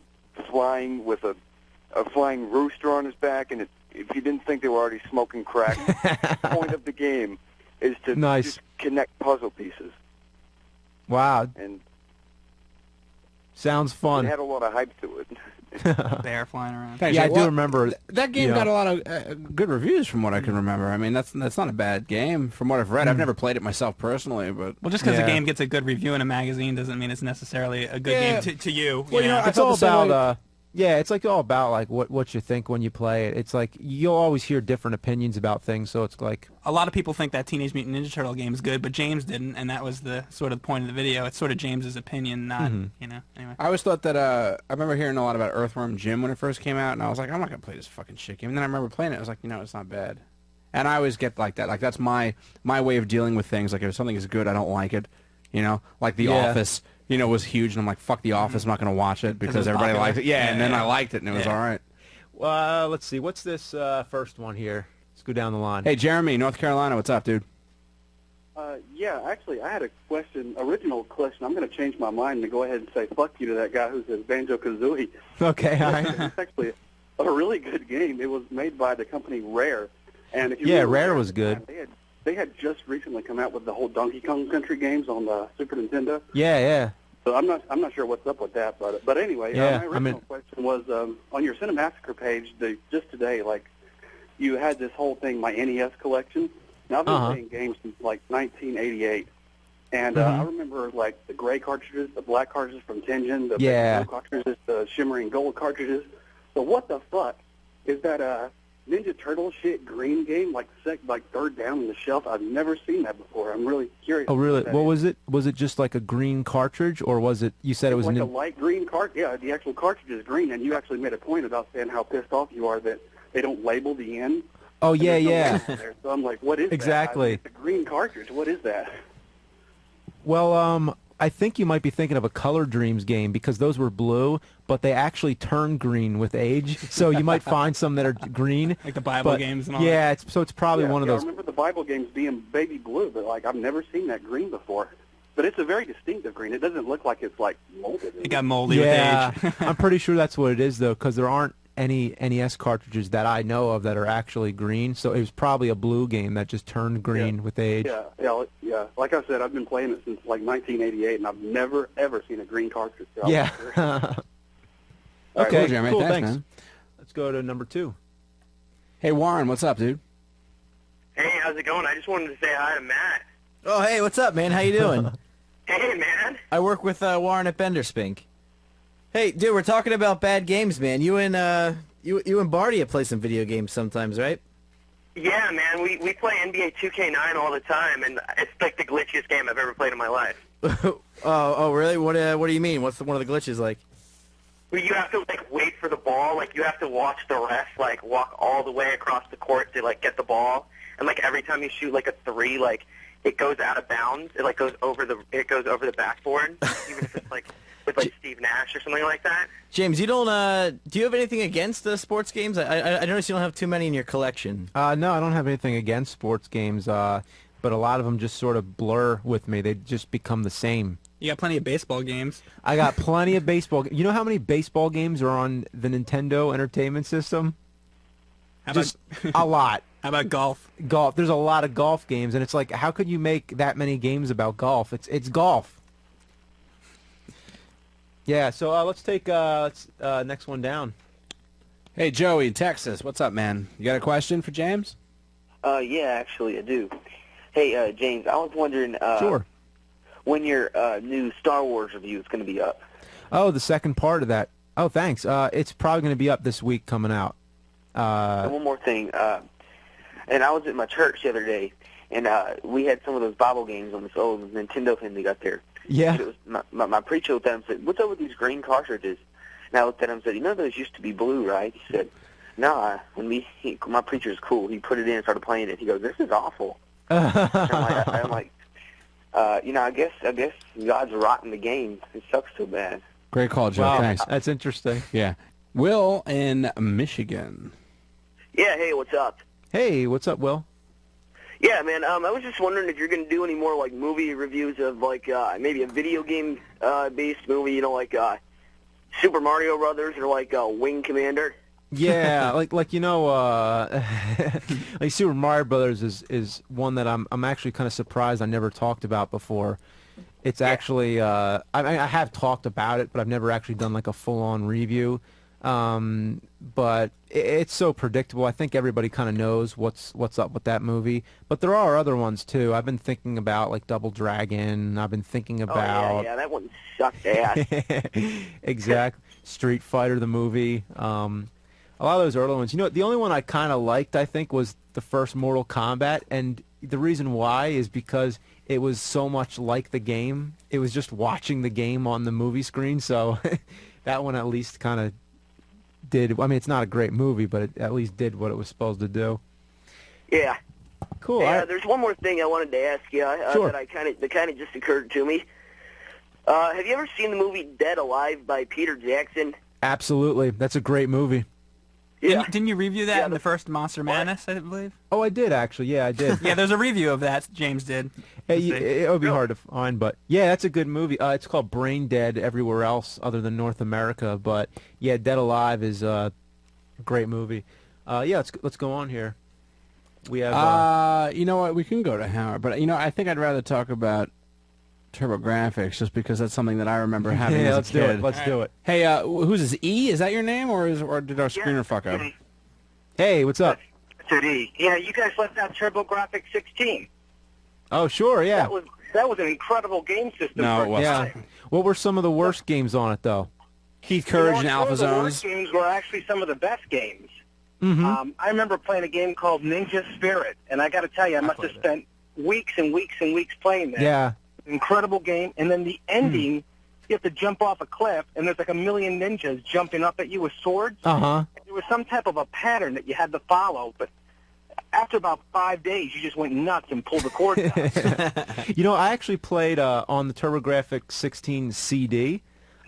flying with a flying rooster on his back, and if you didn't think they were already smoking crack, the point of the game is to just connect puzzle pieces. Wow. And sounds fun. It had a lot of hype to it. Bear flying around. Thanks, yeah, I Jay. do Well, remember. That game got a lot of good reviews from what I can remember. I mean, that's not a bad game from what I've read. I've never played it myself personally, but Well, just because a game gets a good review in a magazine doesn't mean it's necessarily a good Yeah. game to you. Well, you know, I it's felt all the same way- about it's like all about like what you think when you play it. It's like you'll always hear different opinions about things, so it's like A lot of people think that Teenage Mutant Ninja Turtle game is good, but James didn't, and that was the sort of point of the video. It's sort of James's opinion, not you know. Anyway, I always thought that I remember hearing a lot about Earthworm Jim when it first came out, and I was like, I'm not gonna play this fucking shit game. And then I remember playing it. I was like, you know, it's not bad. And I always get like that. Like that's my way of dealing with things. Like if something is good, I don't like it. You know, like The Office. You know, was huge, and I'm like, fuck The Office. I'm not gonna watch it because everybody liked it. Yeah, and then I liked it, and it was all right. let's see, what's this first one here? Let's go down the line. Hey, Jeremy, North Carolina, what's up, dude? Yeah, actually, I had a original question. I'm going to change my mind and go ahead and say fuck you to that guy who says Banjo-Kazooie. Okay, all right. It's actually a really good game. It was made by the company Rare. And if you Yeah, remember Rare was good. They had just recently come out with the whole Donkey Kong Country games on the Super Nintendo. Yeah. So I'm not sure what's up with that, but anyway, Yeah, my original question was on your Cinemassacre page just today. Like you had this whole thing, my NES collection. Now I've been playing games since like 1988, and I remember like the gray cartridges, the black cartridges from Tengen, the blue cartridges, the shimmering gold cartridges. So what the fuck is that Ninja Turtle shit green game like third down on the shelf? I've never seen that before. I'm really curious. Oh, really? What was it? Was it just like a green cartridge, or was it? You said it was like a light green cart. Yeah, the actual cartridge is green, and you actually made a point about saying how pissed off you are that they don't label the end. Oh And yeah, there's no yeah. label there. So I'm like, what is Exactly. that? It's a green cartridge. What is that? Well, I think you might be thinking of a Color Dreams game because those were blue, but they actually turn green with age. So you might find some that are green, like the Bible games and all. Yeah, it's probably one of those. I remember the Bible games being baby blue, but like I've never seen that green before. But it's a very distinctive green. It doesn't look like it's like molded. It got moldy Yeah, with age. I'm pretty sure that's what it is though, because there aren't any NES cartridges that I know of that are actually green. So it was probably a blue game that just turned green with age. Yeah. Like I said, I've been playing it since like 1988, and I've never ever seen a green cartridge. So I was Yeah. curious. All right, Okay, cool, Jeremy. cool, Thanks, man. Let's go to number 2. Hey, Warren, what's up, dude? Hey, how's it going? I just wanted to say hi to Matt. Oh, hey, what's up, man? How you doing? Hey, man. I work with Warren at Benderspink. Hey, dude, we're talking about bad games, man. You and you and Bardia play some video games sometimes, right? Yeah, man. We play NBA 2K9 all the time, and it's like the glitchiest game I've ever played in my life. Oh, really? What do you mean? What's one of the glitches like? Well, you have to like wait for the ball. Like you have to watch the ref like walk all the way across the court to like get the ball, and like every time you shoot like a three, like it goes out of bounds. It like goes over the backboard, even if it's like with like Steve Nash or something like that. James, you don't. Do you have anything against sports games? I noticed you don't have too many in your collection. No, I don't have anything against sports games, but a lot of them just sort of blur with me. They just become the same. You got plenty of baseball games. I got plenty of baseball. You know how many baseball games are on the Nintendo Entertainment System? Just a lot. How about golf? Golf. There's a lot of golf games, and it's like, how could you make that many games about golf? It's golf. Yeah. So let's take next one down. Hey, Joey, Texas, what's up, man? You got a question for James? Yeah, actually, I do. Hey, James, I was wondering Sure. when your new Star Wars review is going to be up. Oh, the second part of that. Oh, thanks. It's probably going to be up this week coming out. And one more thing. And I was at my church the other day, and we had some of those Bible games on this old Nintendo thing they got there. Yeah. And it was my preacher looked at him and said, "What's up with these green cartridges?" And I looked at him and said, "You know those used to be blue, right?" He said, "Nah." My preacher's cool. He put it in and started playing it. He goes, "This is awful." I'm like, I guess God's rotting the game. It sucks so bad. Great call, Joe. Wow, Thanks. that's interesting. Yeah. Will in Michigan. Yeah, hey, what's up? Hey, what's up, Will? Yeah, man, I was just wondering if you're going to do any more, like, movie reviews of, like, maybe a video game-based movie, like Super Mario Brothers or, like, Wing Commander. Yeah, like you know, like Super Mario Brothers is one that I'm actually kind of surprised I never talked about before. It's actually I have talked about it, but I've never actually done like a full-on review. But it's so predictable. I think everybody kind of knows what's up with that movie. But there are other ones too. I've been thinking about like Double Dragon. I've been thinking about Oh yeah, that one sucked ass. exactly Street Fighter the movie. A lot of those early ones. You know, the only one I kind of liked, I think, was the first Mortal Kombat, and the reason why is because it was so much like the game. It was just watching the game on the movie screen, so that one at least kind of did. I mean, it's not a great movie, but it at least did what it was supposed to do. Yeah. Cool. Hey, there's one more thing I wanted to ask you Sure. that kind of just occurred to me. Have you ever seen the movie Dead Alive by Peter Jackson? Absolutely, that's a great movie. Yeah. Didn't you review that in the first Monster Madness, I believe? Oh, I did actually. Yeah, I did. Yeah, there's a review of that. James did. It would be hard to find, but yeah, that's a good movie. It's called Brain Dead everywhere else other than North America, but yeah, Dead Alive is a great movie. Yeah, let's go on here. We have. You know what? We can go to Howard, but you know, I think I'd rather talk about TurboGrafx just because that's something that I remember having Yeah, as a kid. Let's do it. Hey, who's this? E? Is that your name, or did our screener fuck up? Hey, what's up? That's E. Yeah, you guys left out TurboGrafx 16. Oh, sure, yeah. That was an incredible game system. No, for it wasn't. Yeah. What were some of the worst games on it, though? Heath Courage and Alpha Some of the Zones. worst games were actually some of the best games. Mm-hmm. I remember playing a game called Ninja Spirit, and I got to tell you, I must have spent weeks and weeks and weeks playing that. Yeah. Incredible game, and then the ending, you have to jump off a cliff, and there's like a million ninjas jumping up at you with swords. Uh-huh. There was some type of a pattern that you had to follow, but after about 5 days, you just went nuts and pulled the cord down. You know, I actually played on the TurboGrafx 16 CD.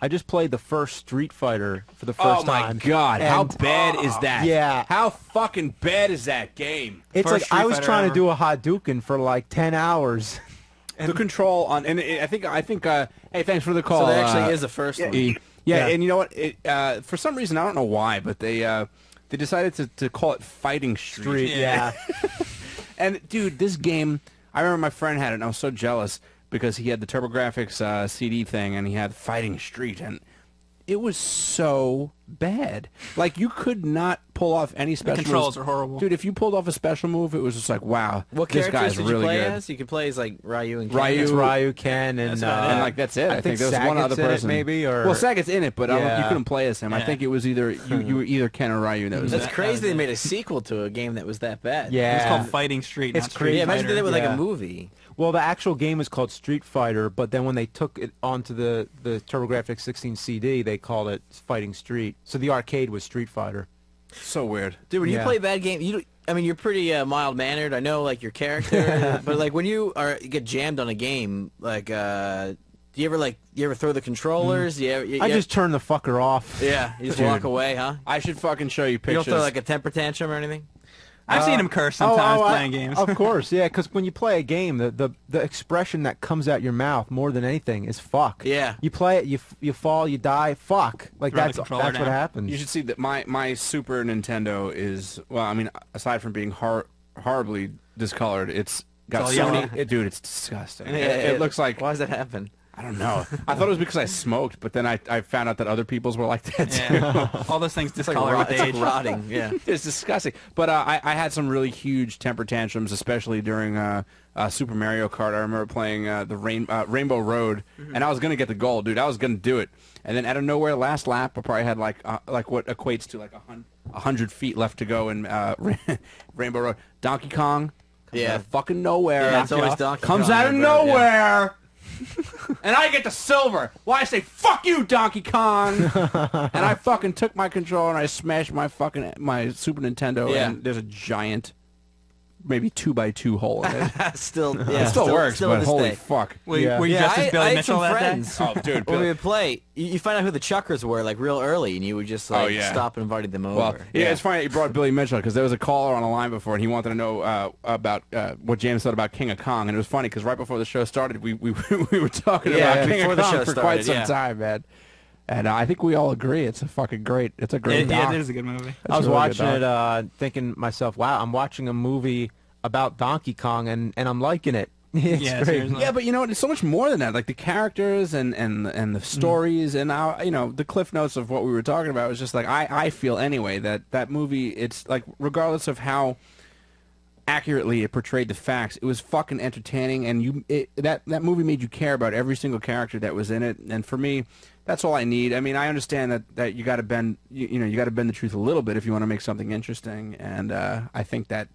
I just played the first Street Fighter for the first time. Oh my God! How And- bad is that? Yeah. How fucking bad is that game? It's First like Street I was Fighter trying ever. to do a Hadouken for like 10 hours. The control on, and I think. Hey, thanks for the call. So there actually is a first one. E. Yeah, and you know what? For some reason, I don't know why, but they decided to call it Fighting Street. Yeah. And dude, this game, I remember my friend had it, and I was so jealous because he had the TurboGrafx CD thing, and he had Fighting Street, and it was so bad. Like, you could not pull off any special moves. controls are horrible. Dude, if you pulled off a special move, it was just like, wow, What this characters guy's did really you play good. as? You could play as like Ryu and Ken. Ryu. It's Ryu, Ken, and like that's it. I think there was one Sagat's other in it, person, maybe, or well, Sagat's in it, but I don't, you couldn't play as him. I Yeah. think it was either you were either Ken or Ryu. That was That's it. crazy they made a sequel to a game that was that bad. Yeah. It was called Fighting Street. It's not Street Yeah, imagine Fighter. they did it with like Yeah. a movie. Well, the actual game is called Street Fighter, but then when they took it onto the TurboGrafx 16 CD, they called it Fighting Street. So the arcade was Street Fighter. So weird, Dude, when you Yeah. play bad game, I mean, you're pretty mild mannered. I know, like your character, but like when you get jammed on a game, like, do you ever throw the controllers? Do you ever, I just turned the fucker off. yeah, you just Dude. walk away, huh? I should fucking show you You pictures. don't throw like a temper tantrum or anything. I've seen him curse sometimes playing games. Of course, yeah, because when you play a game, the expression that comes out your mouth more than anything is fuck. Yeah. You play it, you fall, you die, fuck. Like Throw the that's controller what down. happens. You should see that my Super Nintendo is, well, I mean, aside from being horribly discolored, it's got all so yellow. many. Dude, it's disgusting. Yeah, It looks like, Why does that happen? I don't know. I thought it was because I smoked, but then I found out that other people's were like that too. Yeah. All those things discolor with It's like age. rotting. Yeah. It's disgusting. But I had some really huge temper tantrums, especially during Super Mario Kart. I remember playing the Rainbow Road, and I was going to get the goal, dude. I was going to do it. And then out of nowhere, last lap, I probably had like what equates to like 100 feet left to go in Rainbow Road. Donkey Kong comes out of fucking nowhere. Yeah, it's always Donkey comes Kong, out of but, nowhere. And I get the silver. Why I say fuck you, Donkey Kong? And I fucking took my controller and I smashed my Super Nintendo. Yeah. And there's a giant, maybe 2x2 hole in it. Still, It yeah, still works, still but to this holy day. fuck. Were you Yeah, just as Billy I had Mitchell some that day? friends. Oh, dude, When we Bill. would play, you find out who the chuckers were like real early, and you would just like Oh, yeah. stop and invite them over. Well, yeah, it's funny that you brought Billy Mitchell because there was a caller on the line before, and he wanted to know about what James thought about King of Kong, and it was funny because right before the show started, we were talking Yeah, about King before of the Kong show for quite started, some yeah. time, man. And I think we all agree it's a fucking great. It's a great. Yeah, it is a good movie. I was watching it, thinking to myself, "Wow, I'm watching a movie about Donkey Kong, and I'm liking it." It's Yeah, great. seriously. Yeah, but you know what? It's so much more than that. Like the characters and the stories and how, you know, the cliff notes of what we were talking about was just like I feel anyway that movie. It's like regardless of how accurately it portrayed the facts, it was fucking entertaining, and that movie made you care about every single character that was in it. And for me, that's all I need. I mean, I understand that you got to bend you got to bend the truth a little bit if you want to make something interesting. And I think that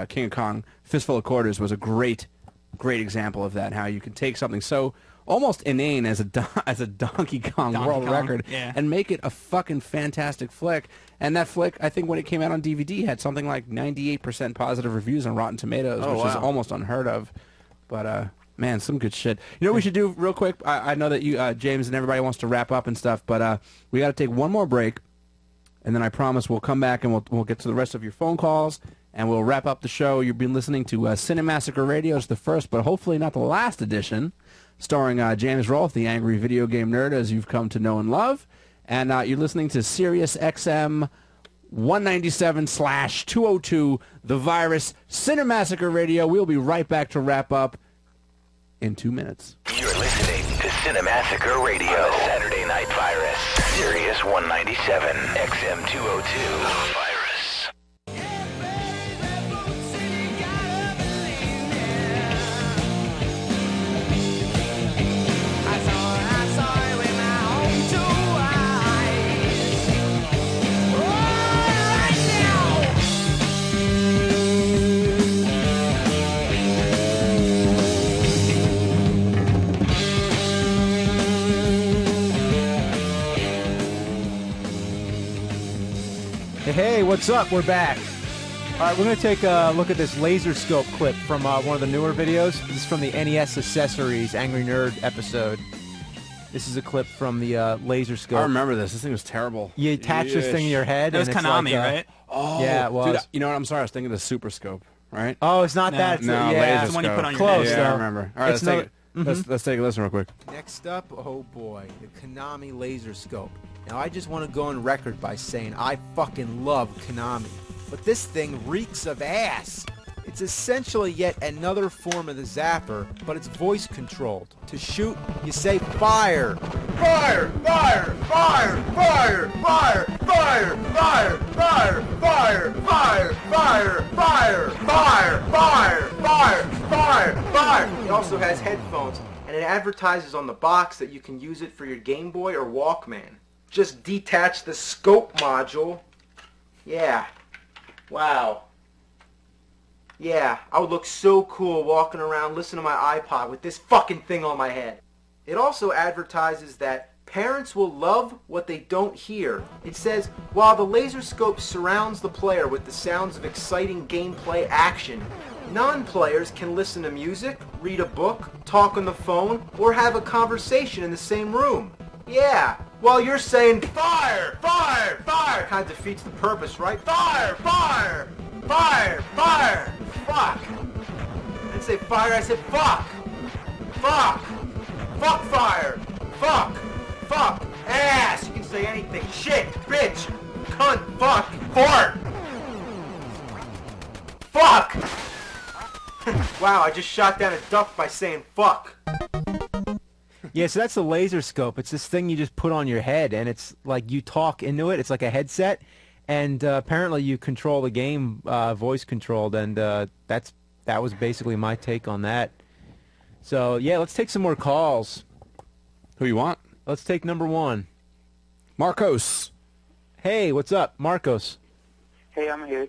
King of Kong Fistful of Quarters was a great example of that. How you can take something so almost inane as a Donkey Kong world record and make it a fucking fantastic flick. And that flick, I think when it came out on DVD, had something like 98% positive reviews on Rotten Tomatoes, which is almost unheard of. But man, some good shit. You know what we should do real quick? I know that you, James, and everybody wants to wrap up and stuff, but we got to take one more break, and then I promise we'll come back and we'll get to the rest of your phone calls, and we'll wrap up the show. You've been listening to Cinemassacre Radio. It's the first, but hopefully not the last edition, starring James Rolfe, the angry video game nerd, as you've come to know and love. And you're listening to Sirius XM 197/202, The Virus, Cinemassacre Radio. We'll be right back to wrap up in 2 minutes. You're listening to Cinemassacre Radio on the Saturday Night Virus, Sirius 197, XM 202, The Virus. Hey, what's up? We're back. All right, we're going to take a look at this laser scope clip from one of the newer videos. This is from the NES Accessories Angry Nerd episode. This is a clip from the laser scope. I remember this. This thing was terrible. You attach this thing to your head. It was and Konami, it's like, right? Oh, yeah, it was. Dude, you know what? I'm sorry. I was thinking of the Super Scope, right? Oh, it's not that. No, yeah, laser it's the one you put on your close. head. Yeah, I though. remember. All right, It's let's take a listen real quick. Next up, oh boy, the Konami laser scope. Now I just want to go on record by saying I fucking love Konami, but this thing reeks of ass. It's essentially yet another form of the zapper, but it's voice controlled. To shoot, you say fire. Fire! Fire! Fire! Fire! Fire! Fire! Fire! Fire! Fire! Fire! Fire! Fire! Fire! Fire! Fire! Fire! Fire! It also has headphones, and it advertises on the box that you can use it for your Game Boy or Walkman. Just detach the scope module. Yeah. Wow. Yeah, I would look so cool walking around listening to my iPod with this fucking thing on my head. It also advertises that parents will love what they don't hear. It says, while the laser scope surrounds the player with the sounds of exciting gameplay action, non-players can listen to music, read a book, talk on the phone, or have a conversation in the same room. Yeah, while you're saying, fire, fire, fire, kind of defeats the purpose, right? Fire, fire, fire, fire, fuck. I didn't say fire, I said fuck. Fuck. Fuck fire. Fuck. Fuck. Ass. You can say anything. Shit. Bitch. Cunt. Fuck. Fart. Fuck. Wow, I just shot down a duck by saying fuck. Yeah, so that's the laser scope. It's this thing you just put on your head, and it's like you talk into it. It's like a headset, and apparently you control the game voice controlled, and that was basically my take on that. So, yeah, let's take some more calls. Who you want? Let's take number one. Marcos. Hey, what's up? Marcos. Hey, I'm here.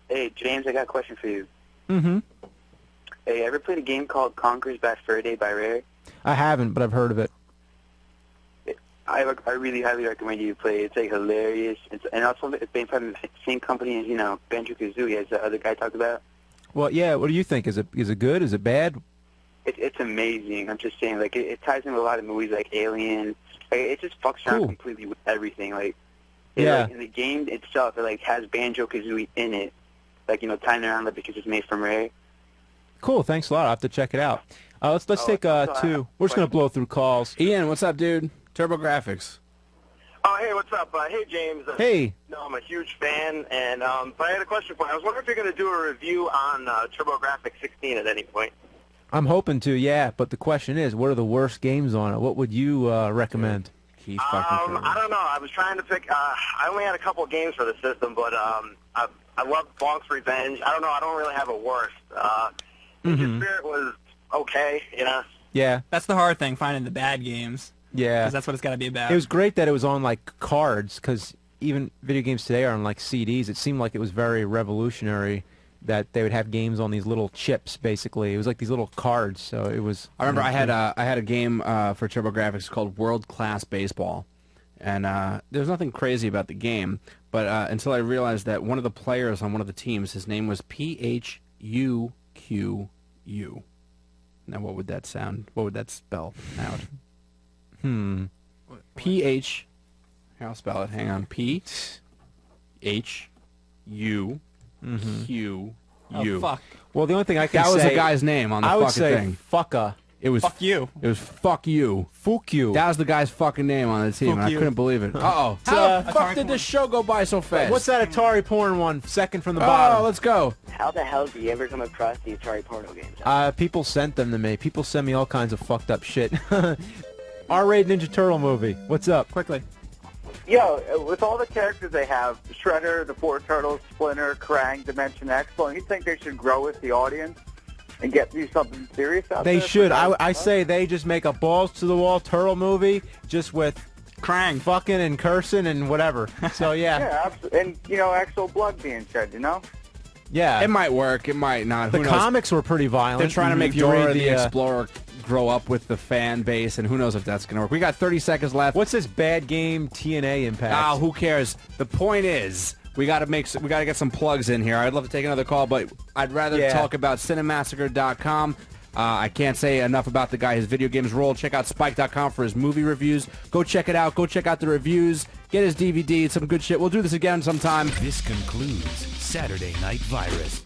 Hey, James, I got a question for you. Mm-hmm. Hey, ever played a game called Conker's Bad Fur Day by Rare? I haven't, but I've heard of it. I really highly recommend you play it. It's like hilarious. And also it's made from the same company as, Banjo-Kazooie, as the other guy talked about. Well, yeah, what do you think? Is it good? Is it bad? It's amazing. I'm just saying, like, it ties in with a lot of movies like Alien. Like, it just fucks around completely with everything. Like, yeah. In the game itself, it, like, has Banjo-Kazooie in it. Like, tying around it because it's made from Rare. Cool, thanks a lot. I'll have to check it out. Let's take two. We're just going to blow through calls. Ian, what's up, dude? TurboGrafx. Oh, hey, what's up? Hey, James. Hey. No, I'm a huge fan, and but I had a question for you. I was wondering if you're going to do a review on TurboGrafx 16 at any point. I'm hoping to, yeah, but the question is, what are the worst games on it? What would you recommend? I don't know. I was trying to pick. I only had a couple of games for the system, but I love Bonk's Revenge. I don't know. I don't really have a worst. Ninja Spirit was okay, you know. Yeah. That's the hard thing, finding the bad games. Yeah. Because that's what it's got to be about. It was great that it was on, like, cards, because even video games today are on, like, CDs. It seemed like it was very revolutionary that they would have games on these little chips, basically. It was like these little cards, so it was... I remember I had a game for TurboGrafx called World Class Baseball, and there was nothing crazy about the game, but until I realized that one of the players on one of the teams, his name was PHUQU. Now, what would that sound? What would that spell out? PH. Here, I'll spell it. Hang on. PHUQU. Oh, fuck. Well, the only thing I can say... That was the guy's name on the fucking thing. I would say fucka. It was fuck you. It was fuck you. Fuck you. That was the guy's fucking name on the team, and I couldn't believe it. Uh-oh. How the fuck did this show go by so fast? What's that Atari porn one? Second from the bottom. Oh, let's go. How the hell do you ever come across the Atari porno games? People sent them to me. People send me all kinds of fucked up shit. R-rated Ninja Turtle movie. What's up? Quickly. Yo, with all the characters they have, Shredder, the Four Turtles, Splinter, Krang, Dimension X, don't you think they should grow with the audience and do something serious out there? They should. I say they just make a balls-to-the-wall turtle movie just with Krang fucking and cursing and whatever. So, yeah. Yeah, and, you know, actual blood being shed, you know? Yeah. It might work. It might not. The Who knows? comics were pretty violent. They're trying to make If you read Dora the Explorer grow up with the fan base, and who knows if that's going to work. We got 30 seconds left. What's this bad game TNA impact? Ah, who cares? The point is, we got to get some plugs in here. I'd love to take another call, but I'd rather talk about Cinemassacre.com. I can't say enough about the guy. His video games roll. Check out Spike.com for his movie reviews. Go check it out. Go check out the reviews. Get his DVD. Some good shit. We'll do this again sometime. This concludes Saturday Night Virus.